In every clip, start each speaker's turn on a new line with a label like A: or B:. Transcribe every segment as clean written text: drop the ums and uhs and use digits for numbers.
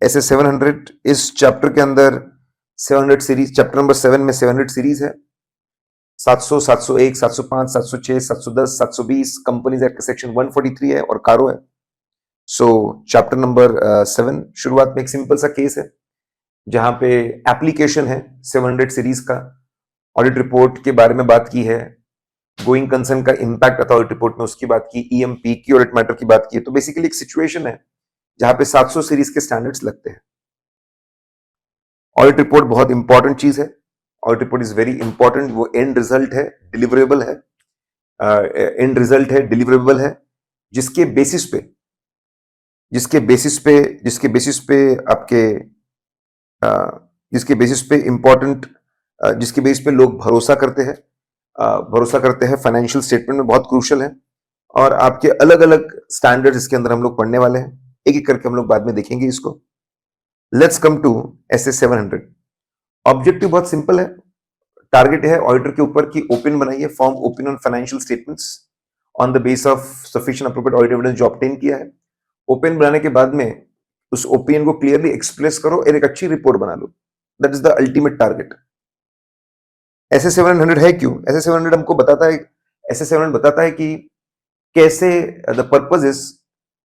A: ऐसे 700 इस चैप्टर के अंदर 700 सीरीज, चैप्टर नंबर 7 में 700 सीरीज है। 700, 701, 705, 706, 710, 720 कंपनीज एक्ट सेक्शन 143 है और कारो है। सो चैप्टर नंबर 7 शुरुआत में एक सिंपल सा केस है जहां पे एप्लीकेशन है 700 सीरीज का, ऑडिट रिपोर्ट के बारे में बात की है, गोइंग कंसर्न का इंपैक्ट अथॉरिटी रिपोर्ट में उसकी बात की, ईएमपी की ऑडिट मैटर की बात की। तो बेसिकली एक सिचुएशन है जहां पे 700 सीरीज के स्टैंडर्ड्स लगते हैं। ऑडिट रिपोर्ट बहुत इंपॉर्टेंट चीज है, audit report is very important. वो एंड रिजल्ट है, डिलीवरेबल है, एंड रिजल्ट है, डिलीवरेबल है, जिसके बेसिस पे आपके जिसके बेसिस पे इंपॉर्टेंट, जिसके बेसिस पे लोग भरोसा करते हैं, फाइनेंशियल स्टेटमेंट में बहुत क्रूशियल है। और आपके अलग अलग स्टैंडर्ड्स इसके अंदर हम लोग पढ़ने वाले हैं, एक एक करके हम लोग बाद में देखेंगे इसको। Let's come to SA 700। Objective बहुत सिंपल है, टारगेट है ऑडिटर के ऊपर कि ओपिनियन बनाइए, form opinion on financial statements on the base of sufficient appropriate audit evidence जो ऑब्टेन किया है। ओपिनियन बनाने के बाद में उस ओपिनियन को क्लियरली एक्सप्रेस करो और एक अच्छी रिपोर्ट बना लो। That is the ultimate target. SA 700 है क्यों? एसए 700 हमको बताता है, एसए 700 बताता है कि कैसे the purpose is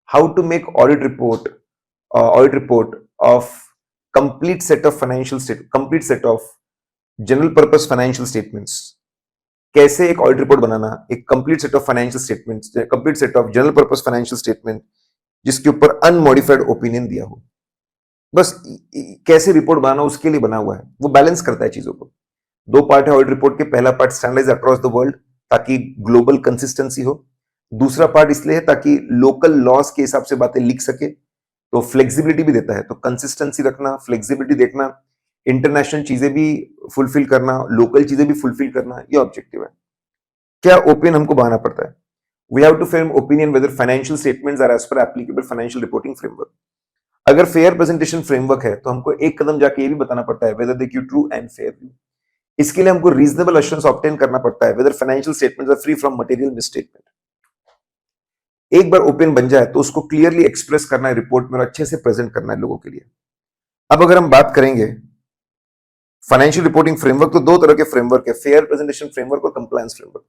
A: how to make audit report of complete set of complete set of general purpose financial statements. कैसे एक ऑडिट रिपोर्ट बनाना, एक complete set of financial statements, complete set of general purpose financial statement जिसके ऊपर unmodified opinion दिया हो। बस कैसे रिपोर्ट बनाना उसके लिए बना हुआ है, वो बैलेंस करता है चीजों को। दो पार्ट है ऑडिट रिपोर्ट के, पहला part standardize across the world ताकि ग्लोबल कंसिस्टेंसी हो, दूसरा पार्ट इसलिए है ताकि लोकल लॉस के हिसाब से बातें लिख सके, तो फ्लेक्सिबिलिटी भी देता है। तो कंसिस्टेंसी रखना, फ्लेक्सिबिलिटी देखना, इंटरनेशनल चीजें भी फुलफिल करना, लोकल चीजें भी फुलफिल करना, ये ऑब्जेक्टिव है। क्या ओपिनियन हमको बनाना पड़ता है? We have to frame opinion whether financial statements are as per applicable financial reporting framework. अगर फेयर प्रेजेंटेशन फ्रेमवर्क है तो हमको एक कदम जाके ये भी बताना पड़ता है whether they give true and fair view. इसके लिए हमको रीजनेबल एश्योरेंस ऑब्टेन करना पड़ता है whether financial statements are free from material misstatement. एक बार ओपिनियन बन जाए तो उसको क्लियरली एक्सप्रेस करना है रिपोर्ट में और अच्छे से प्रेजेंट करना है लोगों के लिए। अब अगर हम बात करेंगे फाइनेंशियल रिपोर्टिंग फ्रेमवर्क, तो दो तरह के फ्रेमवर्क है, फेयर प्रेजेंटेशन फ्रेमवर्क और कंप्लायंस फ्रेमवर्क।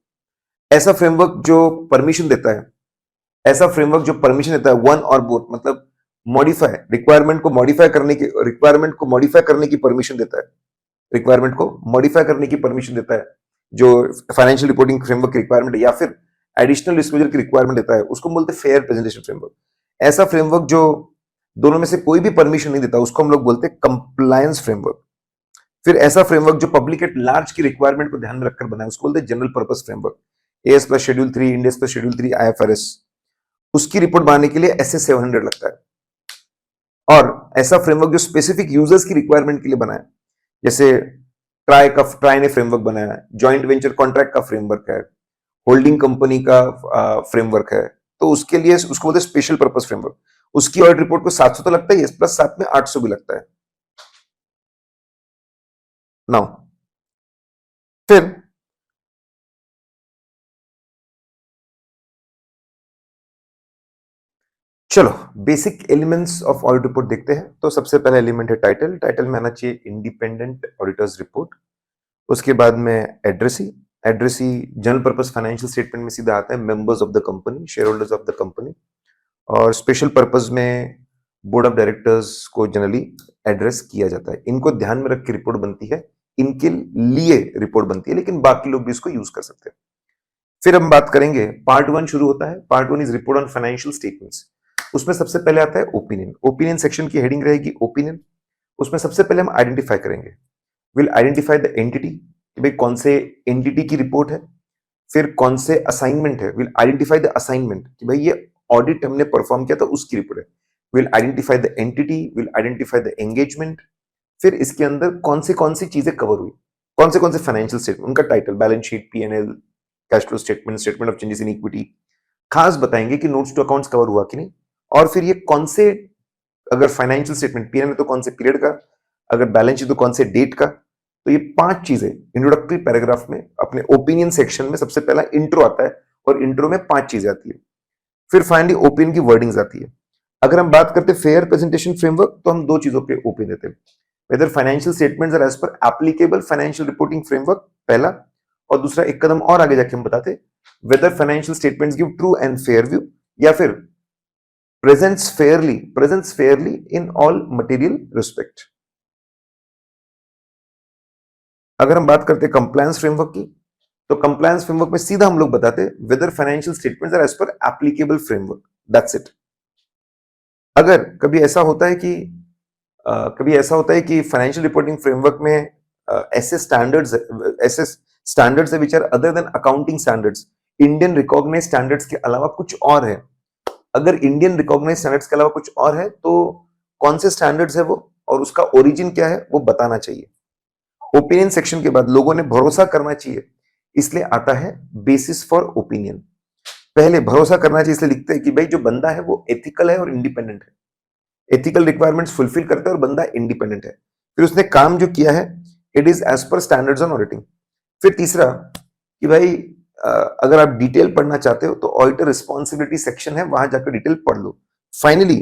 A: ऐसा फ्रेमवर्क जो परमिशन देता है, वन और बोथ, मतलब मॉडिफाई रिक्वायरमेंट को मॉडिफाई करने की परमिशन देता है, जो फाइनेंशियल रिपोर्टिंग फ्रेमवर्क की रिक्वायरमेंट है, या फिर एडिशनल डिस्क्लोजर की रिक्वायरमेंट देता है, उसको बोलते हैं फेयर प्रेजेंटेशन फ्रेमवर्क। ऐसा फ्रेमवर्क जो दोनों में से कोई भी परमिशन नहीं देता उसको हम लोग बोलते हैं कंप्लायंस फ्रेमवर्क। फिर ऐसा फ्रेमवर्क जो पब्लिक एट लार्ज की रिक्वायरमेंट को ध्यान में रखकर बना है उसको बोलते हैं general purpose framework. As plus schedule 3, end S plus schedule 3, IFRS, उसकी रिपोर्ट बनाने के लिए एसए 700 लगता है। और ऐसा फ्रेमवर्क जो स्पेसिफिक यूजर्स की रिक्वायरमेंट के लिए बना है, जैसे ट्राई ने फ्रेमवर्क बनाया है, जॉइंट वेंचर कॉन्ट्रैक्ट का फ्रेमवर्क है, होल्डिंग कंपनी का फ्रेमवर्क है, तो उसके लिए उसको बोलते हैं स्पेशल पर्पस फ्रेमवर्क। उसकी ऑडिट रिपोर्ट को 700 तो लगता है, प्लस साथ में 800 भी लगता है। नाउ फिर चलो basic elements of audit report देखते हैं। तो सबसे पहला एलिमेंट है टाइटल। टाइटल में आना चाहिए इंडिपेंडेंट ऑडिटर्स रिपोर्ट। उसके बाद में addressee general purpose financial statement में सीधा आता है members of the company, share holders of the company. और स्पेशल पर्पस में बोर्ड ऑफ डायरेक्टर्स को जनरली एड्रेस किया जाता है। इनको ध्यान में रख के रिपोर्ट बनती है, इनके लिए रिपोर्ट बनती है, लेकिन बाकी लोग भी इसको यूज कर सकते हैं। फिर हम बात करेंगे, पार्ट 1 शुरू होता है। Part 1 is report on financial statements. उसमें सबसे पहले आता है ओपिनियन। ओपिनियन सेक्शन की हेडिंग रहेगी ओपिनियन। उसमें सबसे पहले हम आइडेंटिफाई करेंगे, विल आइडेंटिफाई द एंटिटी, कि भाई कौन से एंटिटी की रिपोर्ट है। फिर कौन से असाइनमेंट है, विल आइडेंटिफाई द असाइनमेंट, कि भाई ये ऑडिट हमने परफॉर्म किया था उसकी रिपोर्ट है। Will identify the entity, will identify the engagement. फिर इसके अंदर कौन सी चीजें कवर हुई, कौन से फाइनेंशियल स्टेटमेंट, उनका title, balance sheet, PNL, cash flow statement, statement of changes in equity, खास बताएंगे कि नोट्स टू अकाउंट्स कवर हुआ कि नहीं। और फिर ये कौन से, अगर फाइनेंशियल स्टेटमेंट पीएनएल तो कौन से पीरियड का, अगर बैलेंस शीट तो कौन से डेट का। तो ये 5 चीजें इंट्रोडक्टरी पैराग्राफ में, अपने ओपिनियन सेक्शन में सबसे पहला इंट्रो आता है, और इंट्रो में 5 चीजें आती है। फिर फाइनली ओपिनियन की वर्डिंग्स आती है। अगर हम बात करते फेयर प्रेजेंटेशन फ्रेमवर्क तो हम दो चीजों पे ओपिनियन देते हैं, whether financial statements are as per applicable financial reporting framework, पहला, और दूसरा एक कदम और आगे जाके हम बताते whether financial statements give true and fair view या फिर presents fairly in all material respect. अगर हम बात करते हैं कंप्लायंस फ्रेमवर्क की, तो कंप्लायंस फ्रेमवर्क में सीधा हम लोग बताते whether financial statements are as per applicable framework, that's it. अगर कभी ऐसा होता है कि फाइनेंशियल रिपोर्टिंग फ्रेमवर्क में ऐसे स्टैंडर्ड्स है which are other than accounting standards, Indian recognize standards के अलावा कुछ और है, अगर इंडियन रिकॉग्नाइज स्टैंडर्ड्स के अलावा कुछ और है तो कौन से स्टैंडर्ड्स है वो और उसका ओरिजिन क्या है वो बताना चाहिए। ओपिनियन सेक्शन के बाद लोगों ने भरोसा करना चाहिए, इसलिए आता है बेसिस फॉर ओपिनियन। पहले भरोसा करना चाहिए इसलिए लिखते हैं कि भाई जो बंदा है वो एथिकल है और इंडिपेंडेंट है, एथिकल रिक्वायरमेंट्स फुलफिल करता है और बंदा इंडिपेंडेंट है। फिर उसने काम जो किया है it is as per standards on auditing. फिर तीसरा कि भाई अगर आप डिटेल पढ़ना चाहते हो तो ऑडिटर रिस्पॉन्सिबिलिटी सेक्शन है, वहां जाकर डिटेल पढ़ लो। फाइनली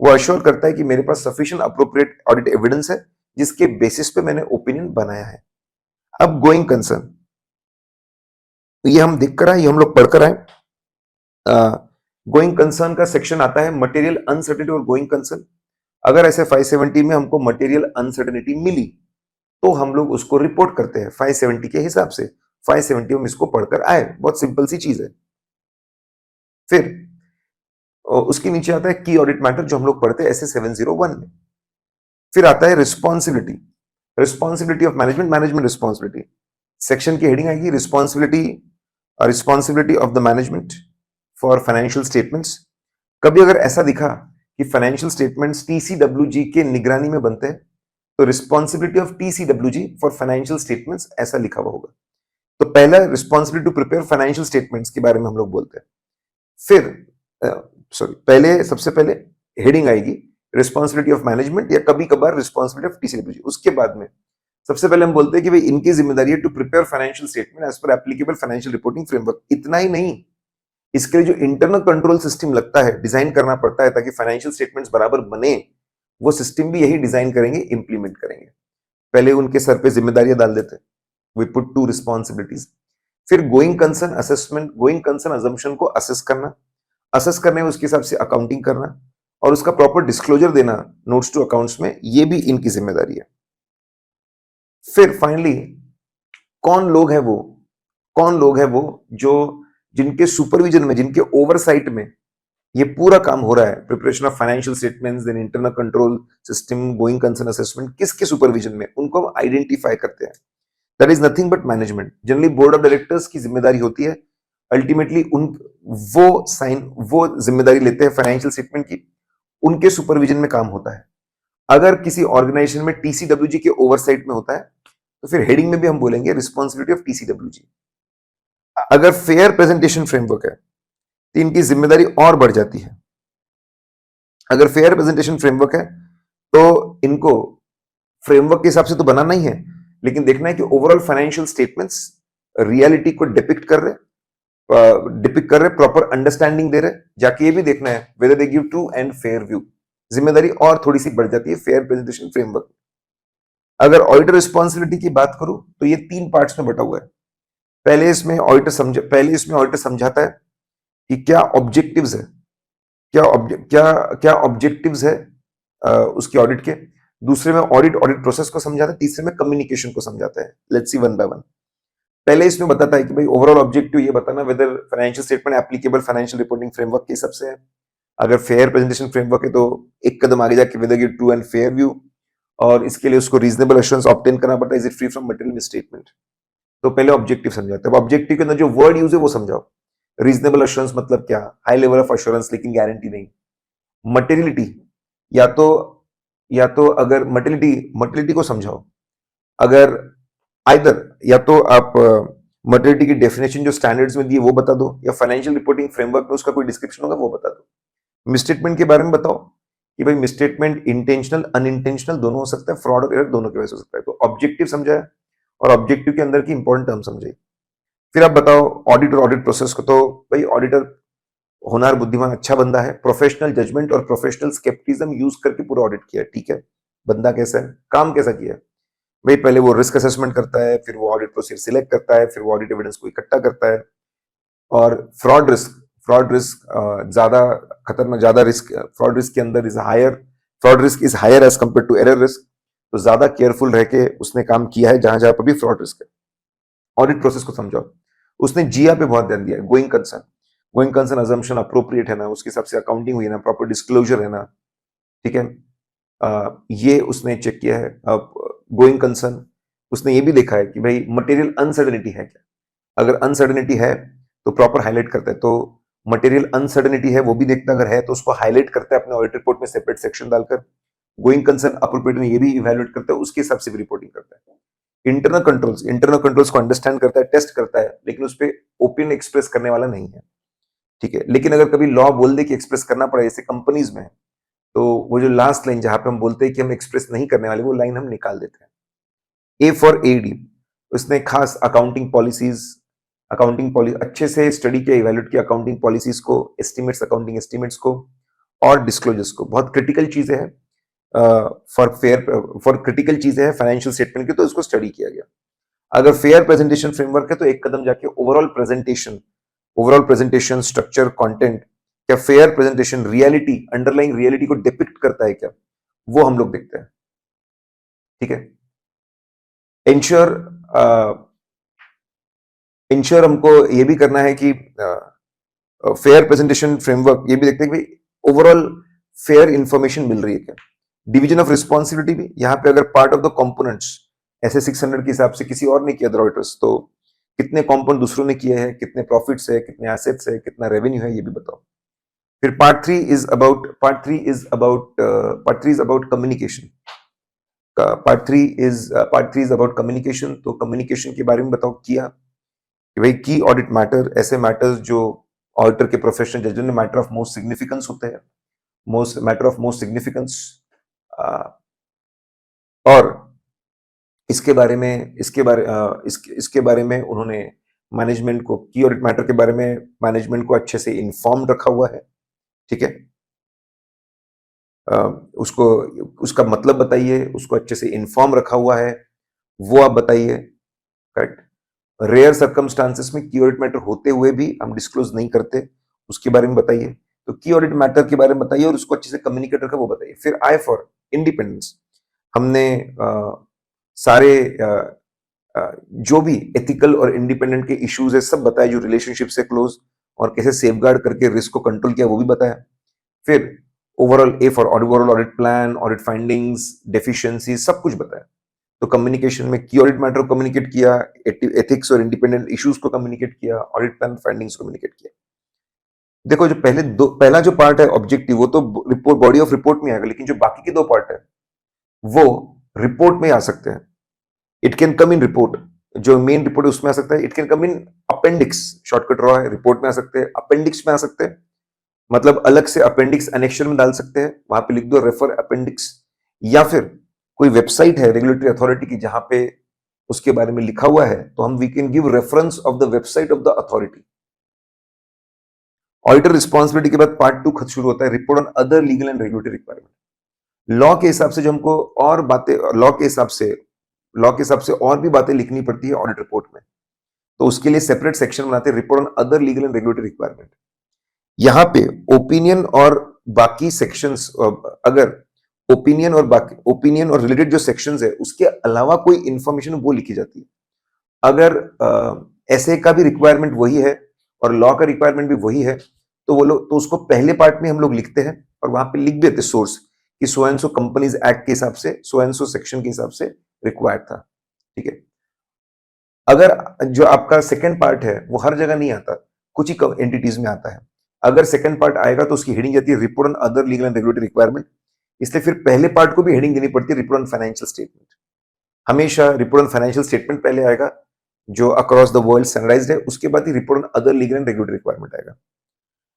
A: वो अश्योर करता है कि मेरे पास सफिशिएंट अप्रोप्रिएट ऑडिट एविडेंस है जिसके बेसिस पे मैंने ओपिनियन बनाया है। अब गोइंग कंसर्न, ये हम देख कर आए, ये हम लोग पढ़कर आए। गोइंग कंसर्न का सेक्शन आता है मटेरियल अनसर्टेनिटी और गोइंग कंसर्न। अगर ऐसे 570 में हमको मटेरियल अनसर्टेनिटी मिली तो हम लोग उसको रिपोर्ट करते हैं 570 के हिसाब से। 570 हम इसको पढ़कर आए, बहुत सिंपल सी चीज है। फिर उसके नीचे आता है की ऑडिट मैटर जो हम लोग पढ़ते हैं ऐसे 701 में। फिर आता है responsibility of management responsibility. Section की हेडिंग आएगी responsibility of the management for financial statements. कभी अगर ऐसा दिखा कि फाइनेंशियल स्टेटमेंट्स टीसीडब्ल्यूजी के निगरानी में बनते हैं तो responsibility of TCWG for financial statements ऐसा लिखा हुआ होगा। तो पहला responsibility to prepare financial statements के बारे में हम लोग बोलते हैं। फिर सबसे पहले हेडिंग आएगी रिस्पॉन्सिबिलिटी ऑफ मैनेजमेंट या कभी कभार रिस्पॉन्सिबिलिटी ऑफ टीसीडब्ल्यूजी। उसके बाद में सबसे पहले हम बोलते हैं कि भाई इनकी जिम्मेदारी है to prepare financial statement as per applicable financial reporting framework. इतना ही नहीं, इसके लिए जो इंटरनल कंट्रोल सिस्टम लगता है, डिजाइन करना पड़ता है ताकि फाइनेंशियल स्टेटमेंट्स बराबर बने, वो सिस्टम भी यही डिजाइन करेंगे, इंप्लीमेंट करेंगे। पहले उनके सर पे जिम्मेदारियां डाल देते हैं, वी पुट टू रिस्पॉन्सिबिलिटीज। फिर going concern assessment, going concern assumption को असेस करने में उसके हिसाब से अकाउंटिंग करना और उसका प्रॉपर डिस्क्लोजर देना नोट्स टू अकाउंट्स में, ये भी इनकी जिम्मेदारी है। फिर फाइनली कौन लोग हैं वो जो जिनके सुपरविजन में, जिनके ओवरसाइट में ये पूरा काम हो रहा है, preparation of financial statements, then internal control system, going concern assessment, किसके सुपरविजन में, उनको हम आइडेंटिफाई करते हैं। That is nothing but management. Generally board of directors की जिम्मेदारी होती है, अल्टीमेटली वो जिम्मेदारी लेते हैं फाइनेंशियल स्टेटमेंट की, उनके सुपरविजन में काम होता है। अगर किसी ऑर्गेनाइजेशन में टीसीडब्ल्यूजी के ओवरसाइट में होता है तो फिर हेडिंग में भी हम बोलेंगे रिस्पॉन्सिबिलिटी ऑफ टीसीडब्ल्यूजी। अगर फेयर प्रेजेंटेशन फ्रेमवर्क है तो इनकी जिम्मेदारी और बढ़ जाती है। अगर फेयर प्रेजेंटेशन फ्रेमवर्क है तो इनको फ्रेमवर्क के हिसाब से तो बनाना ही है, लेकिन देखना है कि ओवरऑल फाइनेंशियल स्टेटमेंट्स रियलिटी को डिपिक्ट कर रहे, प्रॉपर अंडरस्टैंडिंग दे रहे। जाके ये भी देखना है whether they give true and fair view. जिम्मेदारी और थोड़ी सी बढ़ जाती है फेयर प्रेजेंटेशन फ्रेमवर्क। अगर ऑडिटर रिस्पॉन्सिबिलिटी की बात करूं तो ये 3 पार्ट्स में बटा हुआ है। पहले इसमें ऑडिटर समझाता है कि क्या ऑब्जेक्टिव्स है, क्या ऑब्जेक्टिव्स है उसके ऑडिट के। दूसरे में ऑडिट प्रोसेस को समझाता है। तीसरे में कम्युनिकेशन को समझाता है। Let's see one by one. पहले इसमें बताता है कि भाई ओवरऑल ऑब्जेक्टिव ये बताना weather financial statement applicable financial reporting framework के हिसाब से है। अगर फेयर प्रेजेंटेशन फ्रेमवर्क है तो एक कदम आगे जाके whether give true and fair view, और इसके लिए उसको रीजनेबल एश्योरेंस ऑब्टेन करना पड़ता है, is it free from material misstatement. तो पहले ऑब्जेक्टिव समझाते हैं। ऑब्जेक्टिव के अंदर जो वर्ड यूज है वो समझाओ। रीजनेबल एश्योरेंस मतलब क्या, हाई लेवल ऑफ एश्योरेंस लेकिन गारंटी नहीं। मटेरियलिटी या तो अगर मटेरियलिटी को समझाओ, अगर आइदर या तो आप मटेरियलिटी की डेफिनेशन जो स्टैंडर्ड्स में दी है वो बता दो, या फाइनेंशियल रिपोर्टिंग फ्रेमवर्क में उसका कोई डिस्क्रिप्शन होगा वो बता दो। मिसस्टेटमेंट के बारे में बताओ कि भाई मिसस्टेटमेंट इंटेंशनल अनइंटेंशनल दोनों हो सकता है, फ्रॉड और एरर दोनों की वजह से हो सकता है। तो ऑब्जेक्टिव समझाया और ऑब्जेक्टिव के अंदर की इंपॉर्टेंट टर्म समझाई। फिर आप बताओ ऑडिट और ऑडिट प्रोसेस को। तो भाई ऑडिटर होनहार, बुद्धिमान, अच्छा बंदा है, प्रोफेशनल जजमेंट और प्रोफेशनल स्केप्टिज्म यूज करके पूरा ऑडिट किया, ठीक है। बंदा कैसा है, काम कैसा किया है भाई, पहले वो रिस्क असेसमेंट करता है, फिर वो ऑडिट प्रोसीजर सिलेक्ट करता है, फिर वो ऑडिट एविडेंस को इकट्ठा करता है। और फ्रॉड रिस्क ज्यादा खतरनाक, ज्यादा रिस्क, फ्रॉड रिस्क के अंदर is higher, fraud risk is higher as compare to error risk. तो ज्यादा केयरफुल रह के उसने काम किया है जहां जहां पर भी फ्रॉड रिस्क है। ऑडिट प्रोसेस को समझाओ। उसने जिया पे बहुत ध्यान दिया है, गोइंग कंसर्न अजम्पशन अप्रोप्रिएट है ना, उसके हिसाब से अकाउंटिंग हुई है ना, प्रॉपर डिस्क्लोजर है ना, ठीक है। ये उसने चेक किया है। अब गोइंग कंसर्न उसने ये भी देखा है कि भाई मटेरियल अनसर्टेनिटी है क्या, अगर अनसर्टेनिटी है तो प्रॉपर हाईलाइट करता है। तो मटेरियल अनसर्टेनिटी है वो भी देखता है, अगर है तो उसको हाईलाइट करता है अपने ऑडिट रिपोर्ट में सेपरेट सेक्शन डालकर। गोइंग कंसर्न अप्रोप्रिएट में ये भी इवैल्यूएट करता है, उसके हिसाब से भी रिपोर्टिंग करता है। इंटरनल कंट्रोल्स को अंडरस्टैंड करता है, टेस्ट करता है, लेकिन उस पर ओपिनियन एक्सप्रेस करने वाला नहीं है, ठीक है। लेकिन अगर कभी लॉ बोल दे कि एक्सप्रेस करना पड़े, जैसे कंपनीज में, तो वो जो लास्ट लाइन जहां पे हम बोलते हैं कि हम एक्सप्रेस नहीं करने वाले, वो लाइन हम निकाल देते हैं। ए फॉर एडी, उसने खास अकाउंटिंग पॉलिसी अच्छे से स्टडी किया, इवैल्यूएट किया, अकाउंटिंग पॉलिसीज को, अकाउंटिंग एस्टिमेट्स को और डिस्क्लोजर्स को। बहुत क्रिटिकल चीजें हैं फॉर क्रिटिकल चीजें हैं फाइनेंशियल स्टेटमेंट की, तो इसको स्टडी किया गया। अगर फेयर प्रेजेंटेशन फ्रेमवर्क है तो एक कदम जाके ओवरऑल प्रेजेंटेशन स्ट्रक्चर, कंटेंट, क्या fair presentation reality, underlying reality को डिपिक्ट करता है क्या, वो हम लोग देखते हैं, ठीक है। इंश्योर हमको ये भी करना है कि फेयर प्रेजेंटेशन फ्रेमवर्क ये भी देखते हैं कि भाई ओवरऑल फेयर इंफॉर्मेशन मिल रही है क्या। डिवीजन ऑफ रिस्पॉन्सिबिलिटी भी, यहाँ पे अगर पार्ट ऑफ द कंपोनेंट्स ऐसे 600 के हिसाब से किसी और ने किया ऑडिटर्स, तो कितने कंपोनेंट दूसरों ने किए हैं, कितने प्रॉफिट्स है, कितने एसेट्स है, कितना रेवेन्यू है, ये भी बताओ। फिर part three is about communication. Part three is about communication. तो कम्युनिकेशन के बारे में बताओ किया कि भाई की ऑडिट मैटर, ऐसे मैटर्स जो ऑडिटर के प्रोफेशनल जजमेंट में मैटर ऑफ मोस्ट सिग्निफिकेंस होते हैं, मैटर ऑफ मोस्ट सिग्निफिकेंस। और इसके बारे में उन्होंने मैनेजमेंट को, की ऑडिट मैटर के बारे में मैनेजमेंट को अच्छे से इन्फॉर्म रखा हुआ है, ठीक है। उसको उसका मतलब बताइए, उसको अच्छे से इन्फॉर्म रखा हुआ है, वो आप बताइए, करेक्ट। रेयर सर्कमस्टांसेस में की ऑडिट मैटर होते हुए भी हम डिस्क्लोज नहीं करते, उसके बारे में बताइए। तो की ऑडिट मैटर के बारे में बताइए और उसको अच्छे से कम्युनिकेट रखा, वो बताइए। फिर आई फॉर इंडिपेंडेंस, हमने सारे जो भी एथिकल और इंडिपेंडेंट के इश्यूज है सब बताए, जो रिलेशनशिप से क्लोज, और कैसे सेफगार्ड करके रिस्क को कंट्रोल किया वो भी बताया। फिर overall audit plan, audit findings, deficiency, सब कुछ बताया। तो कम्युनिकेशन में की ऑडिट मैटर को कम्युनिकेट किया, एथिक्स और इंडिपेंडेंट इश्यूज को कम्युनिकेट किया, ऑडिट प्लान फाइंडिंग्स को कम्युनिकेट किया। देखो जो पहला जो पार्ट है ऑब्जेक्टिव, वो तो रिपोर्ट, बॉडी ऑफ रिपोर्ट में आएगा, लेकिन जो बाकी के दो पार्ट है वो रिपोर्ट में आ सकते हैं। It can come in report, जो मेन रिपोर्ट है उसमें आ सकता है। It can come in appendix, shortcut रहा है, रिपोर्ट में आ सकते हैं, अपेंडिक्स में आ सकते हैं, मतलब अलग से अपेंडिक्स एनेक्शन में डाल सकते हैं, वहां पे लिख दो रेफर अपेंडिक्स। या फिर कोई वेबसाइट है रेगुलेटरी अथॉरिटी की जहां पे उसके बारे में लिखा हुआ है, तो हम we can give reference of the website of the authority. Auditor responsibility के बाद पार्ट 2 शुरू होता है, report on other legal and regulatory requirement. Law के हिसाब से जो हमको और बातें, लॉ के हिसाब से और भी बातें लिखनी पड़ती है ऑडिट रिपोर्ट में, तो उसके लिए सेपरेट सेक्शन बनाते हैं, report on other legal and regulatory requirement. यहां पे ओपिनियन और बाकी सेक्शंस, अगर ओपिनियन और रिलेटेड जो सेक्शंस है उसके अलावा कोई इंफॉर्मेशन वो लिखी जाती है। अगर ऐसे का भी रिक्वायरमेंट वही है और लॉ का रिक्वायरमेंट भी वही है, तो वो लोग, तो उसको पहले पार्ट में हम लोग लिखते हैं और वहां पे लिख देते सोर्स कि so and so companies act के हिसाब से, सो एंड सो सेक्शन के हिसाब से रिक्वायर्ड था, ठीक है। अगर जो आपका सेकंड पार्ट है वो हर जगह नहीं आता, कुछ ही एंटिटीज में आता है। अगर सेकंड पार्ट आएगा तो उसकी हेडिंग जाती है report on other legal and regulatory requirement, इसलिए फिर पहले पार्ट को भी हेडिंग देनी पड़ती है रिपोर्ट ऑन फाइनेंशियल स्टेटमेंट। हमेशा रिपोर्ट ऑन फाइनेंशियल स्टेटमेंट पहले आएगा जो अक्रॉस द वर्ल्ड स्टैंडर्डाइज्ड है, उसके बाद ही report on other legal and regulatory requirement आएगा।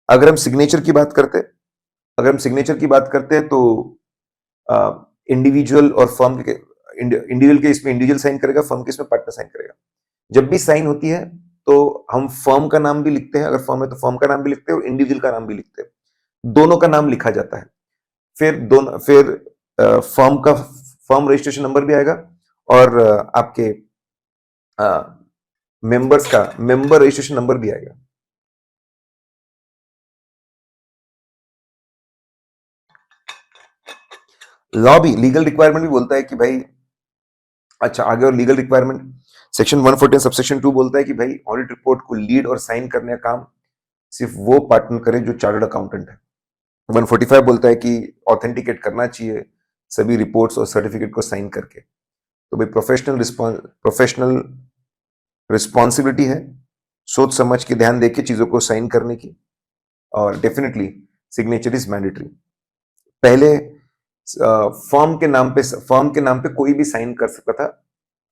A: अगर हम सिग्नेचर की बात करते हैं तो इंडिविजुअल और फर्म के, इंडिविजुअल के इसमें इंडिविजुअल साइन करेगा, फर्म के इसमें पार्टनर साइन करेगा। जब भी साइन होती है तो हम फर्म का नाम भी लिखते हैं, अगर फर्म है तो फर्म का नाम भी लिखते हैं और इंडिविजुअल का नाम भी लिखते हैं, दोनों का नाम लिखा जाता है। फिर फर्म का फर्म रजिस्ट्रेशन नंबर भी आएगा और आपके मेंबर्स का मेंबर रजिस्ट्रेशन नंबर भी आएगा। लॉ भी लीगल रिक्वायरमेंट भी बोलता है कि भाई, अच्छा आगे और लीगल रिक्वायरमेंट सेक्शन 114 सबसेक्शन 2 बोलता है कि भाई ऑडिट रिपोर्ट को लीड और साइन करने का काम सिर्फ वो पार्टनर करे जो चार्टर्ड अकाउंटेंट है। 145 बोलता है कि ऑथेंटिकेट करना चाहिए सभी रिपोर्ट्स और सर्टिफिकेट को साइन करके। तो भाई प्रोफेशनल रिस्पॉन्सिबिलिटी है सोच समझ के ध्यान देके चीजों को साइन करने की, और डेफिनेटली सिग्नेचर इज मैंडेटरी। पहले फर्म के नाम पे कोई भी साइन कर सकता था,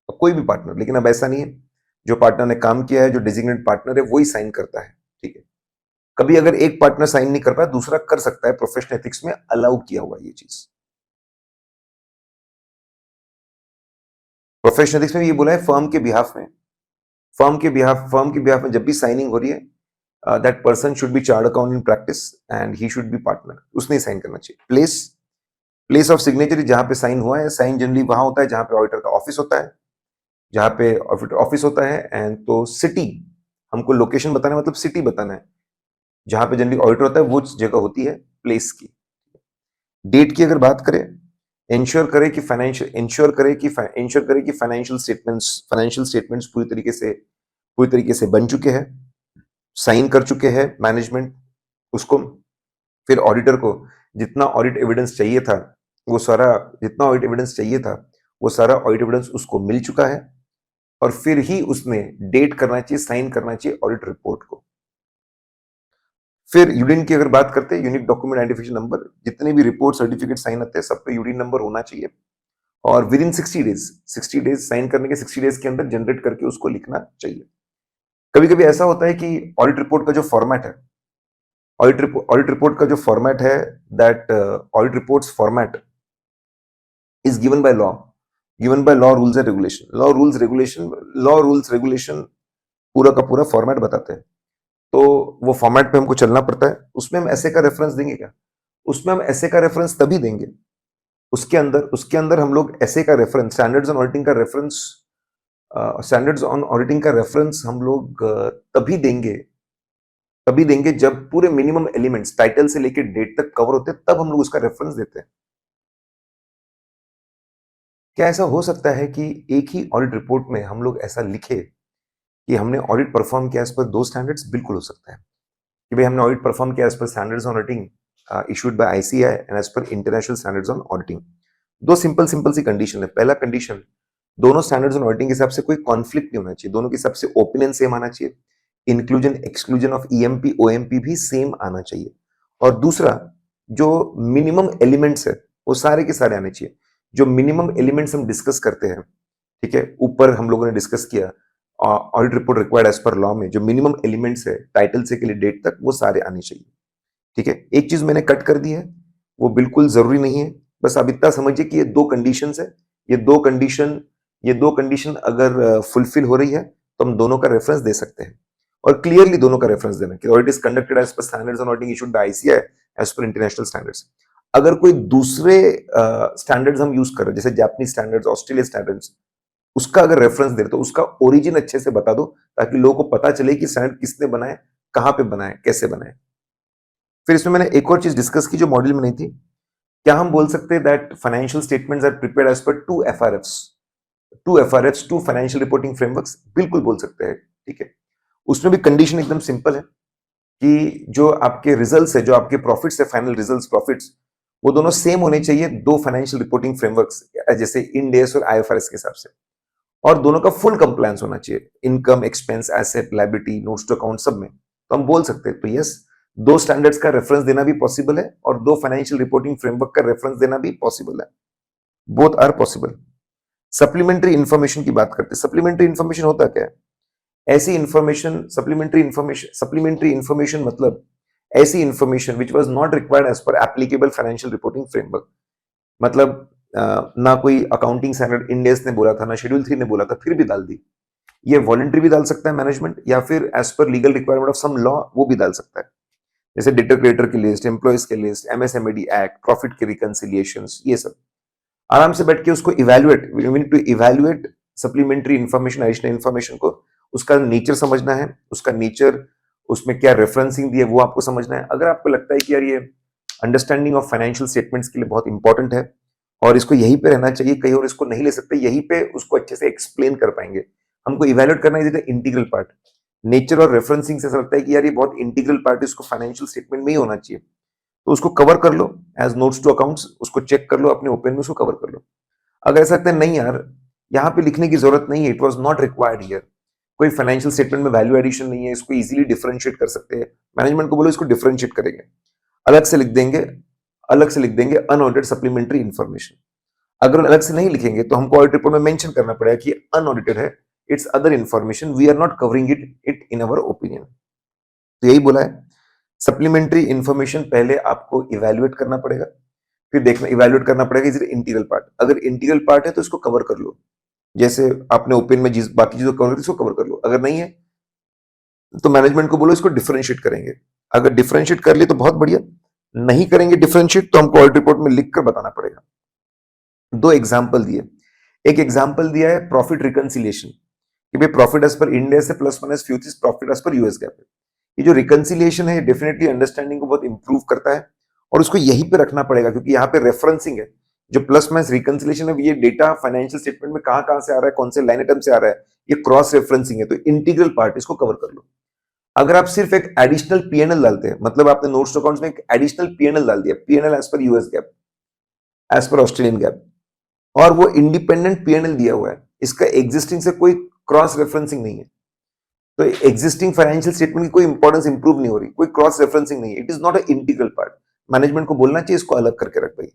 A: कोई भी पार्टनर, लेकिन अब ऐसा नहीं है। जो पार्टनर ने काम किया है, जो डेजिग्नेटेड पार्टनर है, वही साइन करता है। ठीक है, कभी अगर एक पार्टनर साइन नहीं कर पाया, दूसरा कर सकता है। प्रोफेशनल एथिक्स में अलाउ किया हुआ ये चीज। प्रोफेशनल एथिक्स में ये बोला है फर्म के बिहाफ में, में जब भी साइनिंग हो रही है, that person should be chart account in practice and he should be partner, उसने साइन करना चाहिए। प्लेस ऑफ सिग्नेचर जहां पे साइन हुआ है, साइन जनरली वहां होता है जहां पे ऑडिटर का ऑफिस होता है, जहां पे ऑडिटर ऑफिस होता है। एंड तो सिटी, हमको लोकेशन बताना है, मतलब सिटी बताना है जहां पे जनरली ऑडिटर होता है, वो जगह होती है प्लेस की। डेट की अगर बात करें, इंश्योर करे कि फाइनेंशियल स्टेटमेंट्स पूरी तरीके से बन चुके हैं, साइन कर चुके हैं मैनेजमेंट उसको। फिर ऑडिटर को जितना ऑडिट एविडेंस चाहिए था, वो सारा ऑडिट एविडेंस उसको मिल चुका है, और फिर ही उसने डेट करना चाहिए, साइन करना चाहिए ऑडिट रिपोर्ट को। फिर यूडिन की अगर बात करते हैं, यूनिक डॉक्यूमेंट आइडेंटिफिकेशन नंबर, जितने भी रिपोर्ट सर्टिफिकेट साइन आते हैं सब पे यूडिन नंबर होना चाहिए, और विद इन 60 डेज साइन करने के 60 डेज के अंदर जनरेट करके उसको लिखना चाहिए। कभी कभी ऐसा होता है कि ऑडिट रिपोर्ट का जो फॉर्मेट है, that audit reports format is given by law rules and regulation पूरा का पूरा फॉर्मेट बताते हैं। तो वो फॉर्मेट पे हमको चलना पड़ता है। उसमें हम ऐसे का रेफरेंस देंगे क्या? उसमें हम ऐसे का रेफरेंस तभी देंगे, उसके अंदर हम लोग ऐसे का रेफरेंस, स्टैंडर्ड्स ऑन ऑडिटिंग का रेफरेंस हम लोग तभी देंगे जब पूरे मिनिमम एलिमेंट्स टाइटल से लेकर डेट तक कवर होते हैं, तब हम लोग उसका रेफरेंस देते हैं। क्या ऐसा हो सकता है कि एक ही ऑडिट रिपोर्ट में हम लोग ऐसा लिखे कि हमने ऑडिट परफॉर्म किया एज पर दो स्टैंडर्ड्स? बिल्कुल हो सकता है कि भाई हमने ऑडिट परफॉर्म किया as per standards on auditing issued by ICAI and as per international standards on auditing. दो सिंपल सी कंडीशन है। पहला कंडीशन, दोनों स्टैंडर्ड्स ऑन ऑडिटिंग के हिसाब से कोई कॉन्फ्लिक्ट नहीं होना चाहिए, दोनों के हिसाब से ओपिनियन सेम आना चाहिए, inclusion exclusion of EMP OMP भी सेम आना चाहिए, और दूसरा जो मिनिमम एलिमेंट्स है वो सारे के सारे आने चाहिए। जो मिनिमम एलिमेंट्स हम डिस्कस करते हैं, ठीक है, ऊपर हम लोगों ने डिस्कस किया audit report required as per law में, जो मिनिमम एलिमेंट्स है टाइटल से के लिए डेट तक, वो सारे आने चाहिए। ठीक है, एक चीज मैंने कट कर दी है, वो बिल्कुल जरूरी नहीं है, बस आप इतना समझिए कि ये दो कंडीशंस है, ये दो कंडीशन अगर फुलफिल हो रही है तो हम दोनों का रेफरेंस दे सकते हैं, और क्लियरली दोनों का रेफरेंस देना कि audit is conducted as per standards on auditing issued by ICAI as per international standards. अगर कोई दूसरे स्टैंडर्ड्स हम यूज कर रहे हैं, जैसे जापानीज स्टैंडर्ड्स, ऑस्ट्रेलिया स्टैंडर्ड्स, उसका अगर रेफरेंस दे रहे तो उसका ओरिजिन अच्छे से बता दो, ताकि लोगों को पता चले कि स्टैंडर्ड किसने बनाए, कहां पे बनाए, कैसे बनाए। फिर इसमें मैंने एक और चीज डिस्कस की जो मॉड्यूल में नहीं थी। क्या हम बोल सकते हैं that financial statements are prepared as per to FRFs, to financial reporting frameworks? बिल्कुल बोल सकते हैं। ठीक है, उसमें भी कंडीशन एकदम सिंपल है कि जो आपके रिजल्ट्स है, जो आपके प्रॉफिट्स है, फाइनल रिजल्ट्स प्रॉफिट्स, वो दोनों सेम होने चाहिए दो फाइनेंशियल रिपोर्टिंग फ्रेमवर्क्स, जैसे इंड एस और आईएफआरएस के हिसाब से, और दोनों का फुल कंप्लायंस होना चाहिए, income, expense, asset, liability, notes to account, सब में। तो हम बोल सकते हैं, तो यस, दो स्टैंडर्ड्स का रेफरेंस देना भी पॉसिबल है और दो फाइनेंशियल रिपोर्टिंग फ्रेमवर्क का रेफरेंस देना भी पॉसिबल है, both are possible. Supplementary information की बात करते हैं। सप्लीमेंट्री इंफॉर्मेशन होता क्या है? ऐसी इंफॉर्मेशन, सप्लीमेंट्री इंफॉर्मेशन मतलब ऐसी information which was not required as per applicable financial reporting framework. मतलब ना कोई अकाउंटिंग स्टैंडर्ड इंड एस ने बोला था, ना शेड्यूल 3 ने बोला था, फिर भी डाल दी। ये वॉलंटरी भी डाल सकता है मैनेजमेंट, या फिर as per legal requirement of some law वो भी डाल सकता है, जैसे डेटर क्रिएटर की लिस्ट, एम्प्लॉयज की लिस्ट, एमएसएमईडी एक्ट, प्रॉफिट की रिकंसिलिएशंस, ये सब आराम से बैठ के उसको evaluate, we need to evaluate supplementary information, additional information को, उसका नेचर समझना है, उसका नेचर, उसमें क्या रेफरेंसिंग दी है वो आपको समझना है। अगर आपको लगता है कि यार ये अंडरस्टैंडिंग ऑफ फाइनेंशियल स्टेटमेंट्स के लिए बहुत इंपॉर्टेंट है और इसको यहीं पे रहना चाहिए, कहीं और इसको नहीं ले सकते, यहीं पे उसको अच्छे से एक्सप्लेन कर पाएंगे। हमको इवैल्यूएट करना इज इंटीग्रल पार्ट, नेचर और रेफरेंसिंग से ऐसा लगता है कि यार ये बहुत इंटीग्रल पार्ट है, इसको फाइनेंशियल स्टेटमेंट में ही होना चाहिए, तो उसको कवर कर लो एज नोट्स टू अकाउंट्स, उसको चेक कर लो, अपने ओपन में उसको कवर कर लो। अगर ऐसा लगता है नहीं यार यहाँ पे लिखने की जरूरत नहीं है, it was not required here, कोई फाइनेंशियल स्टेटमेंट में वैल्यू एडिशन नहीं है, इसको इजीली डिफरेंशिएट कर सकते हैं, मैनेजमेंट को बोलो इसको डिफरेंशिएट करेंगे, अलग से लिख देंगे, अलग से लिख देंगे अनऑडिटेड सप्लीमेंट्री इंफॉर्मेशन। अगर अलग से नहीं लिखेंगे तो हमको ऑडिट रिपोर्ट में मेंशन करना पड़ेगा कि अनऑडिटेड है, it's other information, we are not covering it in our opinion. तो यही बोला है, सप्लीमेंट्री इंफॉर्मेशन पहले आपको इवैल्यूएट करना पड़ेगा, फिर देखना इवैल्यूएट करना पड़ेगा इज इट इंटीग्रल पार्ट, अगर इंटीग्रल पार्ट है तो इसको कवर कर लो, जैसे आपने ओपन में जिस बाकी चीजों कवर इसको कवर कर लो, अगर नहीं है तो मैनेजमेंट को बोलो इसको डिफरेंशिएट करेंगे, अगर डिफरेंशिएट कर लिए तो बहुत बढ़िया, नहीं करेंगे डिफरेंशिएट तो हमको ऑडिट रिपोर्ट में लिखकर बताना पड़ेगा। दो एग्जाम्पल दिए, एक एग्जाम्पल दिया है प्रॉफिट रिकंसिलिएशन कि भाई प्रॉफिट एज पर इंडिया से प्लस माइनस फ्यू चीज profit as per US GAAP है। ये जो रिकंसिलिएशन है डेफिनेटली अंडरस्टैंडिंग को बहुत इंप्रूव करता है और उसको यहीं पे रखना पड़ेगा क्योंकि यहाँ पे रेफरेंसिंग है, जो प्लस माइनस रिकंसिलिएशन है ये डेटा फाइनेंशियल स्टेटमेंट में कहाँ से आ रहा है, कौन से लाइन आइटम से आ रहा है, ये क्रॉस रेफरेंसिंग है, तो इंटीग्रल पार्ट इसको कवर कर लो। अगर आप सिर्फ एक एडिशनल पीएनएल डालते हैं, मतलब आपने नोट्स अकाउंट्स में एक एडिशनल पीएनएल डाल दिया, PNL as per US GAAP, as per Australian GAAP, और वो इंडिपेंडेंट पीएनएल दिया हुआ है, इसका एग्जिस्टिंग से कोई क्रॉस रेफरेंसिंग नहीं है, तो एग्जिस्टिंग फाइनेंशियल स्टेटमेंट की कोई इंपॉर्टेंस इंप्रूव नहीं हो रही, कोई क्रॉस रेफरेंसिंग नहीं है, it is not a integral part. Management को बोलना चाहिए इसको अलग करके रख भाई,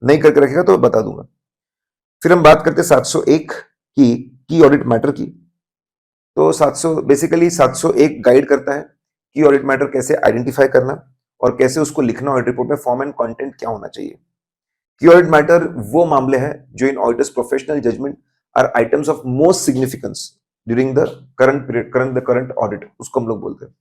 A: नहीं करके रखेगा तो बता दूंगा। फिर हम बात करते हैं 701 की ऑडिट मैटर की। तो 700 बेसिकली 701 गाइड करता है कि ऑडिट मैटर कैसे आइडेंटिफाई करना और कैसे उसको लिखना, ऑडिट रिपोर्ट में फॉर्म एंड कंटेंट क्या होना चाहिए। की ऑडिट मैटर वो मामले हैं जो in auditor's professional judgment are items of most significance during the current period, current audit, उसको हम लोग बोलते हैं।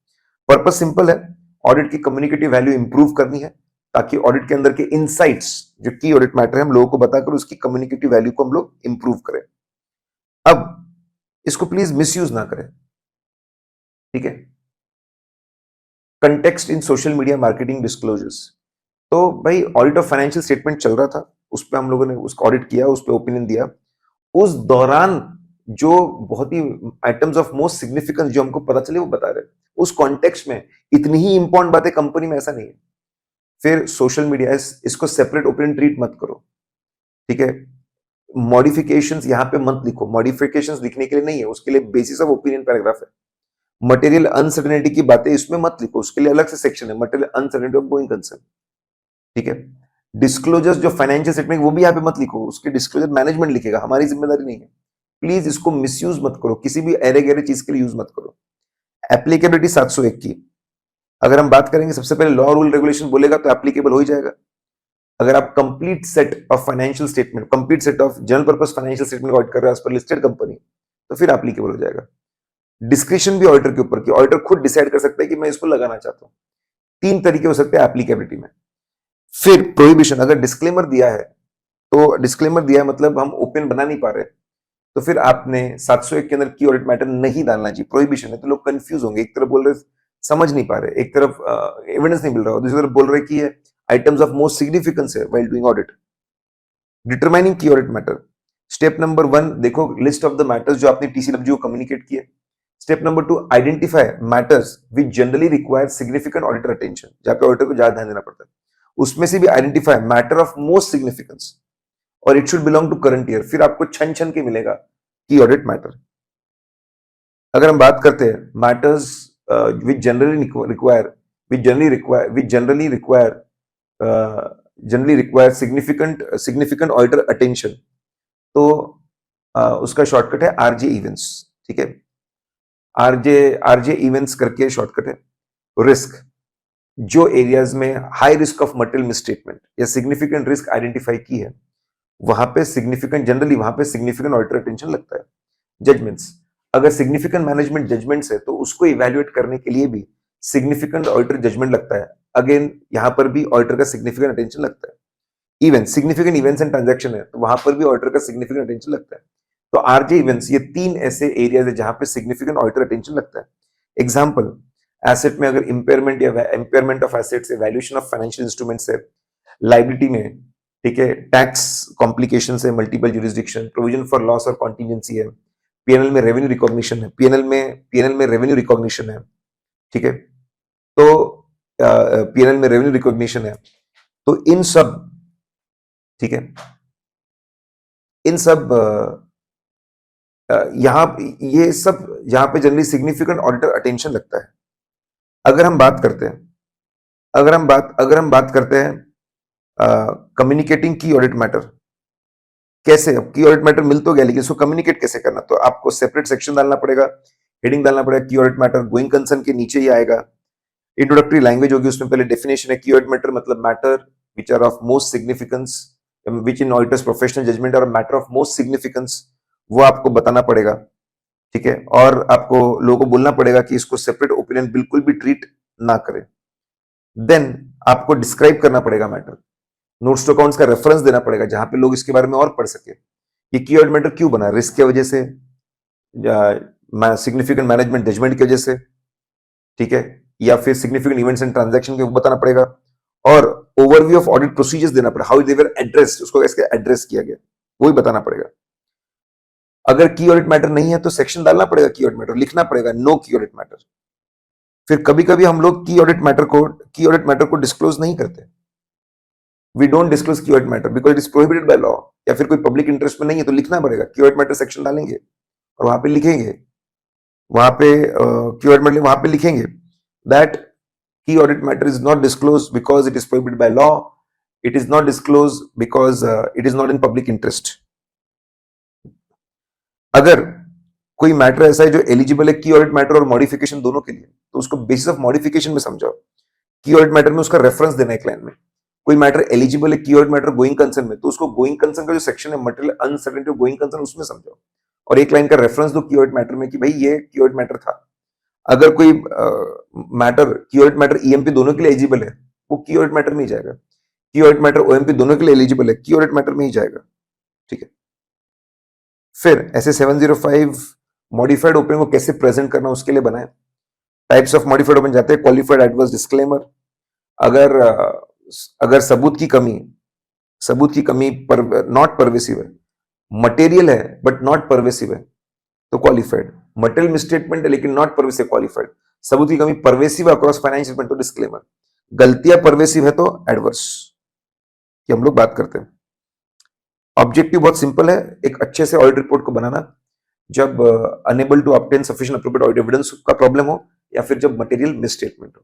A: पर्पस सिंपल है, ऑडिट की कम्युनिकेटिव वैल्यू इंप्रूव करनी है ताकि ऑडिट के अंदर के इनसाइट्स जो की ऑडिट मैटर है हम लोगों को बताकर उसकी कम्युनिकेटिव वैल्यू को हम लोग इंप्रूव करें। अब इसको प्लीज मिसयूज ना करें, ठीक है। कंटेक्स्ट इन सोशल मीडिया मार्केटिंग डिस्क्लोजर्स, तो भाई ऑडिट ऑफ फाइनेंशियल स्टेटमेंट चल रहा था, उस पर हम लोगों ने उसको ऑडिट किया, उस पर ओपिनियन दिया, उस दौरान जो बहुत ही आइटम्स ऑफ मोस्ट सिग्निफिकेंस जो हमको पता चले वो बता रहे, उस कॉन्टेक्स्ट में इतनी ही इंपॉर्टेंट बातें कंपनी में ऐसा नहीं है। फिर सोशल मीडिया इसको सेपरेट ओपिनियन ट्रीट मत करो, ठीक है। मॉडिफिकेशंस यहाँ पे मत लिखो, मॉडिफिकेशंस लिखने के लिए नहीं है, उसके लिए बेसिस ऑफ ओपिनियन पैराग्राफ है। मटेरियल अनसर्टेनिटी की बातें इसमें मत लिखो, उसके लिए अलग से सेक्शन है, material uncertainty of going concern, ठीक है। डिस्क्लोजर्स जो फाइनेंशियल स्टेटमेंट वो भी यहाँ पे मत लिखो, उसके डिस्क्लोजर मैनेजमेंट लिखेगा, हमारी जिम्मेदारी नहीं है। प्लीज इसको मिसयूज मत करो, किसी भी अरे गहरे चीज के लिए यूज मत करो। एप्लीकेबिलिटी 701 की अगर हम बात करेंगे, सबसे पहले लॉ रूल रेगुलेशन बोलेगा तो एप्लीकेबल हो ही जाएगा। अगर आप complete set of financial statement, complete set of general purpose financial statement audit कर रहे हो एज पर लिस्टेड कंपनी, तो फिर एप्लीकेबल हो जाएगा। डिस्क्रिप्शन भी ऑडिटर के ऊपर की, ऑडिटर खुद डिसाइड कर सकता है कि मैं इसको लगाना चाहता हूं, 3 तरीके हो सकते हैं एप्लीकेबिलिटी में। फिर प्रोहिबिशन, अगर डिस्क्लेमर दिया है तो डिस्क्लेमर दिया है मतलब हम ओपन बना नहीं पा रहे, तो फिर आपने 701 के अंदर की ऑडिट मैटर नहीं डालना चाहिए। प्रोहिबिशन है तो लोग कंफ्यूज होंगे, एक तरफ बोल रहे समझ नहीं पा रहे, एक तरफ एविडेंस नहीं मिल रहा, दूसरी तरफ बोल रहे कि ये आइटम्स ऑफ मोस्ट सिग्निफिकेंस है व्हाइल डूइंग ऑडिट। डिटरमाइनिंग की ऑडिट मैटर, स्टेप नंबर 1 देखो लिस्ट ऑफ द मैटर्स जो आपने टीसीडब्ल्यू को कम्युनिकेट किए। Step number 2 identify matters which generally require significant auditor attention, जहां पे ऑडिटर को ज्यादा ध्यान देना पड़ता है, उसमें से भी identify matter of most significance और it should belong to current year, फिर आपको छन छन के मिलेगा की ऑडिट मैटर। अगर हम बात करते हैं matters which generally require significant auditor attention, तो उसका शॉर्टकट है आरजे इवेंट्स, ठीक है। आरजे इवेंट्स करके शॉर्टकट है। रिस्क, जो एरियाज में high risk of material misstatement या सिग्निफिकेंट रिस्क आइडेंटिफाई की है वहां पे सिग्निफिकेंट ऑडिटर अटेंशन लगता है। जजमेंट्स, अगर सिग्निफिकेंट मैनेजमेंट जजमेंट्स है तो उसको इवैल्यूएट करने के लिए भी सिग्निफिकेंट ऑडिटर जजमेंट लगता है। अगेन यहां पर भी ऑडिटर का सिग्निफिकेंट अटेंशन लगता है। Even significant events and transaction है तो वहां पर भी ऑडिटर का सिग्निफिकेंट अटेंशन लगता है। तो आरजे इवेंट्स ये तीन ऐसे एरियाज है जहां पे सिग्निफिकेंट ऑडिटर अटेंशन लगता है। एग्जांपल, एसेट में अगर इंपेयरमेंट या इंपेयरमेंट ऑफ एसेट्स है, वैल्यूएशन ऑफ फाइनेंशियल इंस्ट्रूमेंट्स है, लाइबिलिटी में, ठीक है, टैक्स कॉम्प्लिकेशंस है, multiple jurisdiction, provision for loss और कॉन्टीजेंसी है, पीएनएल में रेवेन्यू रिकॉग्निशन है, पीएनएल में रेवेन्यू रिकॉग्निशन है, ठीक है। तो पीएनएल में रेवेन्यू रिकॉग्निशन है, तो इन सब, ठीक है, इन सब यहां ये सब यहां पे जनरली सिग्निफिकेंट ऑडिटर अटेंशन लगता है। अगर हम बात करते हैं कम्युनिकेटिंग की ऑडिट मैटर, कैसे, अब की ऑडिट मैटर मिल तो गया लेकिन इसको कम्युनिकेट कैसे करना, तो आपको सेपरेट सेक्शन डालना पड़ेगा, हेडिंग डालना पड़ेगा, की ऑडिट मैटर गोइंग कंसर्न के नीचे ही आएगा, इंट्रोडक्टरी लैंग्वेज होगी, उसमें पहले डेफिनेशन है, की ऑडिट मैटर मतलब matter which are of most significance, which in auditor's professional judgment are matter of most significance, वो आपको बताना पड़ेगा, ठीक है। और आपको लोगों को बोलना पड़ेगा कि इसको सेपरेट ओपिनियन बिल्कुल भी ट्रीट ना करें। देन आपको डिस्क्राइब करना पड़ेगा मैटर, नोट्स टू अकाउंट्स का रेफरेंस देना पड़ेगा जहां पे लोग इसके बारे में और पढ़ सके कि की ऑडिट मैटर क्यों बना, रिस्क की वजह से, सिग्निफिकेंट मैनेजमेंट जजमेंट की वजह से, ठीक है, या फिर सिग्निफिकेंट इवेंट्स एंड ट्रांजैक्शन के वो बताना पड़ेगा, और ओवरव्यू ऑफ ऑडिट प्रोसीजर्स देना पड़ेगा, हाउ दे वर एड्रेस्ड, उसको कैसे एड्रेस किया गया वो भी बताना पड़ेगा। अगर की ऑडिट मैटर नहीं है तो सेक्शन डालना पड़ेगा, की ऑडिट मैटर लिखना पड़ेगा, नो की ऑडिट मैटर। फिर कभी कभी हम लोग की ऑडिट मैटर को डिस्क्लोज नहीं करते, वी डोंट डिस्क्लोज की audit matter because it is prohibited by law, या फिर कोई पब्लिक इंटरेस्ट में नहीं है तो लिखना पड़ेगा, की ऑडिट मैटर सेक्शन डालेंगे और वहां पे लिखेंगे, वहां पे की ऑडिट मैटर वहां पे लिखेंगे दैट की audit matter is not disclose because it is prohibited by law, it is not disclose because it is not in public interest. अगर कोई मैटर ऐसा है जो एलिजिबल है की ऑडिट मैटर और मॉडिफिकेशन दोनों के लिए, तो उसको बेसिस ऑफ मॉडिफिकेशन में समझाओ। की ऑडिट मैटर में उसका रेफरेंस देना है क्लाइंट में। कोई मैटर एलिजिबल है key audit matter going concern में, तो उसको गोइंग कंसर्न का जो सेक्शन है मटेरियल अनसर्टेनिटी गोइंग कंसर्न उसमें समझाओ, और एक लाइन का रेफरेंस दो की ऑडिट मैटर में कि भाई ये की ऑडिट मैटर था। अगर कोई मैटर की ऑडिट मैटर ईएमपी दोनों के लिए एलिजिबल है, वो की ऑडिट मैटर में ही जाएगा। की ऑडिट मैटर ओएमपी दोनों के लिए एलिजिबल है, की ऑडिट मैटर में ही जाएगा, ठीक है। फिर ऐसे 705 मॉडिफाइड ओपन को कैसे प्रेजेंट करना उसके लिए बनाए। टाइप्स ऑफ मॉडिफाइड ओपन जाते हैं, क्वालिफाइड एडवर्स डिस्क्लेमर, अगर सबूत की कमी नॉट परवेसिव है, मटेरियल है बट नॉट परवेसिव है तो क्वालिफाइड, मटेरियल मिसस्टेटमेंट है लेकिन नॉट परवेसिव क्वालिफाइड, सबूत की कमी परवेसिव अक्रॉस फाइनेंशियल तो डिस्क्लेमर, गलतियां परवेसिव है तो एडवर्स, कि हम लोग बात करते हैं। ऑब्जेक्टिव बहुत सिंपल है, एक अच्छे से ऑडिट रिपोर्ट को बनाना जब unable to obtain sufficient appropriate audit evidence का प्रॉब्लम हो, या फिर जब मटेरियल मिसस्टेटमेंट हो।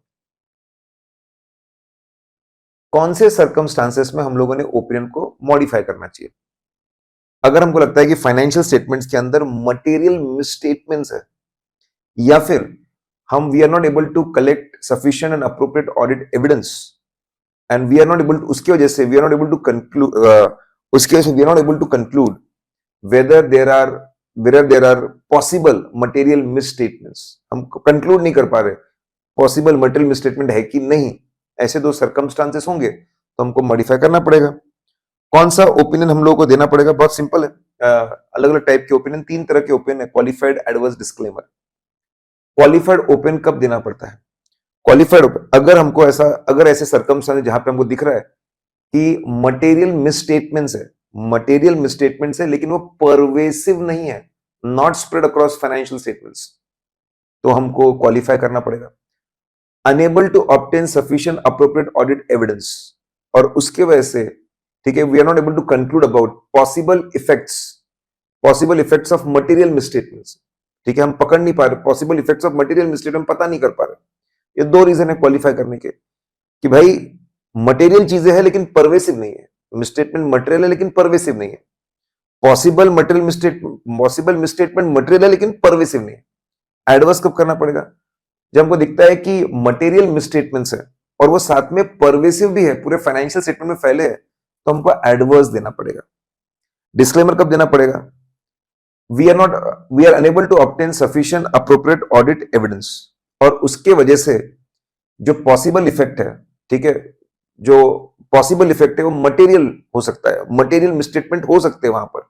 A: कौन से सर्कमस्टांसेस में हम लोगों ने ओपिनियन को मॉडिफाई करना चाहिए? अगर हमको लगता है कि फाइनेंशियल स्टेटमेंट्स के अंदर मटेरियल मिसस्टेटमेंट्स है, या फिर we are not able to collect sufficient and appropriate audit evidence, and we are not able, उसकी वजह से we are not able to conclude, whether there are possible material misstatements, हम conclude नहीं कर पा रहे पॉसिबल मटेरियल मिसस्टेटमेंट है कि नहीं, ऐसे दो सर्कमस्टांसेस होंगे तो हमको मॉडिफाई करना पड़ेगा। कौन सा ओपिनियन हम लोगों को देना पड़ेगा? बहुत सिंपल है, अलग अलग टाइप के ओपिनियन, तीन तरह के ओपिनियन है, qualified, adverse, disclaimer. Qualified opinion कब देना पड़ता है? क्वालिफाइड ओपिनियन अगर ऐसे सर्कमस्टांसेस जहां पे हमको दिख रहा है कि मटेरियल मिसस्टेटमेंट्स है लेकिन वो परवेसिव नहीं है, not spread across financial statements, तो हमको क्वालिफाई करना पड़ेगा। Unable to obtain sufficient appropriate audit evidence, और उसके वजह से, ठीक है, we are not able to conclude about possible effects of material misstatements, ठीक है, हम पकड़ नहीं पा रहे possible effects of material misstatement, पता नहीं कर पा रहे। ये दो रीजन है क्वालिफाई करने के, कि भाई मटेरियल चीजें हैं लेकिन परवेसिव नहीं है, मिसस्टेटमेंट मटेरियल है लेकिन परवेसिव नहीं है, पॉसिबल मिसस्टेटमेंट मटेरियल है लेकिन परवेसिव नहीं है। एडवर्स कब करना पड़ेगा? जब हमको दिखता है कि मटेरियल मिसस्टेटमेंट्स है और वो साथ में परवेसिव भी है, पूरे फाइनेंशियल स्टेटमेंट में फैले है, तो हमको एडवर्स देना पड़ेगा। डिस्क्लेमर कब देना पड़ेगा? We are unable to obtain sufficient appropriate audit evidence, और उसके वजह से जो पॉसिबल इफेक्ट है, ठीक है, जो पॉसिबल इफेक्ट है वो मटेरियल हो सकता है, मटेरियल मिसस्टेटमेंट हो सकते हैं वहां पर,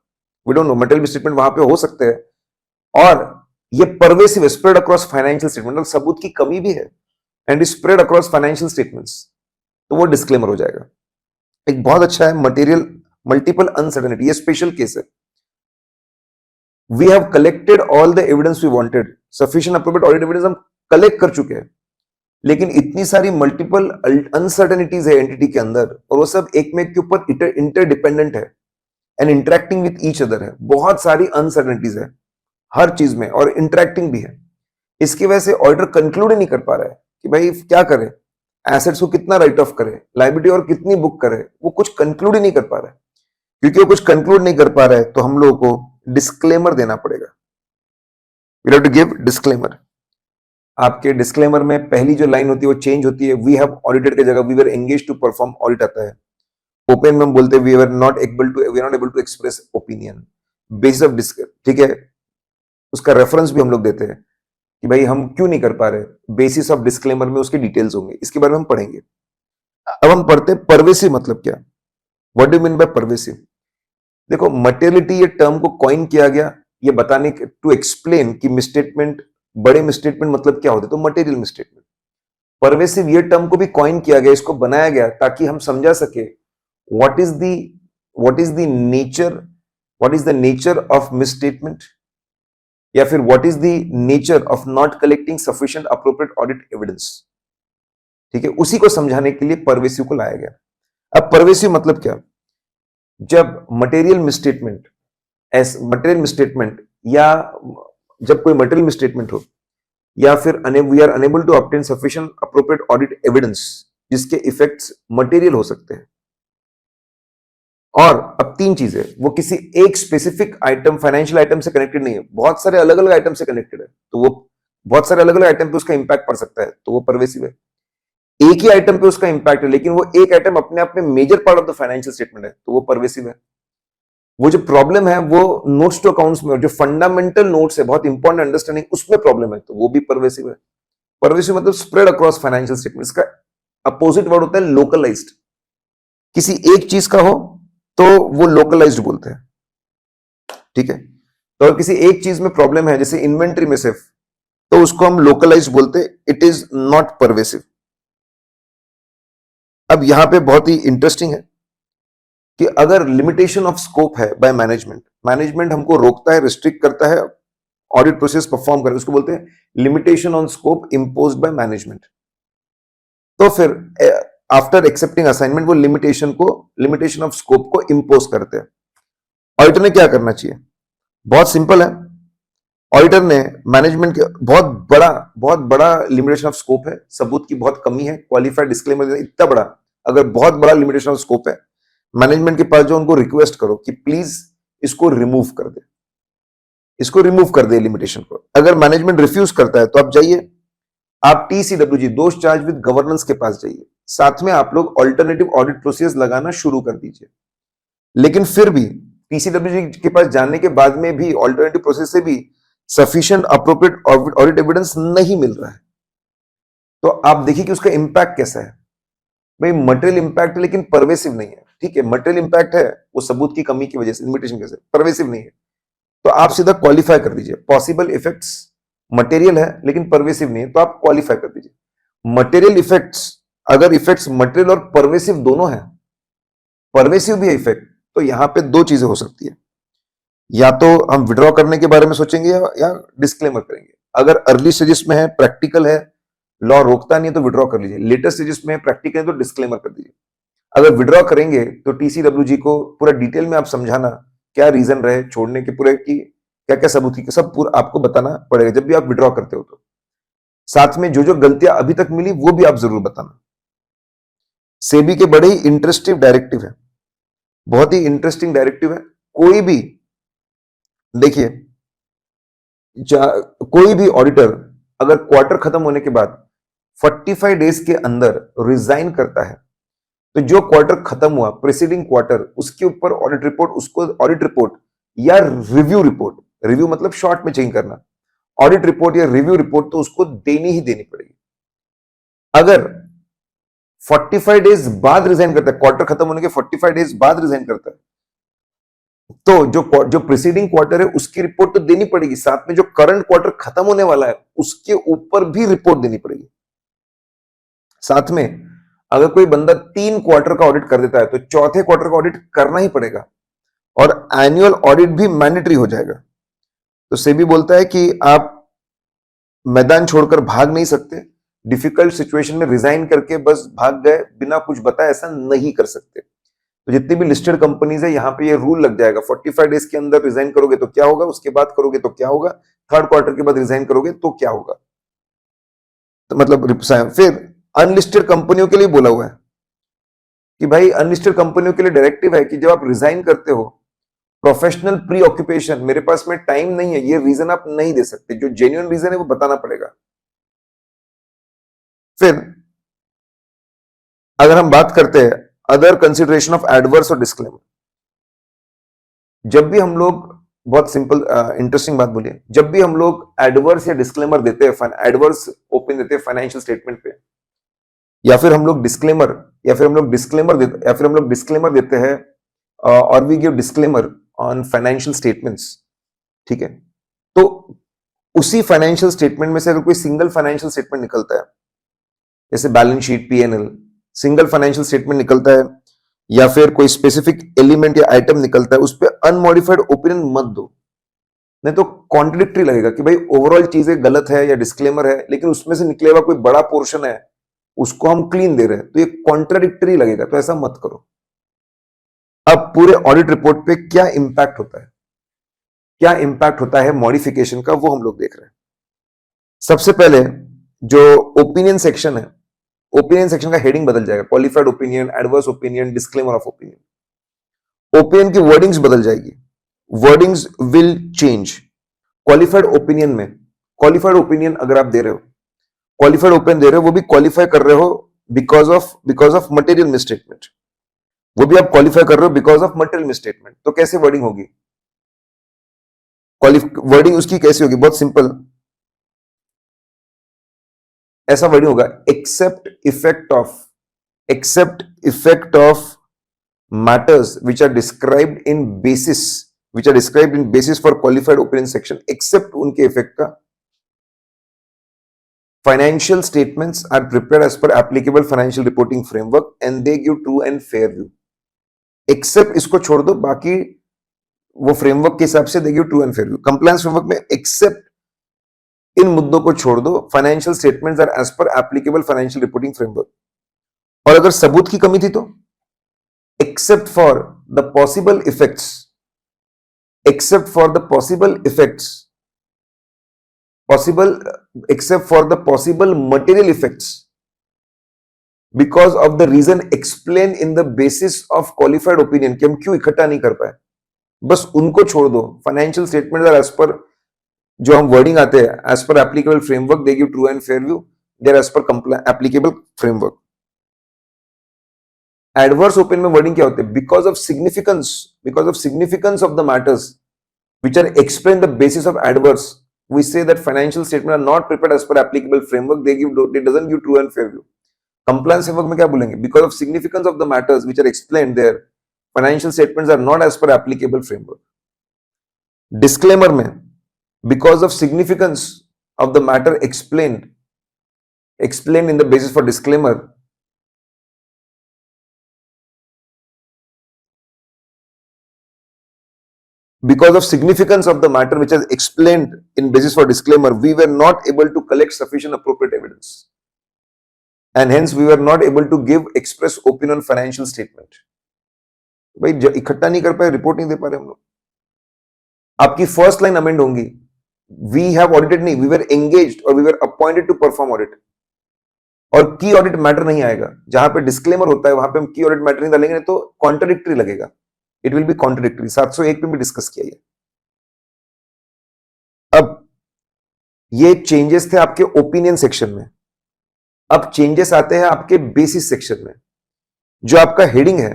A: we don't know, material misstatement वहां पे हो सकते हैं, और ये pervasive spread across financial statement, मतलब सबूत की कमी भी है and spread across financial statements, तो वो डिस्क्लेमर हो जाएगा। एक बहुत अच्छा है मटेरियल मल्टीपल अनसर्टेनिटी, ये स्पेशल केस है। We have collected all the evidence we wanted, sufficient appropriate audit evidence हम कलेक्ट कर चुके हैं, लेकिन इतनी सारी मल्टीपल अनसर्टेनिटीज है एंटिटी के अंदर, और वो सब एक में के ऊपर इंटरडिपेंडेंट है and interacting with each other है, बहुत सारी अनसर्टेनिटीज है हर चीज में और इंटरेक्टिंग भी है। इसकी वजह से ऑडिटर कंक्लूड ही नहीं कर पा रहा है कि भाई क्या करे, एसेट्स को कितना राइट ऑफ करे, लायबिलिटी और कितनी बुक करे, वो कुछ कंक्लूड ही नहीं कर पा रहा है। क्योंकि वो कुछ कंक्लूड नहीं कर पा रहा है तो हम लोगों को डिस्क्लेमर देना पड़ेगा, we have to give disclaimer. आपके डिस्क्लेमर में पहली जो लाइन होती है वो चेंज होती है, वी हैव ऑडिटेड की जगह we were engaged to perform audit आता है। ओपन में हम बोलते हैं we are not able to express opinion basis of disc, ठीक है, उसका रेफरेंस भी हम लोग देते हैं कि भाई हम क्यों नहीं कर पा रहे, बेसिस ऑफ डिस्क्लेमर में उसके डिटेल्स होंगे, इसके बारे में हम पढ़ेंगे। अब हम पढ़ते हैं परवेसिव मतलब क्या, what do mean by pervasive. देखो मटेरियलिटी ये टर्म को कॉइन किया गया ये बताने टू एक्सप्लेन कि मिसस्टेटमेंट, बड़े मिसस्टेटमेंट मतलब क्या होते, तो मटेरियल मिसस्टेटमेंट। परवेसिव ये टर्म को भी कॉइन किया गया, इसको बनाया गया ताकि हम समझा सके what is the nature of misstatement, या फिर what is the nature of not collecting sufficient appropriate audit evidence, ठीक है, उसी को समझाने के लिए परवेसिव को लाया गया। अब परवेसिव मतलब क्या, जब मटेरियल मिसस्टेटमेंट या जब कोई मटेरियल मिसस्टेटमेंट हो, या फिर we are unable to obtain sufficient appropriate audit evidence जिसके इफेक्ट्स मटेरियल हो सकते हैं। और अब तीन चीजें, वो किसी एक स्पेसिफिक आइटम, फाइनेंशियल आइटम से कनेक्टेड नहीं है, बहुत सारे अलग अलग आइटम से कनेक्टेड है, तो वो बहुत सारे अलग अलग आइटम पे उसका इंपैक्ट पड़ सकता है, तो वो परवेसिव है। एक ही आइटम पे उसका इंपैक्ट है लेकिन वो एक आइटम अपने आप में major part of the financial statement है, तो वो परवेसिव है। वो जो प्रॉब्लम है वो नोट्स टू अकाउंट्स में, जो फंडामेंटल नोट्स है, बहुत इंपॉर्टेंट अंडरस्टैंडिंग, उसमें प्रॉब्लम है, तो वो भी परवेसिव है। परवेसिव मतलब स्प्रेड अक्रॉस फाइनेंशियल स्टेटमेंट्स का अपोजिट वर्ड होता है लोकलाइज्ड। किसी एक चीज का हो तो वो लोकलाइज्ड बोलते हैं, ठीक है, तो अगर किसी एक चीज में प्रॉब्लम है जैसे इन्वेंट्री में सिर्फ, तो उसको हम लोकलाइज्ड बोलते हैं, इट इज नॉट परवेसिव। अब यहां पे बहुत ही इंटरेस्टिंग है कि अगर लिमिटेशन ऑफ स्कोप है बाय मैनेजमेंट हमको रोकता है, रिस्ट्रिक्ट करता है ऑडिट प्रोसेस परफॉर्म करें, उसको बोलते हैं limitation on scope imposed by management. तो फिर आफ्टर एक्सेप्टिंग असाइनमेंट वो लिमिटेशन ऑफ स्कोप को इंपोज करते हैं। ऑडिटर ने क्या करना चाहिए, बहुत सिंपल है, ऑडिटर ने मैनेजमेंट के बहुत बड़ा लिमिटेशन ऑफ स्कोप है, सबूत की बहुत कमी है, क्वालिफाइड डिस्क्लेमर इतना बड़ा, अगर बहुत बड़ा लिमिटेशन ऑफ स्कोप है, मैनेजमेंट के पास जो उनको रिक्वेस्ट करो कि प्लीज इसको रिमूव कर दे लिमिटेशन को। अगर मैनेजमेंट रिफ्यूज करता है तो आप जाइए, आप TCWG दोष चार्ज विद गवर्नेंस के पास जाइए, साथ में आप लोग ऑल्टरनेटिव ऑडिट प्रोसेस लगाना शुरू कर दीजिए। लेकिन फिर भी TCWG के पास जाने के बाद में भी ऑल्टरनेटिव प्रोसेस से भी सफिशिएंट अप्रोप्रिएट ऑडिट एविडेंस नहीं मिल रहा है, तो आप देखिए कि उसका इंपैक्ट कैसा है। भाई मटेरियल इंपैक्ट है लेकिन परवेसिव नहीं है, ठीक है, मटेरियल इंपैक्ट है वो सबूत की कमी की वजह से, लिमिटेशन कैसे, परवेसिव नहीं है, तो आप सीधा क्वालिफाई कर दीजिए। पॉसिबल इफेक्ट्स मटेरियल है लेकिन परवेसिव नहीं है, तो आप क्वालिफाई कर दीजिए। मटेरियल इफेक्ट्स, अगर इफेक्ट्स मटेरियल और परवेसिव दोनों है, परवेसिव भी है इफेक्ट, तो यहां पे दो चीजें हो सकती है, या तो हम विड्रॉ करने के बारे में सोचेंगे या डिस्क्लेमर करेंगे। अगर अर्ली स्टेजेस में है, प्रैक्टिकल है, लॉ रोकता नहीं है, तो विड्रॉ कर लीजिए। लेटेस्ट स्टेजेस में है, प्रैक्टिकल है, तो डिस्क्लेमर कर दीजिए। अगर विड्रॉ करेंगे तो TCWG को पूरा डिटेल में आप समझाना क्या रीजन रहे छोड़ने के, पूरे की क्या क्या सबूत की, सब पूरा आपको बताना पड़ेगा जब भी आप विड्रॉ करते हो। तो साथ में जो जो गलतियां अभी तक मिली वो भी आप जरूर बताना। सेबी के बड़े ही इंटरेस्टिंग डायरेक्टिव है, बहुत ही इंटरेस्टिंग डायरेक्टिव है। कोई भी देखिए, कोई भी ऑडिटर अगर क्वार्टर खत्म होने के बाद 45 डेज के अंदर रिजाइन करता है, तो जो क्वार्टर खत्म हुआ प्रीसीडिंग क्वार्टर, उसके ऊपर ऑडिट रिपोर्ट, उसको ऑडिट रिपोर्ट या रिव्यू रिव्यू मतलब शॉर्ट में चेंज करना। ऑडिट रिपोर्ट या रिव्यू रिपोर्ट तो उसको देनी ही देनी पड़ेगी। अगर 45 डेज बाद रिजाइन करता है, क्वार्टर खत्म होने के 45 डेज बाद रिजाइन करता है, तो जो प्रीसीडिंग क्वार्टर है उसकी रिपोर्ट तो देनी पड़ेगी, साथ में जो करंट क्वार्टर खत्म होने वाला है उसके ऊपर भी रिपोर्ट देनी पड़ेगी। साथ में अगर कोई बंदा 3 क्वार्टर का ऑडिट कर देता है तो चौथे क्वार्टर का ऑडिट करना ही पड़ेगा, और एनुअल ऑडिट भी मैंडेटरी हो जाएगा। तो सेबी बोलता है कि आप मैदान छोड़कर भाग नहीं सकते, डिफिकल्ट सिचुएशन में रिजाइन करके बस भाग गए बिना कुछ बताए, ऐसा नहीं कर सकते। तो जितनी भी लिस्टेड कंपनीज है यहां पे ये रूल लग जाएगा, 45 डेज के अंदर रिजाइन करोगे तो क्या होगा, उसके बाद करोगे तो क्या होगा, थर्ड क्वार्टर के बाद रिजाइन करोगे तो क्या होगा। तो मतलब फिर अनलिस्टेड कंपनियों के लिए बोला हुआ है कि भाई अनलिस्टेड कंपनियों के लिए डायरेक्टिव है कि जब आप रिजाइन करते हो, प्रोफेशनल प्री ऑक्यूपेशन, मेरे पास में टाइम नहीं है, ये रीजन आप नहीं दे सकते, जो जेन्युइन रीजन है वो बताना पड़ेगा। फिर अगर हम बात करते हैं अदर कंसिडरेशन ऑफ एडवर्स और डिस्क्लेमर, जब भी हम लोग, बहुत सिंपल इंटरेस्टिंग बात बोलिए, जब भी हम लोग एडवर्स या डिस्क्लेमर देते हैं, एडवर्स ओपन देते हैं फाइनेंशियल स्टेटमेंट पे, या फिर हम लोग डिस्क्लेमर देते हैं, और we give disclaimer on financial statements, ठीक है। तो उसी फाइनेंशियल स्टेटमेंट में से अगर कोई सिंगल फाइनेंशियल स्टेटमेंट निकलता है, जैसे balance sheet, PNL, single financial statement निकलता है, या फिर कोई स्पेसिफिक एलिमेंट या आइटम निकलता है, उस पर अनमॉडिफाइड ओपिनियन मत दो, नहीं तो कॉन्ट्रडिक्टरी लगेगा कि भाई ओवरऑल चीजें गलत है या डिस्क्लेमर है, लेकिन उसमें से निकले हुआ कोई बड़ा पोर्शन है उसको हम क्लीन दे रहे हैं, तो ये कॉन्ट्रडिक्टरी लगेगा, तो ऐसा मत करो। अब पूरे ऑडिट रिपोर्ट पे क्या इंपैक्ट होता है मॉडिफिकेशन का, वो हम लोग देख रहे हैं। सबसे पहले जो ओपिनियन सेक्शन है, ओपिनियन सेक्शन का हेडिंग बदल जाएगा, qualified opinion, adverse opinion, disclaimer of opinion. Opinion की वर्डिंग्स बदल जाएगी, wordings will change. Qualified opinion में, क्वालिफाइड ओपिनियन अगर आप दे रहे हो, क्वालिफाइड ओपिनियन दे रहे हो, वो भी क्वालिफाई कर रहे हो बिकॉज ऑफ मटेरियल मिसस्टेटमेंट, वो भी आप क्वालिफाई कर रहे हो बिकॉज ऑफ मटेरियल मिसस्टेटमेंट। तो कैसे वर्डिंग होगी, वर्डिंग उसकी कैसी होगी, बहुत सिंपल, ऐसा वर्डिंग होगा, except effect of matters which are described in basis for qualified opinion section, except उनके इफेक्ट का। Financial statements are prepared as per applicable financial reporting framework and they give true and fair view. Except इसको छोड़ दो, बाकी वो framework के हिसाब से they give true and fair view. Compliance framework में एक्सेप्ट इन मुद्दों को छोड़ दो, financial statements are as per applicable financial reporting framework. और अगर सबूत की कमी थी तो except for the possible effects except for the possible material effects because of the reason explained in the basis of qualified opinion, कि हम क्यों इकट्ठा नहीं कर पाए, बस उनको छोड़ दो। फाइनेंशियल स्टेटमेंट एज पर जो हम वर्डिंग आते हैं, as per applicable framework they give true and fair view, they are as per applicable framework. Adverse opinion में वर्डिंग क्या होते हैं, because of significance of the matters which are explained the basis of adverse, we say that financial statements are not prepared as per applicable framework, they doesn't give true and fair view. Compliance framework में क्या बोलेंगे, because of significance of the matters which are explained there, financial statements are not as per applicable framework. Disclaimer में, because of significance of the matter explained in the basis for disclaimer, because of significance of the matter which is explained in basis for disclaimer, we were not able to collect sufficient appropriate evidence and hence we were not able to give express opinion on financial statement. भाई इकट्ठा नहीं कर पाए, report नहीं दे पा रहे हम लोग। आपकी फर्स्ट लाइन अमेंड होंगी, वी हैव ऑडिटेड नहीं, वी वर एंगेज्ड और we were appointed to perform audit, और की ऑडिट मैटर नहीं आएगा। जहां पे डिस्क्लेमर होता है वहां पे हम की ऑडिट मैटर नहीं डालेंगे तो कॉन्ट्राडिक्टरी लगेगा, इट विल बी कॉन्ट्राडिक्टरी। 701 पे भी डिस्कस किया है। अब ये चेंजेस थे आपके ओपिनियन सेक्शन में, अब चेंजेस आते हैं आपके बेसिस सेक्शन में। जो आपका हेडिंग है,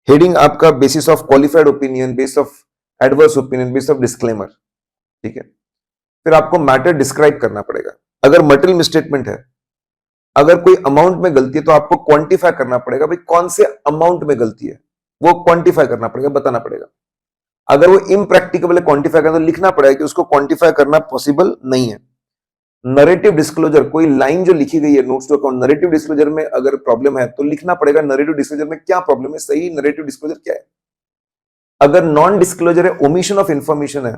A: हेडिंग आपका basis of qualified opinion, base of adverse opinion, base of disclaimer, ठीक है। फिर आपको मैटर डिस्क्राइब करना पड़ेगा। अगर मटेरियल मिसस्टेटमेंट है, अगर कोई अमाउंट में गलती है तो आपको क्वांटिफाई करना पड़ेगा, भाई कौन से अमाउंट में गलती है, वो क्वांटिफाई करना पड़ेगा, बताना पड़ेगा। अगर वो इम्प्रैक्टिकेबल है क्वांटिफाई करना, तो लिखना पड़ेगा कि उसको क्वांटिफाई करना पॉसिबल नहीं है। नरेटिव डिस्क्लोजर, कोई लाइन जो लिखी गई है notes to account, narrative disclosure में अगर प्रॉब्लम है तो लिखना पड़ेगा नरेटिव डिस्क्लोजर में क्या प्रॉब्लम है, सही नरेटिव डिस्क्लोजर क्या है। अगर नॉन डिस्क्लोजर है, ओमिशन ऑफ इंफॉर्मेशन है,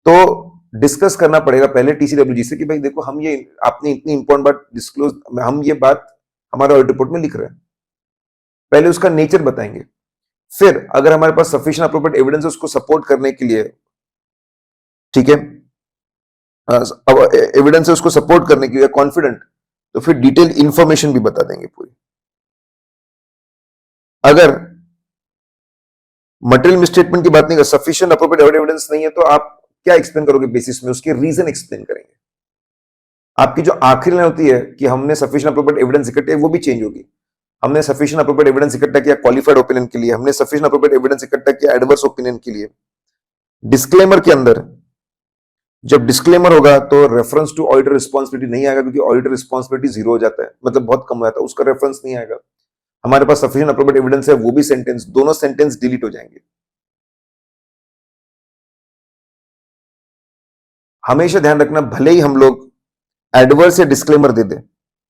A: तो डिस्कस करना पड़ेगा पहले टीसीडब्ल्यूजी से कि भाई देखो हम ये आपने इतनी इंपॉर्टेंट बात डिस्क्लोज, हम ये बात हमारा ऑडिट रिपोर्ट में लिख रहे हैं, पहले उसका नेचर बताएंगे। फिर अगर हमारे पास सफिशिएंट अप्रोप्रिएट एविडेंस है उसको सपोर्ट करने के लिए, ठीक है, एविडेंस है उसको सपोर्ट करने के लिए कॉन्फिडेंट, तो फिर डिटेल इंफॉर्मेशन भी बता देंगे पूरी। अगर मटेरियल मिसस्टेटमेंट की बात नहीं कर, सफिशिएंट अप्रोप्रिएट एविडेंस नहीं है, तो आप क्या एक्सप्लेन करोगे बेसिस में, उसके रीजन एक्सप्लेन करेंगे। आपकी जो आखिरी लाइन होती है कि हमने सफिशिएंट अप्रोप्रिएट एविडेंस इकट्ठे, वो भी चेंज होगी। हमने सफिशिएंट अप्रोप्रिएट एविडेंस इकट्ठा किया क्वालिफाइड ओपिनियन के लिए, हमने सफिशिएंट अप्रोप्रिएट एविडेंस इकट्ठा किया एडवर्स ओपिनियन के लिए। डिस्क्लेमर के अंदर जब डिस्क्लेमर होगा तो रेफरेंस टू ऑडिटर रिस्पांसिबिलिटी नहीं आएगा, क्योंकि ऑडिटर रिस्पांसिबिलिटी जीरो हो जाता है, मतलब बहुत कम हो जाता है, उसका रेफरेंस नहीं आएगा। हमारे पास सफिशिएंट अप्रोप्रिएट एविडेंस है, वो भी सेंटेंस, दोनों सेंटेंस डिलीट हो जाएंगे। हमेशा ध्यान रखना, भले ही हम लोग एडवर्स या डिस्क्लेमर दे दें,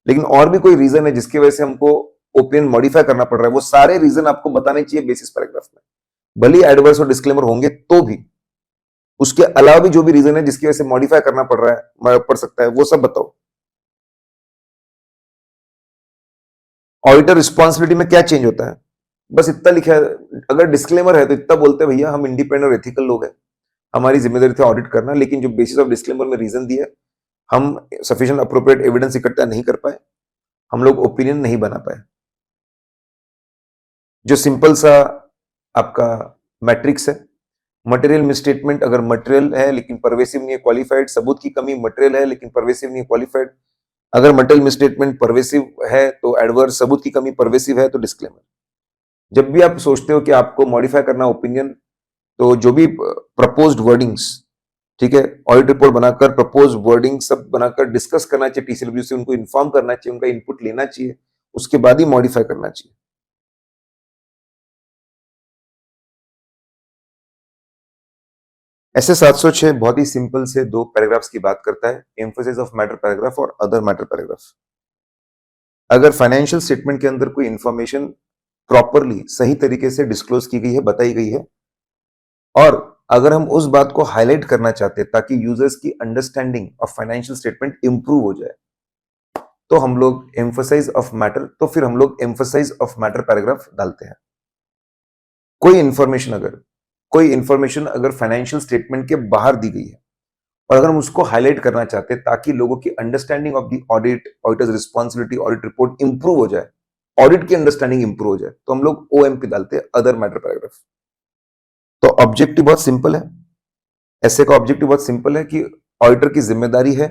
A: लेकिन और भी कोई रीजन है जिसकी वजह से हमको ओपिनियन मॉडिफाई करना पड़ रहा है, वो सारे रीजन आपको बताने चाहिए बेसिस पैराग्राफ में। भले ही एडवर्स और डिस्क्लेमर होंगे तो भी उसके अलावा भी जो भी रीजन है जिसकी वजह से मॉडिफाई करना पड़ रहा है, पड़ सकता है, वो सब बताओ। ऑडिटर रिस्पॉन्सिबिलिटी में क्या चेंज होता है, बस इतना लिखा है। अगर डिस्क्लेमर है तो इतना बोलते हैं भैया हम इंडिपेंडेंट और एथिकल लोग हैं, हमारी जिम्मेदारी थी ऑडिट करना, लेकिन जो बेसिस ऑफ डिस्क्लेमर में रीजन दिया, हम सफिशिएंट अप्रोप्रिएट एविडेंस इकट्ठा नहीं कर पाए, हम लोग ओपिनियन नहीं बना पाए। जो सिंपल सा आपका मैट्रिक्स है, मटेरियल मिसस्टेटमेंट अगर मटेरियल है लेकिन परवेसिव नहीं है क्वालिफाइड, सबूत की कमी मटेरियल है लेकिन परवेसिव नहीं है क्वालिफाइड। अगर मटेरियल मिसस्टेटमेंट परवेसिव है तो एडवर्स, सबूत की कमी परवेसिव है तो डिस्क्लेमर। जब भी आप सोचते हो कि आपको मॉडिफाई करना ओपिनियन, तो जो भी प्रपोज्ड वर्डिंग्स, ठीक है, ऑडिट रिपोर्ट बनाकर प्रपोज वर्डिंग सब बनाकर डिस्कस करना चाहिए टीसीडब्ल्यू से, उनको इन्फॉर्म करना चाहिए, उनका इनपुट लेना चाहिए, उसके बाद ही मॉडिफाई करना चाहिए। ऐसे 706 बहुत ही सिंपल से दो पैराग्राफ्स की बात करता है, एम्फोसिस ऑफ मैटर पैराग्राफ और अदर मैटर पैराग्राफ। अगर फाइनेंशियल स्टेटमेंट के अंदर कोई इंफॉर्मेशन प्रॉपरली सही तरीके से डिस्क्लोज की गई है, बताई गई है, और अगर हम उस बात को हाईलाइट करना चाहते हैं ताकि यूजर्स की understanding of financial statement improve हो जाए, तो हम लोग एम्फोसाइज ऑफ मैटर, तो फिर हम लोग एम्फोसाइज ऑफ मैटर पैराग्राफ डालते हैं। कोई इंफॉर्मेशन अगर फाइनेंशियल स्टेटमेंट के बाहर दी गई है और अगर हम उसको हाईलाइट करना चाहते हैं ताकि लोगों की understanding of the audit, auditors responsibility, audit report improve हो जाए, ऑडिट की अंडरस्टैंडिंग इंप्रूव हो जाए, तो हम लोग ओएमपी डालते हैं, अदर मैटर पैराग्राफ। तो ऑब्जेक्टिव बहुत सिंपल है, ऐसे का ऑब्जेक्टिव बहुत सिंपल है कि ऑडिटर की जिम्मेदारी है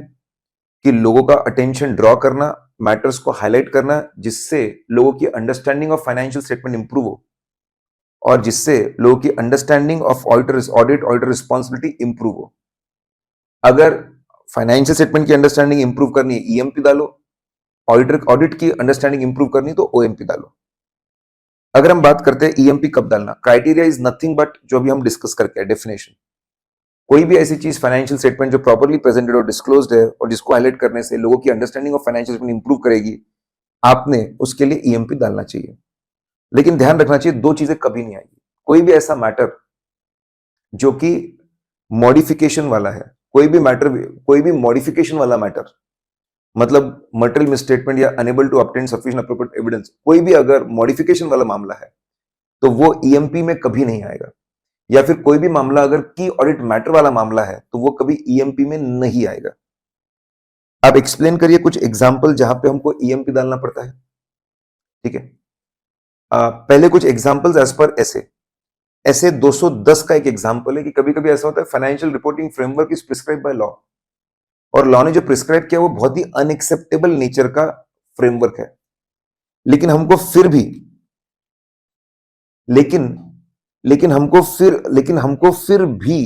A: कि लोगों का अटेंशन ड्रॉ करना, मैटर्स को हाईलाइट करना, जिससे लोगों की understanding of financial statement improve हो और जिससे लोगों की understanding of auditor responsibility improve हो। अगर फाइनेंशियल स्टेटमेंट की अंडरस्टैंडिंग इंप्रूव करनी है, ईएमपी डालो, ऑडिट की अंडरस्टैंडिंग इंप्रूव करनी तो ओएमपी डालो। अगर हम बात करते हैं ईएमपी कब डालना, क्राइटेरिया इज नथिंग बट जो भी हम डिस्कस करके, डेफिनेशन। कोई भी ऐसी चीज फाइनेंशियल स्टेटमेंट जो प्रॉपर्ली प्रेजेंटेड और डिस्क्लोज्ड है और जिसको हाईलाइट करने से लोगों की understanding of financial statement improve करेगी, आपने उसके लिए ईएमपी डालना चाहिए। लेकिन ध्यान रखना चाहिए दो चीजें कभी नहीं आएगी। कोई भी ऐसा मैटर जो कि मॉडिफिकेशन वाला है, कोई भी मॉडिफिकेशन वाला मैटर, मतलब मटेरियल मिसस्टेटमेंट या unable to obtain sufficient appropriate evidence, कोई भी अगर मॉडिफिकेशन वाला मामला है तो वो ईएमपी में कभी नहीं आएगा। या फिर कोई भी मामला अगर की ऑडिट मैटर वाला मामला है तो वो कभी ईएमपी में नहीं आएगा। आप एक्सप्लेन करिए कुछ एग्जांपल जहां पे हमको ईएमपी डालना पड़ता है, ठीक है। पहले कुछ एग्जांपल्स एज पर ऐसे 210 का एक एग्जांपल है कि कभी कभी ऐसा होता है financial reporting framework is prescribe by law, और लॉ ने जो प्रिस्क्राइब किया वो बहुत ही अनएक्सेप्टेबल नेचर का फ्रेमवर्क है, लेकिन हमको फिर भी लेकिन लेकिन हमको फिर भी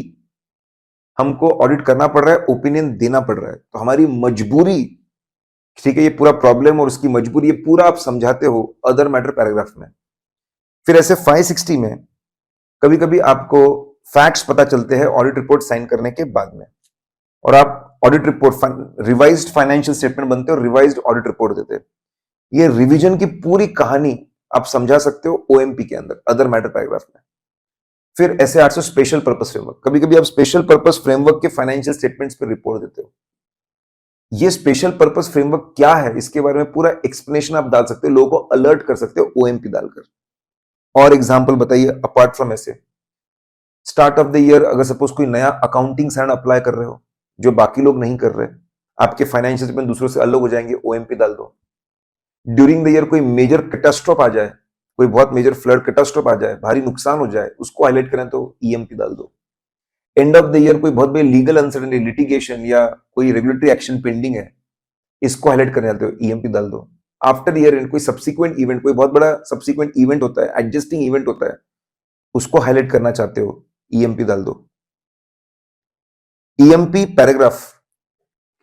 A: हमको ऑडिट करना पड़ रहा है, ओपिनियन देना पड़ रहा है, तो हमारी मजबूरी, ठीक है, ये पूरा प्रॉब्लम और उसकी मजबूरी, ये पूरा आप समझाते हो अदर मैटर पैराग्राफ में। फिर ऐसे 560 में कभी कभी आपको फैक्ट्स पता चलते हैं ऑडिट रिपोर्ट साइन करने के बाद में, और आप audit report, revised financial statement बनते हो, रिवाइज्ड ऑडिट रिपोर्ट देते हैं। ये रिवीजन की पूरी कहानी आप समझा सकते हो ओएमपी के अंदर, अदर मैटर पैराग्राफ में। फिर ऐसे 800 स्पेशल पर्पस फ्रेमवर्क, कभी कभी आप स्पेशल पर्पस फ्रेमवर्क के फाइनेंशियल स्टेटमेंट्स पर रिपोर्ट देते हो। ये स्पेशल पर्पस फ्रेमवर्क क्या है, इसके बारे में पूरा एक्सप्लेनेशन आप डाल सकते हो, लोगों को अलर्ट कर सकते हो ओएमपी डालकर। और एग्जांपल बताइए अपार्ट फ्रॉम ऐसे, स्टार्ट ऑफ द ईयर अगर सपोज कोई नया अकाउंटिंग स्टैंडर्ड अप्लाई कर रहे हो जो बाकी लोग नहीं कर रहे, आपके फाइनेंशियल स्टेटमेंट दूसरों से अलग हो जाएंगे, ओएमपी डाल दो। ड्यूरिंग द ईयर कोई मेजर कैटास्ट्रोफ आ जाए, कोई बहुत मेजर फ्लड कैटास्ट्रोफ आ जाए, भारी नुकसान हो जाए, उसको हाईलाइट करें तो ईएमपी डाल दो। एंड ऑफ द ईयर कोई बहुत बड़ी लीगल अनसर्टेनिटी, लिटिगेशन या कोई रेगुलेटरी एक्शन पेंडिंग है, इसको हाईलाइट करने जाते हो, ईएमपी डाल दो। आफ्टर ईयर एंड कोई सब्सिक्वेंट इवेंट, कोई बहुत बड़ा सब्सिक्वेंट इवेंट होता है, एडजस्टिंग इवेंट होता है, उसको हाईलाइट करना चाहते हो, ईएमपी डाल दो। ईएमपी पैराग्राफ,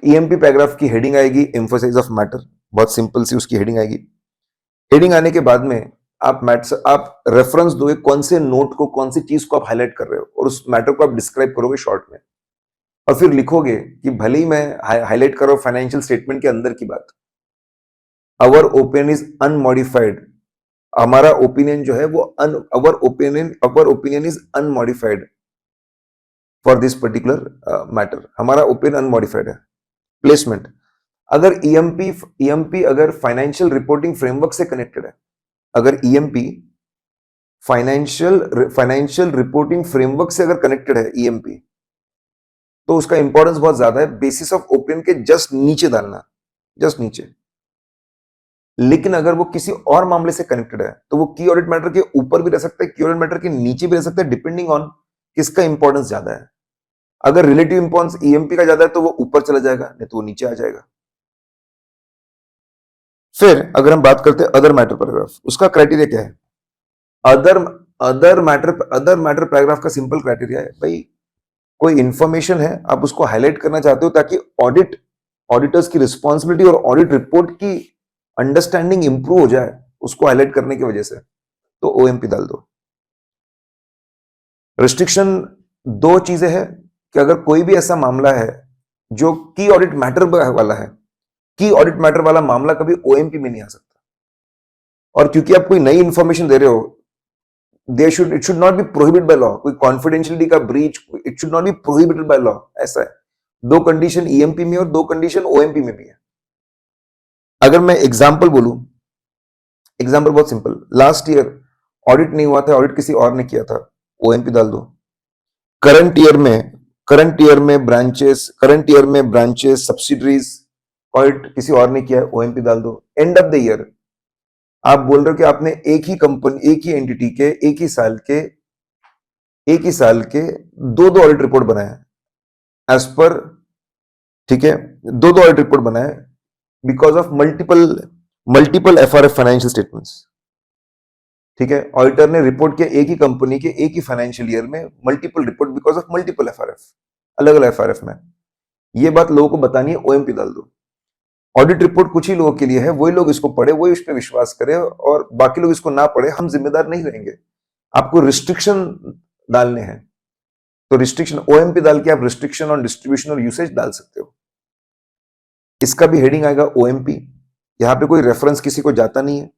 A: ईएमपी पैराग्राफ की हेडिंग आएगी एम्फोसाइज ऑफ मैटर, बहुत सिंपल सी उसकी हेडिंग आएगी। हेडिंग आने के बाद में आप रेफरेंस दोगे, कौन से नोट को, कौन सी चीज को आप हाईलाइट कर रहे हो, और उस मैटर को आप डिस्क्राइब करोगे शॉर्ट में, और फिर लिखोगे कि भले ही मैं हाईलाइट कर रहा हूं फाइनेंशियल स्टेटमेंट के अंदर की बात, अवर ओपिनियन इज अनमॉडिफाइड, हमारा ओपिनियन जो है वो our opinion is unmodified for this particular matter, हमारा ओपिनियन अनमॉडिफाइड है। प्लेसमेंट, अगर ईएमपी अगर फाइनेंशियल रिपोर्टिंग फ्रेमवर्क से कनेक्टेड है, अगर ईएमपी फाइनेंशियल रिपोर्टिंग फ्रेमवर्क से अगर कनेक्टेड है ईएमपी, तो उसका इंपॉर्टेंस बहुत ज्यादा है। बेसिस ऑफ ओपिनियन के जस्ट नीचे डालना, जस्ट नीचे। लेकिन अगर वो किसी और मामले से कनेक्टेड है तो वो की ऑडिट मैटर के ऊपर भी रह सकता है, की ऑडिट मैटर के नीचे भी रह सकता है, डिपेंडिंग ऑन किसका इंपॉर्टेंस ज्यादा है। अगर रिलेटिव इंपॉर्टेंस ईएमपी का ज्यादा है तो वो ऊपर चला जाएगा, नहीं तो वो नीचे आ जाएगा। फिर अगर हम बात करते हैं अदर मैटर पैराग्राफ, उसका क्राइटेरिया क्या है? अदर मैटर पैराग्राफ का सिंपल क्राइटेरिया है भाई, कोई इंफॉर्मेशन है आप उसको हाईलाइट करना चाहते हो ताकि ऑडिटर्स की रिस्पॉन्सिबिलिटी और ऑडिट रिपोर्ट की अंडरस्टैंडिंग इंप्रूव हो जाए, उसको हाईलाइट करने की वजह से, तो ओएमपी डाल दो। रिस्ट्रिक्शन दो चीजें हैं कि अगर कोई भी ऐसा मामला है जो की ऑडिट मैटर वाला है, की ऑडिट मैटर वाला मामला कभी ओएमपी में नहीं आ सकता, और क्योंकि आप कोई नई इंफॉर्मेशन दे रहे हो, it should not be prohibited by law, कोई कॉन्फिडेंशियलिटी का breach, it should not be prohibited by law, ऐसा है। दो कंडीशन ईएमपी में और दो कंडीशन ओएमपी में भी है। अगर मैं एग्जांपल बोलूं, एग्जांपल बहुत सिंपल, लास्ट ईयर ऑडिट नहीं हुआ था, ऑडिट किसी और ने किया था, ओएमपी डाल दो। करंट ईयर में ब्रांचेस सब्सिडरीज ऑडिट किसी और ने किया है, ओएमपी डाल दो। एंड ऑफ द ईयर आप बोल रहे हो कि आपने एक ही कंपनी, एक ही एंटिटी के एक ही साल के दो ऑडिट रिपोर्ट बनाए एज पर, ठीक है, दो ऑडिट रिपोर्ट बनाए because of multiple FRF financial statements, ठीक है। ऑडिटर ने रिपोर्ट किया एक ही कंपनी के एक ही फाइनेंशियल ईयर में multiple report because of multiple FRF, अलग अलग एफआरएफ में। ये बात लोगों को बतानी है, ओएमपी डाल दो। ऑडिट रिपोर्ट कुछ ही लोगों के लिए है, वही लोग इसको पढ़े, वही उस पर विश्वास करें, और बाकी लोग इसको ना पढ़े, हम जिम्मेदार नहीं रहेंगे। आपको रिस्ट्रिक्शन डालने हैं, तो रिस्ट्रिक्शन ओएमपी डाल के आप रिस्ट्रिक्शन ऑन डिस्ट्रीब्यूशन और यूसेज डाल सकते हो। इसका भी हेडिंग आएगा ओएमपी। यहां पे कोई रेफरेंस किसी को जाता नहीं है,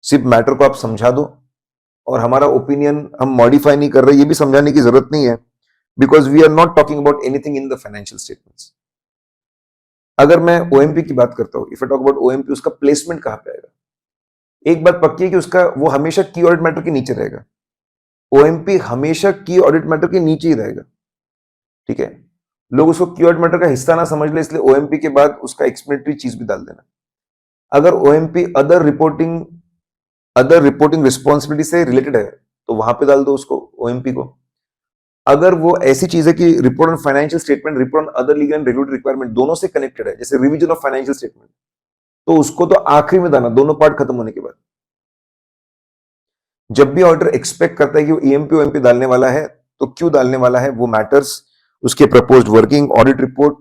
A: सिर्फ मैटर को आप समझा दो, और हमारा ओपिनियन हम मॉडिफाई नहीं कर रहे, ये भी समझाने की जरूरत नहीं है, because we are not talking about anything in the financial statements. अगर मैं ओएमपी की बात करता हूं, if I talk about OMP, उसका प्लेसमेंट कहां पे आएगा? एक बात पक्की है कि उसका वो हमेशा की ऑडिट मैटर के नीचे रहेगा। ओएमपी हमेशा की ऑडिट मैटर के नीचे ही रहेगा, ठीक है। लोग उसको की ऑडिट मैटर का हिस्सा ना समझ ले, इसलिए ओएमपी के बाद उसका एक्सप्लेनेटरी चीज भी डाल देना। अगर ओएमपी अदर रिपोर्टिंग रिस्पॉन्सिबिलिटी से रिलेटेड है तो वहां पे डाल दो उसको, ओएमपी को। अगर वो ऐसी चीज है कि report on financial statement, report on other legal and regulatory requirement दोनों से कनेक्टेड है, जैसे रिवीजन ऑफ फाइनेंशियल स्टेटमेंट, तो उसको तो आखिरी में डालना, दोनों पार्ट खत्म होने के बाद। जब भी ऑडिटर एक्सपेक्ट करता है कि वो ईएमपी ओएमपी डालने वाला है, तो क्यों डालने वाला है, वो मैटर्स उसके प्रपोज्ड वर्किंग ऑडिट रिपोर्ट,